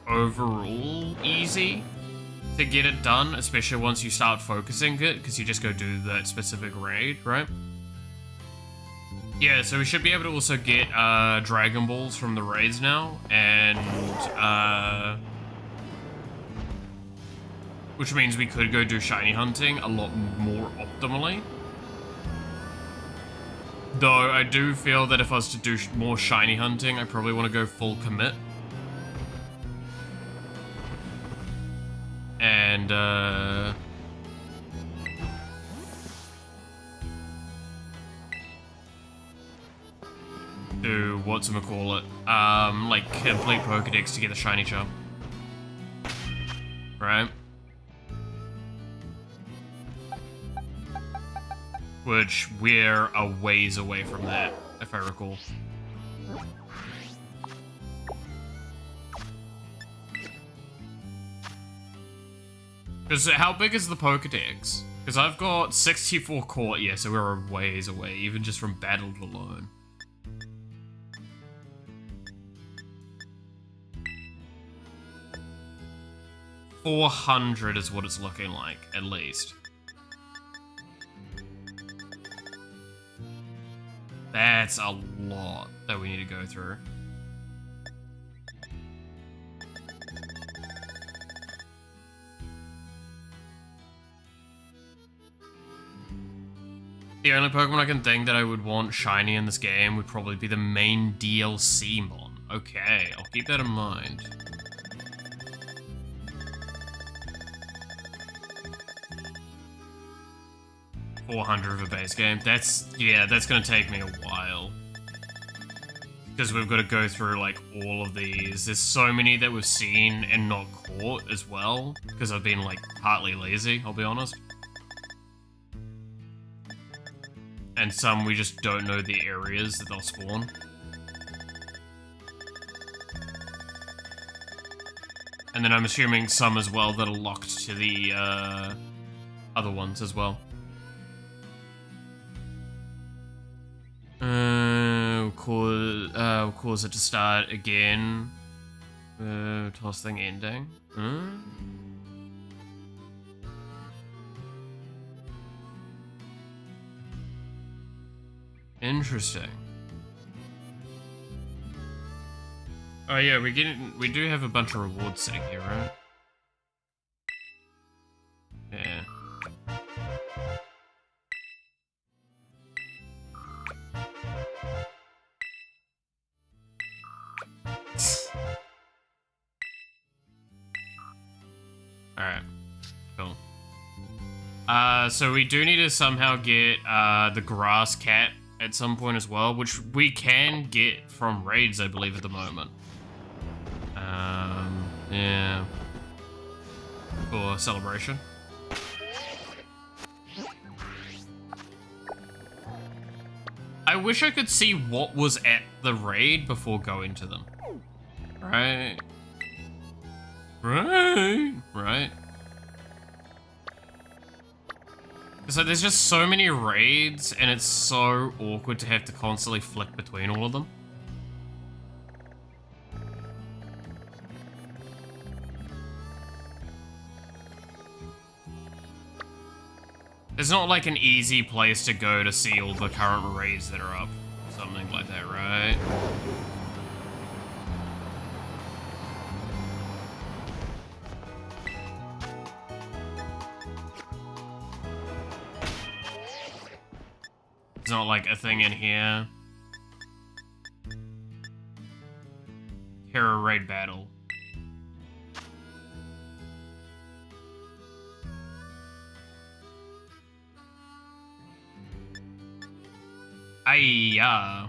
Speaker 1: overall easy to get it done, especially once you start focusing it, because you just go do that specific raid, right? Yeah, so we should be able to also get Dragon Balls from the raids now, and which means we could go do shiny hunting a lot more optimally. Though I do feel that if I was to do more shiny hunting, I probably want to go full commit. And, do whatchamacallit, like complete Pokedex to get the shiny charm. Right? Which we're a ways away from that, if I recall. Because how big is the Pokedex? Because I've got 64 core, yeah, so we're a ways away, even just from battled alone. $400 is what it's looking like, at least. That's a lot that we need to go through. The only Pokemon I can think that I would want shiny in this game would probably be the main DLC mon. Okay, I'll keep that in mind. $400 of a base game. Yeah, that's gonna take me a while. Because we've got to go through, like, all of these. There's so many that we've seen and not caught as well. Because I've been, like, partly lazy, I'll be honest. And some we just don't know the areas that they'll spawn. And then I'm assuming some as well that are locked to the other ones as well. We'll cause it to start again. Toss thing ending. Interesting. Oh yeah, we do have a bunch of rewards sitting here, right? Yeah. Alright. Cool. So we do need to somehow get the grass cat at some point as well, which we can get from raids, I believe, at the moment. Yeah. For celebration. I wish I could see what was at the raid before going to them. Right. Right. So there's just so many raids, and it's so awkward to have to constantly flick between all of them. It's not like an easy place to go to see all the current raids that are up. Something like that, right? It's not like a thing in here. Hero raid battle. Aiyah.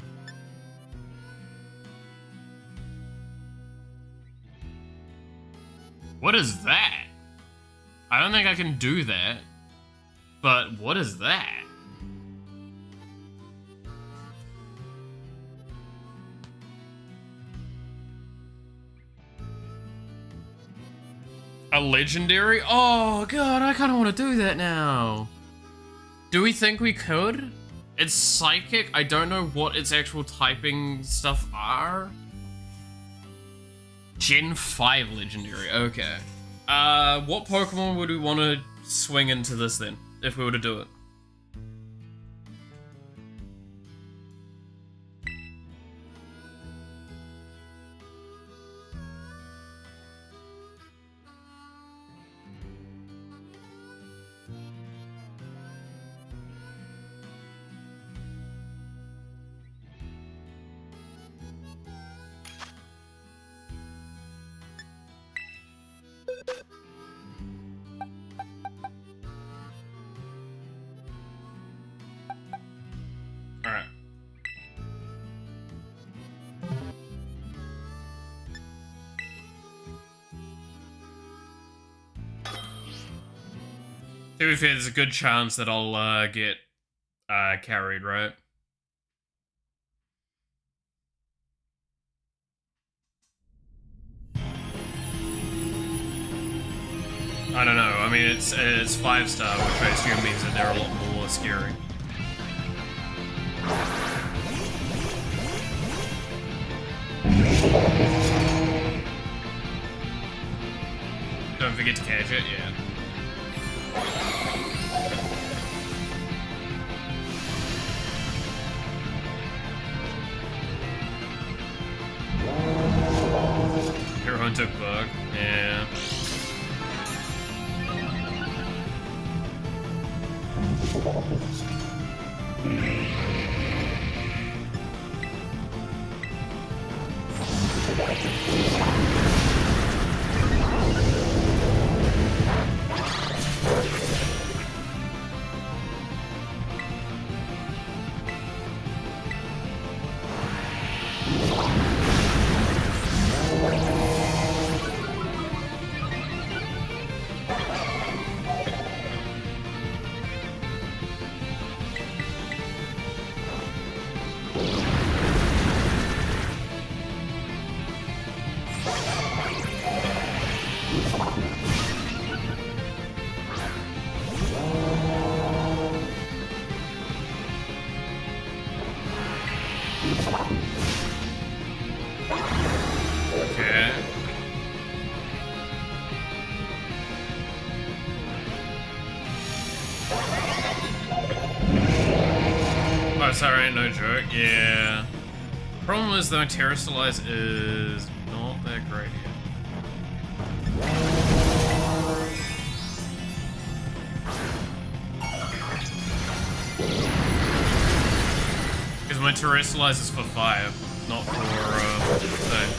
Speaker 1: What is that? I don't think I can do that. But what is that? A legendary? Oh god, I kind of want to do that now. Do we think we could? It's psychic. I don't know what its actual typing stuff are. Gen 5 legendary. Okay. What Pokemon would we want to swing into this then, if we were to do it? To be fair, there's a good chance that I'll get carried, right? I don't know. I mean, it's 5-star, which I assume means that they're a lot more scary. Don't forget to catch it, yeah. Everyone took bug, yeah. Okay. Oh, sorry, no joke. Yeah. Problem is, though, Terrastalize is not that great yet. Because my Terrastalize is for 5, not for, thing.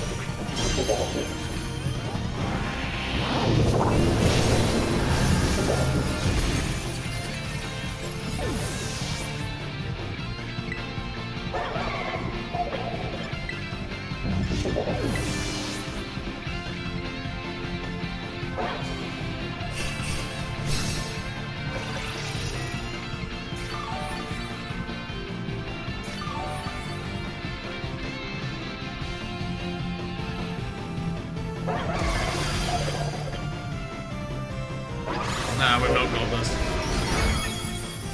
Speaker 1: Nah, we've not got this.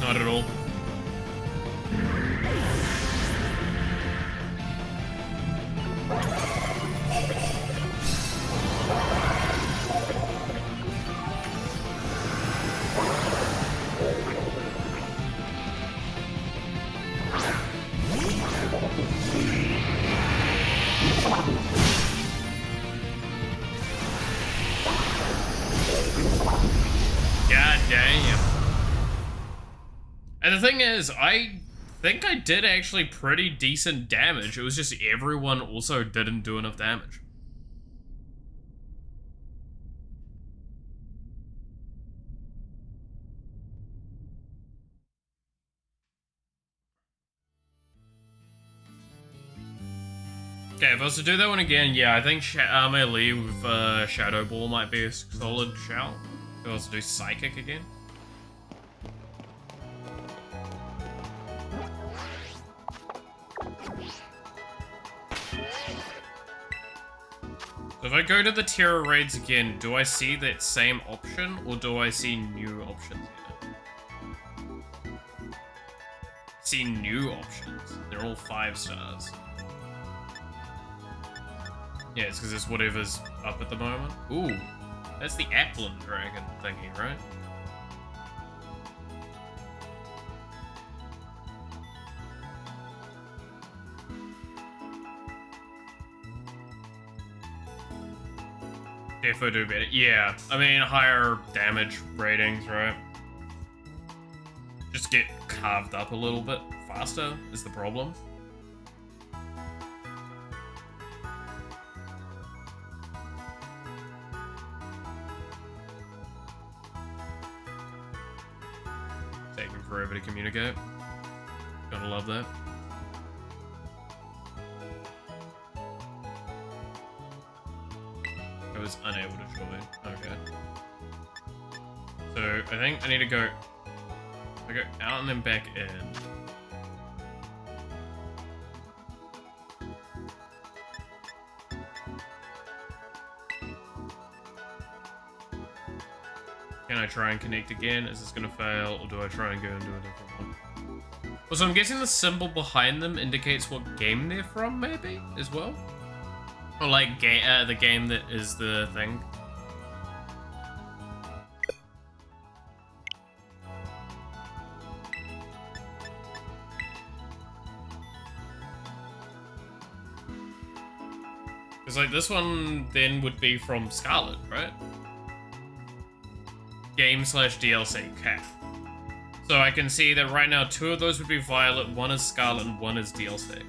Speaker 1: Not at all. God damn. And the thing is, I think I did actually pretty decent damage. It was just everyone also didn't do enough damage. Okay, if I was to do that one again, yeah, I think melee with Shadow Ball might be a solid shout. If I was to do Psychic again. So if I go to the Terror Raids again, do I see that same option, or do I see new options here? See new options. They're all 5 stars. Yeah, it's because it's whatever's up at the moment. Ooh, that's the Applin Dragon thingy, right? Defo do better. Yeah, I mean, higher damage ratings, right? Just get carved up a little bit faster is the problem. Taking forever to communicate. Gotta love that. I was unable to join. Okay. So So I think I need to go out and then back in. Can I try and connect again? Is this gonna fail, or do I try and go and do a different one? Also, I'm guessing the symbol behind them indicates what game they're from, maybe, as well? Or like the game that is the thing. Because like this one then would be from Scarlet, right? Game/DLC, okay. So I can see that right now 2 of those would be Violet, 1 is Scarlet, and 1 is DLC.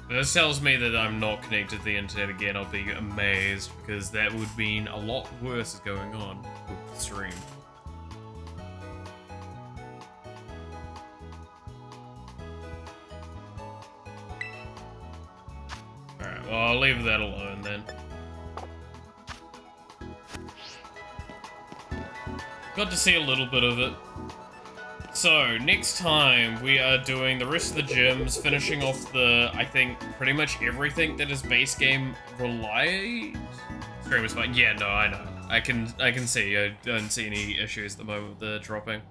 Speaker 1: This tells me that I'm not connected to the internet again. I'll be amazed, because that would mean a lot worse is going on with the stream. Alright, well, I'll leave that alone then. Got to see a little bit of it. So, next time we are doing the rest of the gyms, finishing off I think, pretty much everything that is base game relied. Stream is fine. Yeah, no, I know. I can see. I don't see any issues at the moment with the dropping.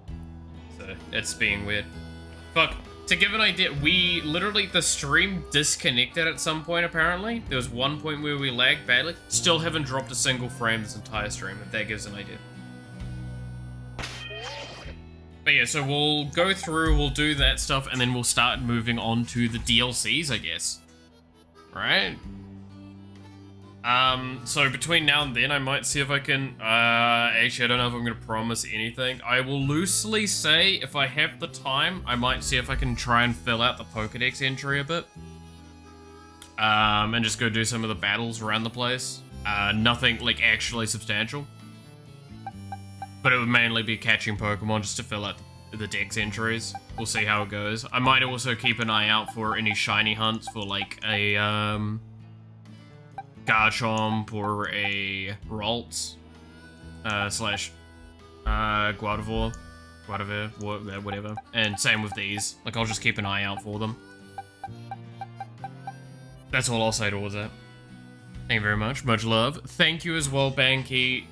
Speaker 1: So, it's being weird. Fuck. To give an idea, the stream disconnected at some point, apparently. There was one point where we lagged badly. Still haven't dropped a single frame this entire stream, if that gives an idea. But yeah, so we'll go through, we'll do that stuff, and then we'll start moving on to the DLCs, I guess. Right? So between now and then, I might see if I can, actually, I don't know if I'm going to promise anything. I will loosely say, if I have the time, I might see if I can try and fill out the Pokedex entry a bit. And just go do some of the battles around the place. Nothing, like, actually substantial. But it would mainly be catching Pokemon just to fill out the Dex entries. We'll see how it goes. I might also keep an eye out for any shiny hunts for like a Garchomp or a Ralts slash Guadivore, whatever. And same with these. Like, I'll just keep an eye out for them. That's all I'll say towards that. Thank you very much. Much love. Thank you as well, Banky,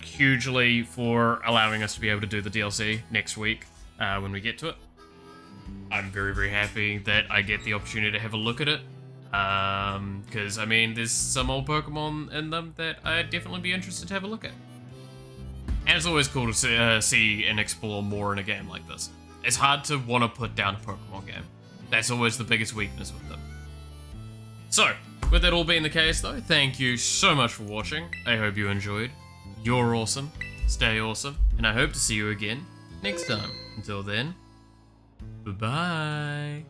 Speaker 1: hugely for allowing us to be able to do the DLC next week when we get to it. I'm very, very happy that I get the opportunity to have a look at it. Because, I mean, there's some old Pokemon in them that I'd definitely be interested to have a look at. And it's always cool to see and explore more in a game like this. It's hard to want to put down a Pokemon game. That's always the biggest weakness with them. So, with that all being the case though, thank you so much for watching. I hope you enjoyed. You're awesome, stay awesome, and I hope to see you again next time. Until then, bye-bye.